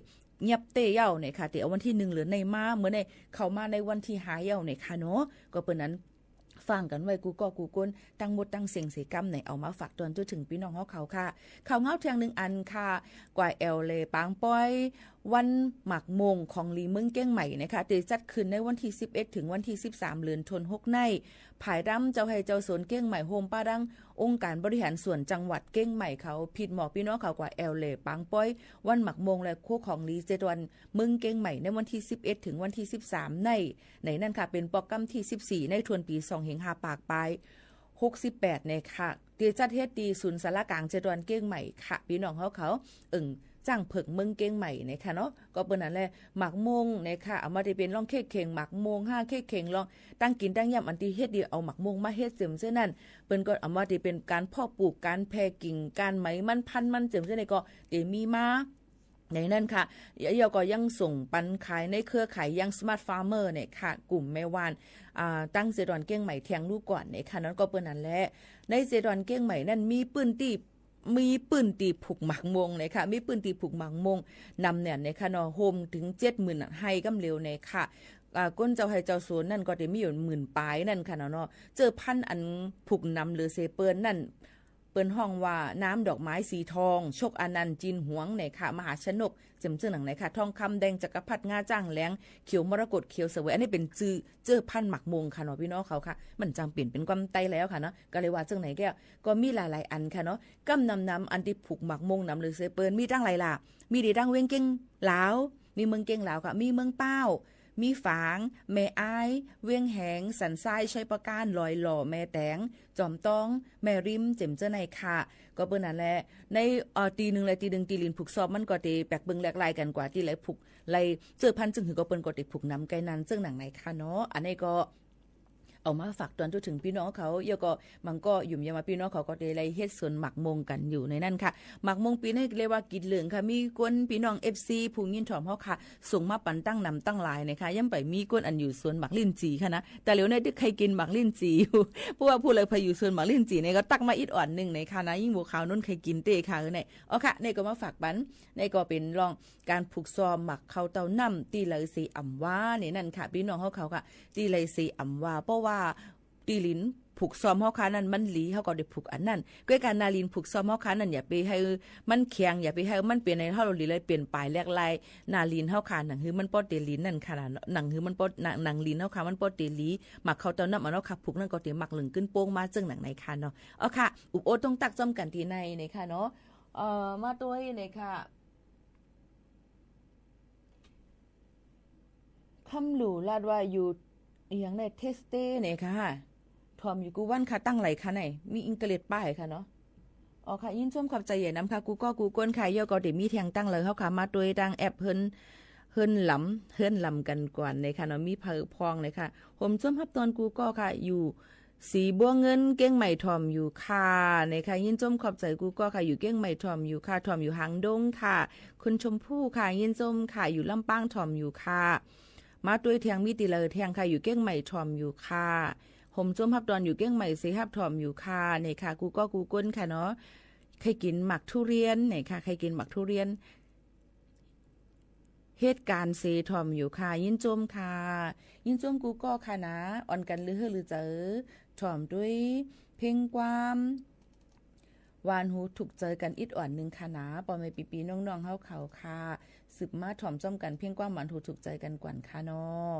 เงียบเต้เย้าเนี่ยค่ะเดี๋ยววันที่1หรือในมาเมื่อในเข้ามาในวันที่5เย้าเนี่ยค่ะเนาะก็เปิ้นนั้นฟังกันไว้กูก้นตั้งหมดตั้งเสียงเสกรรมไหนเอามาฝากตอนจนถึงพี่น้องเขาค่ะข่าวเงาเทียง1อันค่ะกว่าเอลเลปางป้อยวันหมักมงของลีเมืองเก้งใหม่นะคะจะจัดขึ้นในวันที่11ถึงวันที่13เดือนธันวาคมในภายร่ำเจ้าให้เจ้าสวนเก้งใหม่โฮมป้าดังองค์การบริหารส่วนจังหวัดเก้งใหม่เขาผิดหมอกพี่น้องเขากว่าเอลเลปางป้อยวันหมักมงและคู่ของลีเจดวันเมืองเก้งใหม่ในวันที่11ถึงวันที่13ในนั่นค่ะเป็นโปรแกรมที่14ในทวนปี25ปากปลาย68ในค่ะที่จัดเฮ็ดดีศูนย์สารกลางเจดวันเก้งใหม่ค่ะพี่น้องเขาจ้างเผิกเมืองเก้งใหม่นะคะเนาะก็เปิ้นนั่นแหละหมักมงนะคะเอามาได้เป็นลองเค้กเข่งหมักมง5เค้กเข่งลองตั้งกินตั้งยำอันที่เฮ็ดดีเอาหมักมงมาเฮ็ดเสริมเส้นนั่นเปิ้นก็เอามาได้เป็นการเพาะปลูกการแพร่กิ่งการไหมมันพันธุ์มันเสริมเส้นนี่ก็ได้มีมาในนั้นค่ะยอก็ยังส่งปันขายในเครือข่ายยังสมาร์ทฟาร์มเมอร์เนี่ยค่ะกลุ่มแม่วานตั้งเจดอนเก้งใหม่เทียงลูกก่อนเนี่ยค่ะนั้นก็เปิ้นนั่นแหละในเจดอนเก้งใหม่นั่นมีปืนตีผูกหมักมงเลยค่ะมีปืนตีผูกหมักมงนำเนี่ยในค่ะเนาะโฮมถึง 70,000 ให้กำเร็วในค่ะก้นเจ้าให้เจ้าสวนนั่นก็ได้มีอยู่10,000ปลายนั่นค่ะเนาะเจอพันอันผูกนำหรือเซเปิ้นนั่นเปิ้นห้องว่าน้ำดอกไม้สีทองโชคอนันต์จินหวงในค่ะมหาชนกจำชื่อหนังไหนค่ะทองคำแดงจักรพรรดิงาจ้างแหลงเขียวมรกตเขียวเสวยอันนี้เป็นเจอพันหมักมงค่ะเนาะพี่น้องเขาค่ะมันจำเปลี่ยนเป็นความไตแล้วค่ะเนาะก็เลยว่าจังไหนแก้วก็มีหลายๆอันค่ะเนาะกำนำอันที่ผูกหมักมงนำหรือเซเปิ้นมีตั้งหลายล่ะมีดีดังเวียงเก่งลาวมีเมืองเก่งลาวค่ะมีเมืองเป้ามีฝางแม่อ้ายเวียงแหงสันทรายชัยประการลอยหล่อแม่แตงจอมต้องแม่ริมเจ็มเจ้าในค่ะก็เปิ้นนั่นแหละในตี1และตี1ตีลินผูกซอบมันก็ได้แปลกเบิ่งแหลกลายกันกว่าที่ไหลผูกไหลเจอพันจึงหือก็เปิ้นก็ได้ผูกนำไกนั้นซึ่งหนังไหนค่ะเนาะอันนี้ก็เอามาฝากตอนถึงพี่น้องเขาเยอะก็มันก็ยุ่มยามาพี่น้องเขาก็ได้ไล่เฮ็ดสวนหมักมงกันอยู่ในนั้นค่ะหมักมงปีนี้เรียกว่ากินเหลืองค่ะมีคนพี่น้อง FC ผู้ยินถ่อมเฮาค่ะส่งมาปันตั้งนำตั้งหลายนะคะย่ำไปมีคนอันอยู่สวนหมักลิ้นจีค่ะนะแต่เหลียวในใครกินหมักลิ้นจีอยู่เพราะว่าผู้เลยพาอยู่สวนหมักลิ้นจีเนี่ยก็ตักมาอีกอ่อนนึงในค่ะนะยิ่งบัวขาวนุ่นใครกินเต้ค่ะเนี่ยอ๋อค่ะนี่ก็มาฝากปันนี่ก็เป็นรองการผูกซอมหมักข้าวเต้าน้ำตีเลยสีอ่ำว่าเนี่ยนั่นค่ะพี่น้องเขาค่ะตีเลยสีอ่ำว่าเพราะว่าตีลินผูกซ้อมเฮาคานั้นมันหลีเฮาก็ได้ผูกอันนั้นด้วยการนาลินผูกซ้อมเฮาคานั้นอย่าไปให้มันแข็งอย่าไปให้มันเปลี่ยนในเฮาหลีเลยเปลี่ยนปลายแลกลายนาลินเฮาคาหนังคือมันปอดเตลินนั่นค่ะหนังคือมันปอดหนังลินเฮาคามันปอดเตลีหมักเขาเต้านำเอาเนาะค่ะผูกนั่นก็เตหมักลึงขึ้นโป้งมาจึงหนังในค่ะเนาะเอาค่ะอุบโอต้องตักจ้อมกันที่ในค่ะเนาะมาตัวในค่ะคำหลู่ลาดว่าอยู่อย่างในเทสเต้เนี่ยค่ะโท ทอมอยู่กูวันค่ะตั้งไหลค่ะไหนมีอิงเกลิดป้ายค่ะเนาะอ๋อค่ะยินชมขอบใจใหญ่นำค่ะกูก้นค่ะย่อก็ได้มีแทงตั้งเลยเฮาค่ะมาโดยดังแอปเฮิ่นลำกันก่อนในค่ะเนาะมีเผอพองเลยค่ะผมชมรับตอนกูก็ค่ะอยู่สีบัวเงินเก้งใหม่ทอมอยู่ค่ะในค่ะยินชมขอบใจกูก็ค่ะอยู่เก้งใหม่ทอมอยู่ค่ะทอมอยู่หางดงค่ะคุณชมพู่ค่ะยินชมค่ะอยู่ลำปางทอมอยู่ค่ะมาด้วยเทียงมีติเลยเทียงค่ะอยู่เก้งใหม่ทอมอยู่ค่ะผมชมรับตอนอยู่เก้งใหม่สีฮับทอมอยู่ค่ะในค่ะกูก้นค่ะเนาะใครกินหมักทุเรียนไหนค่ะใครกินหมักทุเรียนเหตุการณ์เซทอมอยู่ค่ะยินจมค่ะยินจมกูก็ค่ะนะอ่อนกันหรือเจอทอมด้วยเพ่งความวานหูถูกเจอกันอิดอ่อนนึงค่ะนะปอไม่ปีน้องๆเฮาเขาค่ะสืบมาถ่อมจ้อมกันเพ่งความหวานหูถูกใจกันกว่าค่ะเนาะ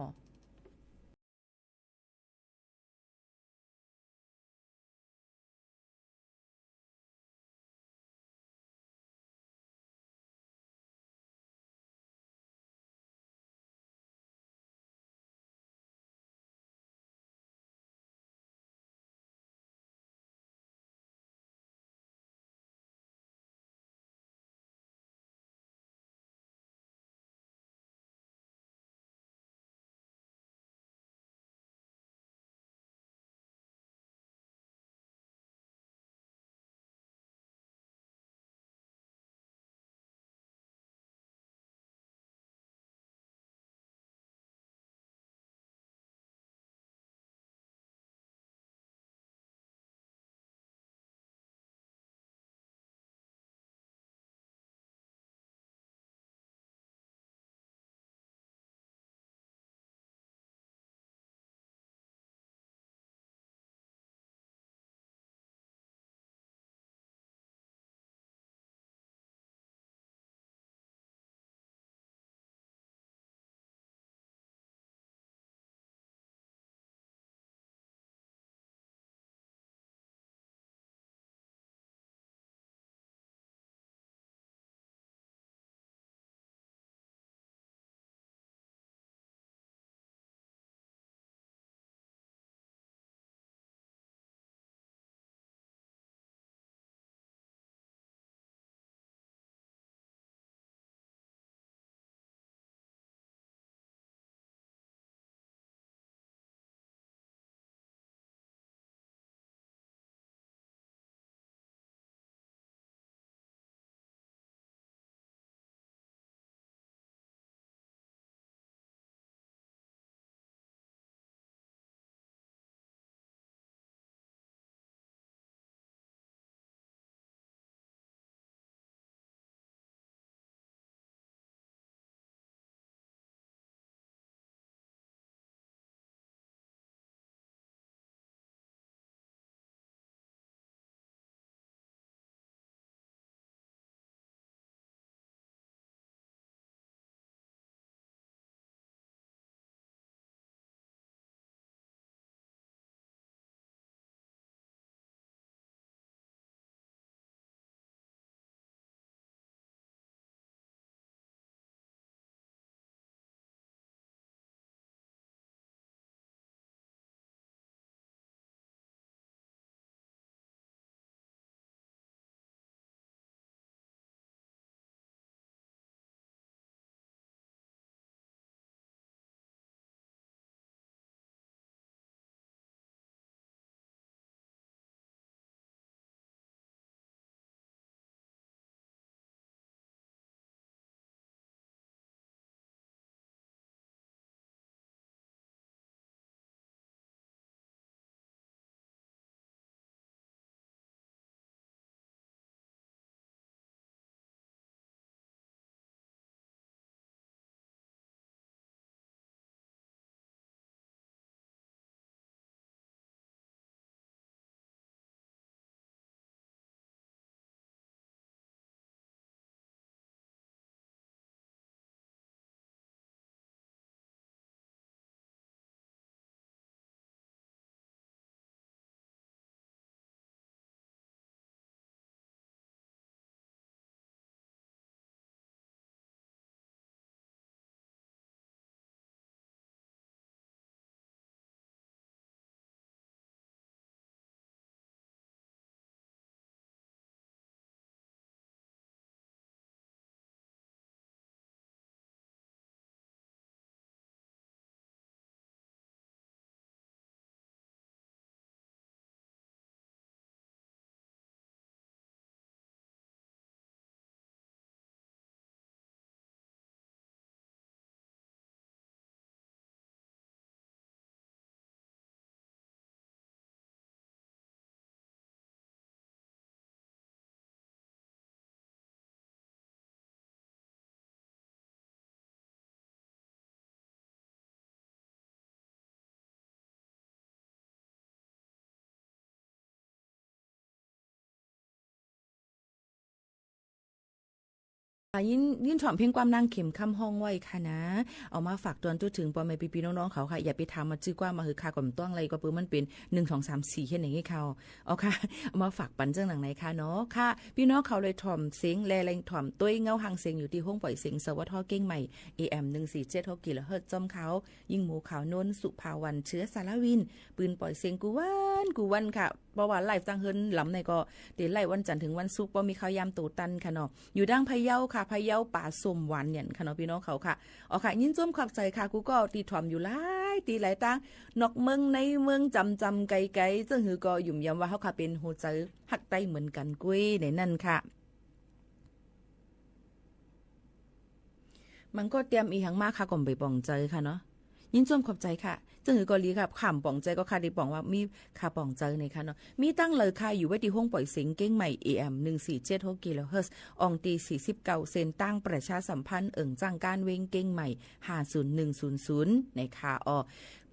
ยินถ่อมเพียงความนางเข็มคำห้องไว้ค่ะนะเอามาฝากตอนตัวถึงปอแม่พี่ๆน้องๆเขาค่ะอย่าไปทำมาจื้อกว่ามาหือค่าก่อมต้องอะไรก็ปื้มันเป็น1 2 3 4เฮ็ดอย่างงี้เขาเอาค่ะเอามาฝากปันจังหนังไหนค่ะเนาะค่ะพี่น้องเขาเลยถ่อมเสียงแลแรงถ่อมต้วยเงาหางเสียงอยู่ที่ห้องปล่อยเสียงสวทเก้งใหม่ AM 147 กิโลเฮิรตซ์จอมเขายิ่งหมูขาวนนสุภาวันเชื้อสารวินปืนปล่อยเสียงกูวันค่ะเพราะว่าไลฟ์จังเฮิรนหลำในก็เดี๋ยวไล่วันจันทร์ถึงวันศุกร์บ่มีข้าวยามตูตันค่ะเนาะอยู่ดังพะเยาค่ะพะเยาป่าส้มหวานเนี่ยค่ะเนาะพี่น้องเขาค่ะอ๋อค่ะยินจ้มขอบใจค่ะกูก็ตีถ่อมอยู่หลายตีหลายตั้งนอกเมืองในเมืองจำไกลๆซึ่งหือก็ยุ่มยำว่าเฮาค่ะเป็นหัวใจฮักใต้เหมือนกันกุ้ยในนั่นค่ะมันก็เตรียมอีหยังมากค่ะก่อมไปปองใจค่ะเนาะยินจ้มขอบใจค่ะจึงหือก็ลีค่ะข่ำป่องใจก็ค่ะได้ป่องว่ามีค่ะป่องใจในค่ะเนาะมีตั้งเลยค่ะอยู่ไว้ที่ห้องปล่อยเสียงเก้งใหม่ AM 147 กิโลเฮิรตซ์อองตี49เซนตั้งประชาสัมพันธ์จ้างการเวงเก้งใหม่50100ในค่ะ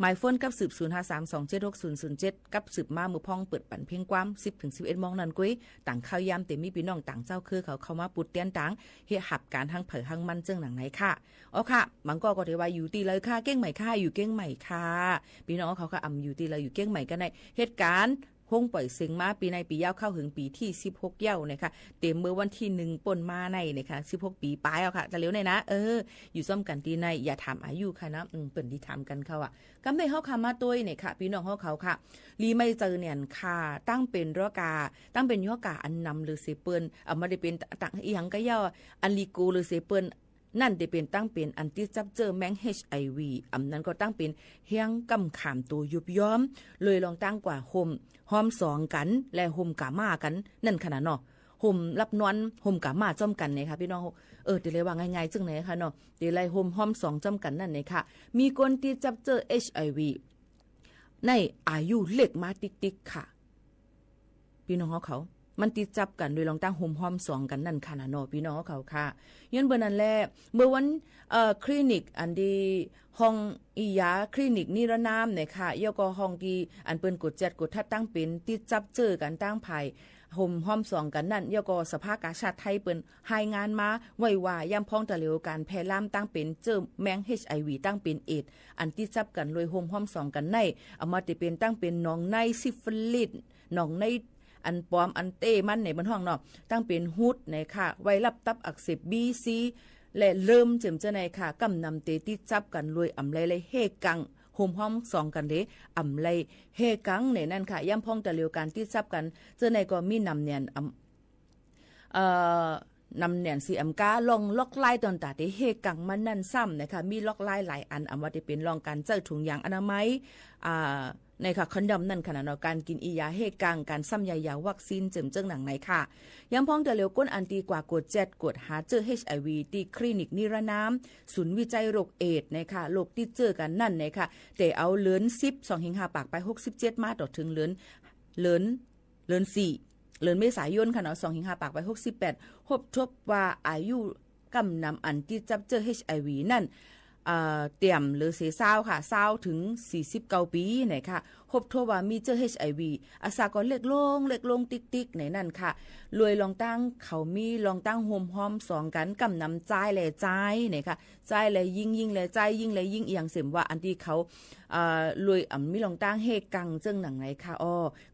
หมายโฟนกับสืบ0532760007กับสืบมามือพองเปิดปั่นเพียงความ 10-11 โมงนั้นกุ้ยต่างข้าวยามเต็มมีพี่น้องต่างเจ้าคือเขาเข้ามาปุดเตียนต่างเฮ็ดหับการทั้งเผยทั้งมันจึงหนังไหนค่ะค่ะมันก็ได้ว่าอยู่ตีเลยค่ะเก้งใหม่ค่ะอยู่เก้งใหม่ค่ะพี่น้องเขาก็อยู่ตีเลยอยู่เก้งใหม่กันในเหตุการณ์ห้องปล่อยเสียงมาปีในปียาวเข้าถึงปีที่16เย้านะคะเต็มเมื่อวันที่1ป่นมาในนะคะ16ปีปลายค่ะจะเร็วหน่อยนะอยู่ซ่อมกันตีในอย่าถามอายุค่ะนะเปิ่นที่ถามกันเขากำในเฮาค่ะมาตัวเนี่ยค่ะพี่น้องเขาค่ะลีไม่เจอเนี่ยค่ะตั้งเป็นรอกาตั้งเป็นย่อกาอันนำหรือเสเปิ้นมาได้เป็นต่างอีหยังก็ย่ออันลีกูหรือเสเปิ้นนั่นได้เป็นตั้งเป็นอันที่จับเจอแมง HIV นั้นก็ตั้งเป็นเฮียงกำขามตัวยุบย้อมเลยลองตั้งกว่าห่ม2กันและห่มกามากันนั่นขนาดเนาะห่มรับนอนห่มกามาจ้อมกันเนี่ยค่ะพี่น้องเดี๋ยวเลยว่าง่ายๆจึงไหนค่ะเนาะเดี๋ยวไล่ห่ม2จ้อมกันนั่นเนี่ยค่ะมีคนที่จับเจอ HIV ในอายุเล็กมาติ๊กๆค่ะพี่น้องเขามันติดจับกันโดยลองตั้งห่ม2กันนั่นค่ะนะเนาะพี่น้องเขาค่ะย้อนเบอร์นั้นแหละเมื่อวันคลินิกอันดีห้องอียาคลินิกนิรนามเนี่ยค่ะยก็ห้องที่อันเปิ้นกดจัดกดทัดตั้งเป็นติดจับเจอกันตั้งภายห่ม2กันนั่นยก็สภากาชาติไทยเปิ้นรายงานมาไว้ว่าย่ำพ้องตะเหลวการแพร่ล่ามตั้งเป็นเจอแมง HIV ตั้งเป็นเอดอันติดจับกันโดยห่ม2กันในเอามาติเป็นตั้งเป็นหนองในซิฟิลิสหนองในอันปลอมอันเต้มันในบนห้องเนาะตั้งเป็นฮุดในค่ะไวรัสตับอักเสบ BC และเริ่มเจิมเจในค่ะกำนำเตติจับกันรวยอำไลเลยเฮกังโฮมห้อม2กันเด้อำไลเฮกังในนั่นค่ะย่ำพ้องตะเหลียวการติจับกันเจอในก็มีนำเนียนนำเนียนสีอำกาลองล็อกไล่ตอนตาที่เฮกังมันนั่นซ้ำนะคะมีล็อกไล่หลายอันอำว่าจะเป็นลองการเจอถุงยางอนามัยในค่ะคอนดอมนั่นค่ะเนาะการกินอียาเฮกังการซ้ำยาวัคซีนเจิมเจิ้งหนังไหนค่ะย้ำพ้องแต่เร็วก้นอันตีกว่ากด7กดหาเจอ HIV ที่คลินิกนิรนามศูนย์วิจัยโรคเอดส์นะคะโรคที่เจอกันนั่นนะคะแต่เอาเลือน10 2-5ปากไป67มาต่อถึงเลือน4เดือนเมษายนค่ะเนาะ2-5ปากไป68พบทบว่าอายุกำนำอันที่จับเจอ HIV นั่นเตรียมหรือเสีย20ค่ะ20ถึง49ปีไหนค่ะพบทบว่ามีเจอ HIV อาสาก็เล็กลงติ๊กๆไหนนั่นค่ะรวยลองตั้งเขามีลองตั้งโฮมห้อม2กันกำนำจ่ายแลจ่ายไหนค่ะจ่ายแลยิ่งแลจ่ายยิ่งแลยิ่งอีหยังเสมว่าอันที่เขารวยมีลองตั้งเฮกังเจิ้งหนังไหนค่ะ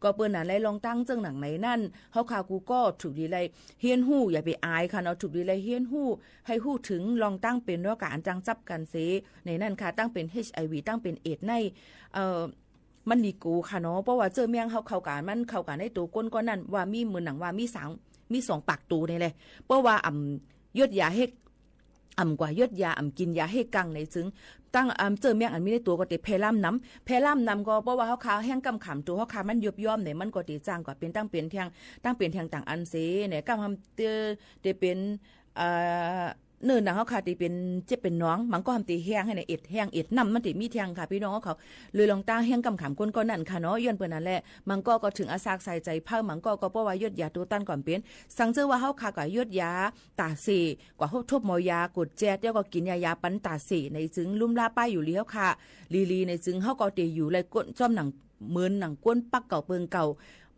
ก็เปิ้นน่ะไลลองตั้งเจิ้งหนังไหนนั่นเฮาค่ะกูก็ถูกดีไลเฮียนฮู้อย่าไปอายค่ะเนาะถูกดีไลเฮียนฮู้ให้ฮู้ถึงลองตั้งเป็นว่าการจังจับกันเสในนั่นค่ะตั้งเป็น HIV ตั้งเป็นเอดส์ในมันดีกูค่ะเนาะเพราะว่าเจอเมียงเข้ากันมันเข้ากันในตัวก้นก็นั่นว่ามีมือหนังว่ามี2ปากตูนี่แหละเพราะว่ายดยาเฮกกว่ายดยากินยาเฮกังในซึ่งตั้งเจอเมียงอันมีในตัวก็ติเพล่ามน้ำก็เพราะว่าเขาแห้งกำขำตัวเขาขามันยุบย่อมเนี่ยมันก็ติจ้างกว่าเป็นตั้งเป็นแทงต่างอันเสเนี่ยกำทำเตเป็นเนินหนังเขาค่ะที่เป็นเจ็บเป็นน้องมันก็ทำตีแห้งให้ในเอ็ดแห้งเอ็ดน้ำมันตีมีแทงค่ะพี่น้องเขาเลยลองตั้งแห้งกำขำก้นก็นั่นค่ะเนาะย้อนเปิดนั่นแหละมันก็ถึงอาซากใส่ใจเพิ่มมันก็เพราะว่ายดยาตัวตั้นก่อนเป็นสังเจอว่าเขาค่ะกับยดยาตาสีกว่าเขาทบหมอยากดแจ๊ดแล้วก็กินยาปันตาสีในจึงลุ่มลาป้ายอยู่เลี้ยวค่ะลีในจึงเขาก็ตีอยู่เลยก้นจ้อมหนัง เหมือนหนังก้นปักเก่าเปิงเก่า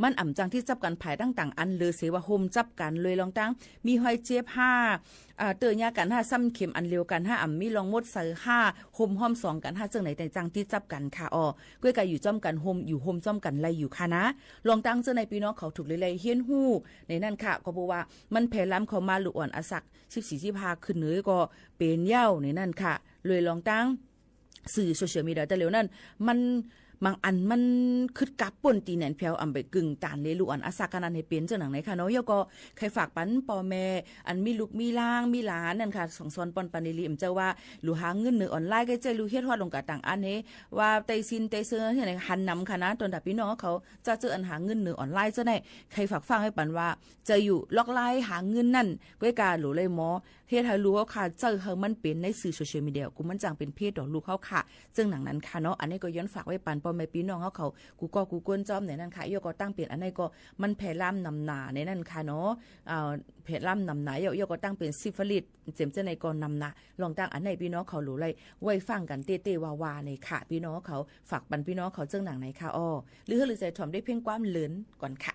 มันอ่ำจังที่จับกันภายต่างๆอันเลยเสว่าโฮมจับกันเลยลองตั้งมีหอยเจี๊ยบ5เตยยากัน5ซ้ำเข็มอันเร็วกัน5อ่ำมีลองมดใส่5โฮมห้อม2กัน5จังไหนแต่จังที่จับกันค่ะก้วยกายอยู่จ้อมกันโฮมอยู่โฮมจ้อมกันไล่อยู่ค่ะนะลองตั้งเจ้าในพี่น้องเขาถูกเลยเฮียนฮู้ในนั่นค่ะก็บอกว่ามันแผ่ล้ำเข้ามาลุอ่อนอสัก14-15ขึ้นเนื้อก็เป็นเหย้าในนั่นค่ะเลยลองตั้งสื่อโซเชียลมีเดียแต่เร็วนั้นมันบางอันมันคึดกับป่นตีแหนนแผวอำไปกึ่งตานเลยลูกอันอาสากันอันให้เป็นจังหนังไหนค่ะเนาะยก็ใครฝากปันพ่อแม่อันมีลูกมีล่างมีหลานนั่นค่ะสองซ้อนปอนปันลิมเจ้าว่าลูหาเงินเนื้อออนไลน์ก็ใจลูเฮ็ดฮอดลงกับต่างอันเฮว่าไตซินไตเซอร์ที่ไหนหันนำค่ะนะตอนดับพี่น้องเขาจะเจออันหาเงินเนื้อออนไลน์จะได้ใครฝากฟังให้ปันว่าจะอยู่ล็อกไลน์หาเงินนั่นก้อยกาหลูเลยหมอเฮ็ดให้รู้ว่าค่ะเจอเฮามันเป็นในสื่อโซเชียลมีเดียกูมันจังเป็นเพศดอกลูกเขาค่ะซึ่งหนังนั้นค่ะเนาะอันนี้ก็ย้อนฝากไว้ปันพ่อแม่พี่น้องเขากูกวนจอมในนั่นค่ะยก็ตั้งเปลี่ยนอันนี้ก็มันแผ่ล่ำนำหนาในนั่นค่ะเนาะแผ่ล่ำนำหนายก็ตั้งเป็นซิฟิลิสเจ็มเจ้าในกรนำหนาลองตั้งอันไหนพี่น้องเขาหลูเลยไว้ฟังกันเต้ๆวาๆในค่ะพี่น้องเขาฝากปันพี่น้องเขาเจ้าหนังไหนค่ะหรือใจถ่อมได้เพ่งความเลินก่อนค่ะ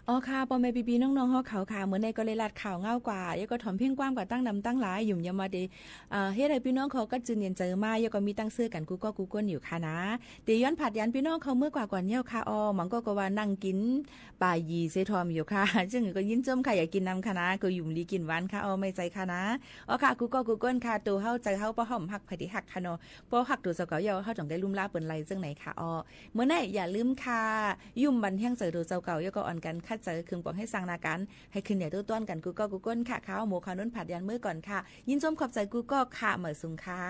อ๋อค่ะปอแม่ปีๆน้องๆเฮาเขาค่ะเหมือนในก็เลยลาดข่าวเงากว่าแล้วก็ถ่อมเพ่งกว้างกว่าตั้งนำตั้งหลายยุ่มยามมาดีเฮ็ดให้พี่น้องเขาก็จืนเนียนเจอมาแล้วก็มีตั้งซื้อกันกูก็กูก้นอยู่ค่ะนะเดี๋ยวย้อนผัดยันพี่น้องเขาเมื่อกว่าก่อนเหี่ยวค่ะอ๋อหมังก็ว่านั่งกินปลายีเซทอมอยู่ค่ะซึ่งก็ยินจมค่ะอยากกินน้ำค่ะนะก็ยุ่มลีกินหวานค่ะอ๋อไม่ใจค่ะนะอ๋อค่ะกูก็กูก้นค่ะตัวเฮาใจเฮาบ่ห่อมหักไผที่หักค่ะเนาะบ่หักตัวเจ้าเก่าเยาเฮาต้องได้ลุ่มลาเปิ้นไหลจังไหนค่ะอ๋อเมื่อไหร่อย่าลืมค่ะยุ่มบันเที่ยงเจอตัวเจ้าเก่าแล้วก็อ่อนกันคัดเจอเครื่องปองให้สั่งนากันให้ขึ้นเนี่ยต้นกันกูก็กูก้นค่ะข้าวหมูข้าวนุ่นผัดยันมื้อก่อนค่ะยินจมขอบใจกูก็ค่ะเหมือซุงค่ะ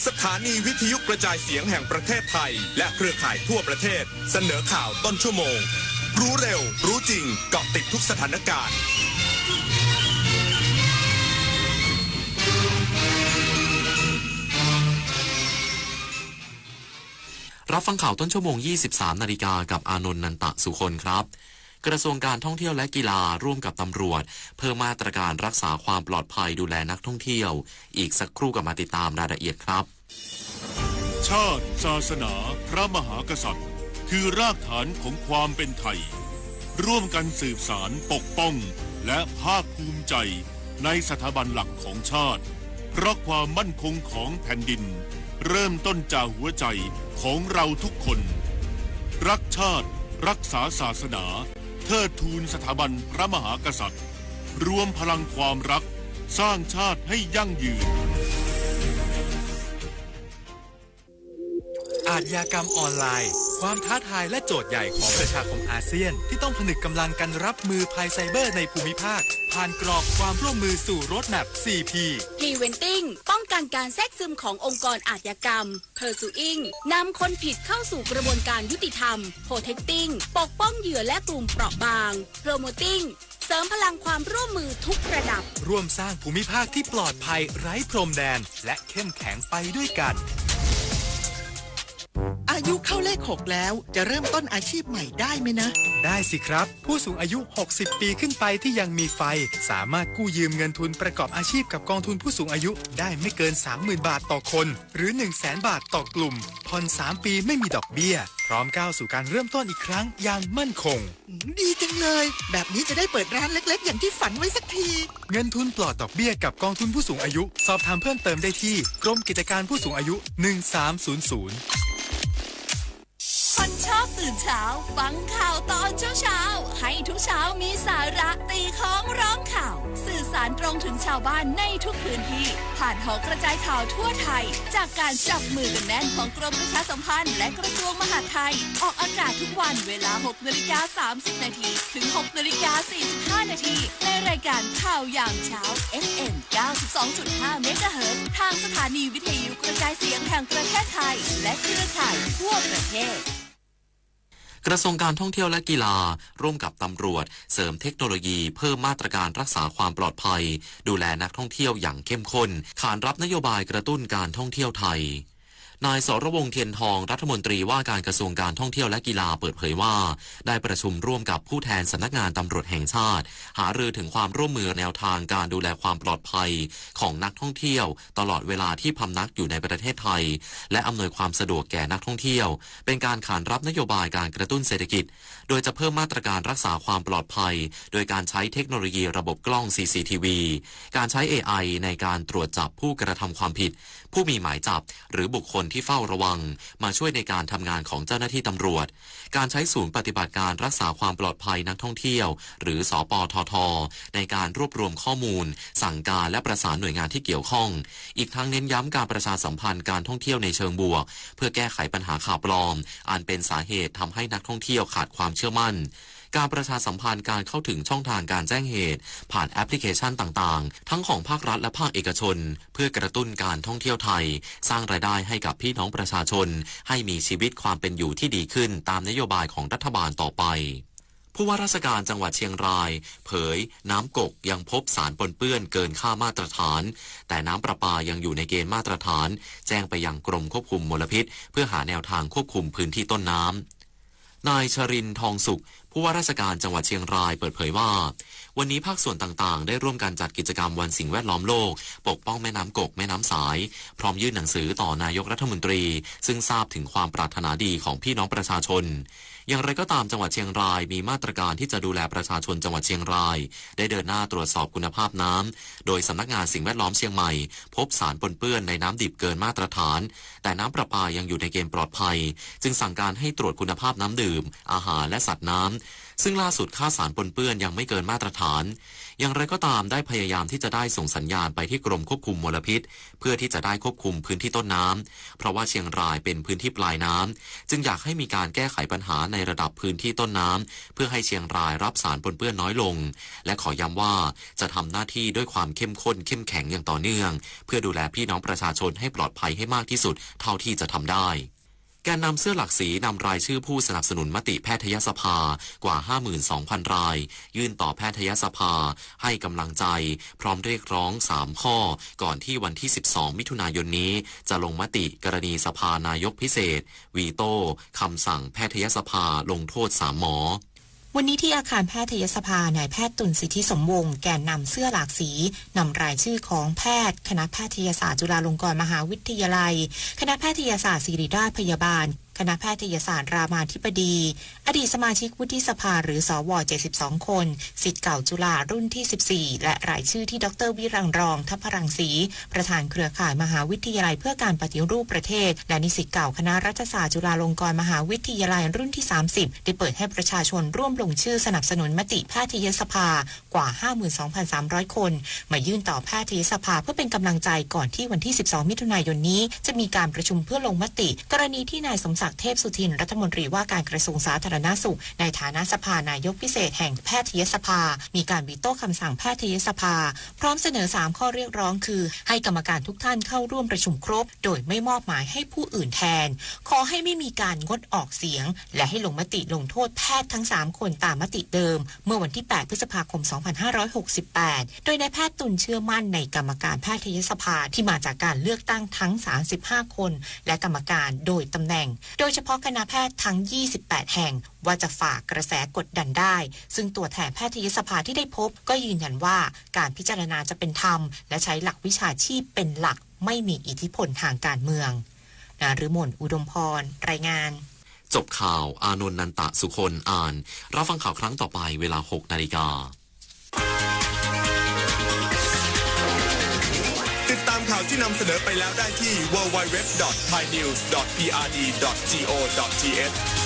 สถานีวิทยุกระจายเสียงแห่งประเทศไทยและเครือข่ายทั่วประเทศเสนอข่าวต้นชั่วโมงรู้เร็วรู้จริงเกาะติดทุกสถานการณ์รับฟังข่าวต้นชั่วโมง 23 นาฬิกากับอานนท์ นันตะสุคนครับกระทรวงการท่องเที่ยวและกีฬาร่วมกับตำรวจเพิ่มมาตรการรักษาความปลอดภัยดูแลนักท่องเที่ยวอีกสักครู่กับมาติดตามรายละเอียดครับชาติศาสนาพระมหากษัตริย์คือรากฐานของความเป็นไทยร่วมกันสืบสานปกป้องและภาคภูมิใจในสถาบันหลักของชาติเพราะความมั่นคงของแผ่นดินเริ่มต้นจากหัวใจของเราทุกคนรักชาติรักษาศาสนาเทิดทูนสถาบันพระมหากษัตริย์รวมพลังความรักสร้างชาติให้ยั่งยืนอาชญากรรมออนไลน์ความท้าทายและโจทย์ใหญ่ของประชาคมอาเซียนที่ต้องผนึกกำลังกันรับมือภัยไซเบอร์ในภูมิภาคผ่านกรอบความร่วมมือสู่โรดแมพ 4P Preventing ป้องกันการแทรกซึมขององค์กรอาชญากรรม Pursuing นำคนผิดเข้าสู่กระบวนการยุติธรรม Protecting ปกป้องเหยื่อและกลุ่มเปราะบาง Promoting เสริมพลังความร่วมมือทุกระดับร่วมสร้างภูมิภาคที่ปลอดภัยไร้พรมแดนและเข้มแข็งไปด้วยกันอายุเข้าเลข 6แล้วจะเริ่มต้นอาชีพใหม่ได้ไหมนะได้สิครับผู้สูงอายุ60ปีขึ้นไปที่ยังมีไฟสามารถกู้ยืมเงินทุนประกอบอาชีพกับกองทุนผู้สูงอายุได้ไม่เกิน 30,000 บาทต่อคนหรือ 100,000 บาทต่อกลุ่มผ่อน3ปีไม่มีดอกเบี้ยพร้อมก้าวสู่การเริ่มต้นอีกครั้งอย่างมั่นคงดีจังเลยแบบนี้จะได้เปิดร้านเล็กๆอย่างที่ฝันไว้สักทีเงินทุนปลอดดอกเบี้ยกับกองทุนผู้สูงอายุสอบถามเพิ่มเติมได้ที่กรมกิจการผู้สูงอายุ1300คนชอบตื่นเช้าฟังข่าวตอนเช้าให้ทุกเช้ามีสาระตีของร้องข่าวสื่อสารตรงถึงชาวบ้านในทุกพื้นที่ผ่านหอกระจายข่าวทั่วไทยจากการจับมือกันแน่นของกรมประชาสัมพันธ์และกระทรวงมหาดไทยออกอากาศทุกวันเวลา 6:30 น.ถึง 6:45 น.ในรายการข่าวยามเช้า FM 92.5 เมกะเฮิรตซ์ทางสถานีวิทยุกระจายเสียงแห่งประเทศไทยและเครือข่ายทั่วประเทศกระทรวงการท่องเที่ยวและกีฬาร่วมกับตำรวจเสริมเทคโนโลยีเพิ่มมาตรการรักษาความปลอดภัยดูแลนักท่องเที่ยวอย่างเข้มข้นขานรับนโยบายกระตุ้นการท่องเที่ยวไทยนายสรวงศ์เทียนทองรัฐมนตรีว่าการกระทรวงการท่องเที่ยวและกีฬาเปิดเผยว่าได้ประชุมร่วมกับผู้แทนสำนักงานตำรวจแห่งชาติหารือถึงความร่วมมือแนวทางการดูแลความปลอดภัยของนักท่องเที่ยวตลอดเวลาที่พำนักอยู่ในประเทศไทยและอำนวยความสะดวกแก่นักท่องเที่ยวเป็นการขานรับนโยบายการกระตุ้นเศรษฐกิจโดยจะเพิ่มมาตรการรักษาความปลอดภัยโดยการใช้เทคโนโลยีระบบกล้อง CCTV การใช้ AI ในการตรวจจับผู้กระทำความผิดผู้มีหมายจับหรือบุคคลที่เฝ้าระวังมาช่วยในการทำงานของเจ้าหน้าที่ตำรวจการใช้ศูนย์ปฏิบัติการรักษาความปลอดภัยนักท่องเที่ยวหรือสปทท.ในการรวบรวมข้อมูลสั่งการและประสานหน่วยงานที่เกี่ยวข้องอีกทั้งเน้นย้ำการประชาสัมพันธ์การท่องเที่ยวในเชิงบวกเพื่อแก้ไขปัญหาข่าวปลอมอันเป็นสาเหตุทำให้นักท่องเที่ยวขาดความเชื่อมั่นการประชาสัมพันธ์การเข้าถึงช่องทางการแจ้งเหตุผ่านแอปพลิเคชันต่างๆทั้งของภาครัฐและภาคเอกชนเพื่อกระตุ้นการท่องเที่ยวไทยสร้างรายได้ให้กับพี่น้องประชาชนให้มีชีวิตความเป็นอยู่ที่ดีขึ้นตามนโยบายของรัฐบาลต่อไปผู้ว่าราชการจังหวัดเชียงรายเผยน้ำกกยังพบสารปนเปื้อนเกินค่ามาตรฐานแต่น้ำประปายังอยู่ในเกณฑ์มาตรฐานแจ้งไปยังกรมควบคุมมลพิษเพื่อหาแนวทางควบคุมพื้นที่ต้นน้ำนายชรินทร์ทองสุขผู้ว่าราชการจังหวัดเชียงรายเปิดเผยว่าวันนี้ภาคส่วนต่างๆได้ร่วมกันจัดกิจกรรมวันสิ่งแวดล้อมโลกปกป้องแม่น้ำกกแม่น้ำสายพร้อมยื่นหนังสือต่อนายกรัฐมนตรีซึ่งทราบถึงความปรารถนาดีของพี่น้องประชาชนอย่างไรก็ตามจังหวัดเชียงรายมีมาตรการที่จะดูแลประชาชนจังหวัดเชียงรายได้เดินหน้าตรวจสอบคุณภาพน้ำโดยสำนักงานสิ่งแวดล้อมเชียงใหม่พบสารปนเปื้อนในน้ำดิบเกินมาตรฐานแต่น้ำประปายังอยู่ในเกณฑ์ปลอดภัยจึงสั่งการให้ตรวจคุณภาพน้ำดื่มอาหารและสัตว์น้ำ ซึ่งล่าสุดค่าสารปนเปื้อนยังไม่เกินมาตรฐานอย่างไรก็ตามได้พยายามที่จะได้ส่งสัญญาณไปที่กรมควบคุมมลพิษเพื่อที่จะได้ควบคุมพื้นที่ต้นน้ำเพราะว่าเชียงรายเป็นพื้นที่ปลายน้ำจึงอยากให้มีการแก้ไขปัญหาในระดับพื้นที่ต้นน้ำเพื่อให้เชียงรายรับสารปนเปื้อนน้อยลงและขอย้ำว่าจะทำหน้าที่ด้วยความเข้มข้นเข้มแข็งอย่างต่อเนื่องเพื่อดูแลพี่น้องประชาชนให้ปลอดภัยให้มากที่สุดเท่าที่จะทำได้แกนนำเสื้อหลักสีนำรายชื่อผู้สนับสนุนมติแพทยสภากว่า 52,000 รายยื่นต่อแพทยสภาให้กำลังใจพร้อมเรียกร้อง3ข้อก่อนที่วันที่12มิถุนายนนี้จะลงมติกรณีสภานายกพิเศษวีโต้คำสั่งแพทยสภาลงโทษ3หมอวันนี้ที่อาคารแพทยสภานายแพทย์ตุลสิทธิสมวงศ์แกนนำเสื้อหลากสีนำรายชื่อของแพทย์คณะแพทยศาสตร์จุฬาลงกรณ์มหาวิทยาลัยคณะแพทยศาสตร์ศิริราชพยาบาลคณะแพทยศาสตร์รามาธิบดีอดีตสมาชิกวุฒิสภาหรือสว72คนศิษย์เก่าจุฬารุ่นที่14และรายชื่อที่ดร.วิรังรองทัพพรังสีประธานเครือข่ายมหาวิทยาลัยเพื่อการปฏิรูปประเทศและนิสิตเก่าคณะรัฐศาสตร์จุฬาลงกรณ์มหาวิทยาลัยรุ่นที่30ได้เปิดให้ประชาชนร่วมลงชื่อสนับสนุนมติแพทยสภากว่า 52,300 คนมายื่นต่อแพทยสภาเพื่อเป็นกำลังใจก่อนที่วันที่12มิถุนายนนี้จะมีการประชุมเพื่อลงมติกรณีที่นายสมศักดิ์เทพสุทินรัฐมนตรีว่าการกระทรวงสาธารณสุขในฐานะสภานายกพิเศษแห่งแพทยสภามีการวีโต้คำสั่งแพทยสภาพร้อมเสนอ3ข้อเรียกร้องคือให้กรรมการทุกท่านเข้าร่วมประชุมครบโดยไม่มอบหมายให้ผู้อื่นแทนขอให้ไม่มีการงดออกเสียงและให้ลงมติลงโทษแพทย์ทั้ง3คนตามมติเดิมเมื่อวันที่8พฤษภาคม2568โดยนายแพทย์ตุลเชื่อมั่นในกรรมการแพทยสภาที่มาจากการเลือกตั้งทั้ง35คนและกรรมการโดยตำแหน่งโดยเฉพาะคณะแพทย์ทั้ง28แห่งว่าจะฝากกระแสกดดันได้ซึ่งตัวแทนแพทยสภาที่ได้พบก็ยืนยันว่าการพิจารณาจะเป็นธรรมและใช้หลักวิชาชีพเป็นหลักไม่มีอิทธิพลทางการเมืองนฤมลอุดมพรรายงานจบข่าวอานนท์นันตะสุคนอ่านรับฟังข่าวครั้งต่อไปเวลา 6:00 น.ติดตามข่าวที่นำเสนอไปแล้วได้ที่ www.thainews.prd.go.th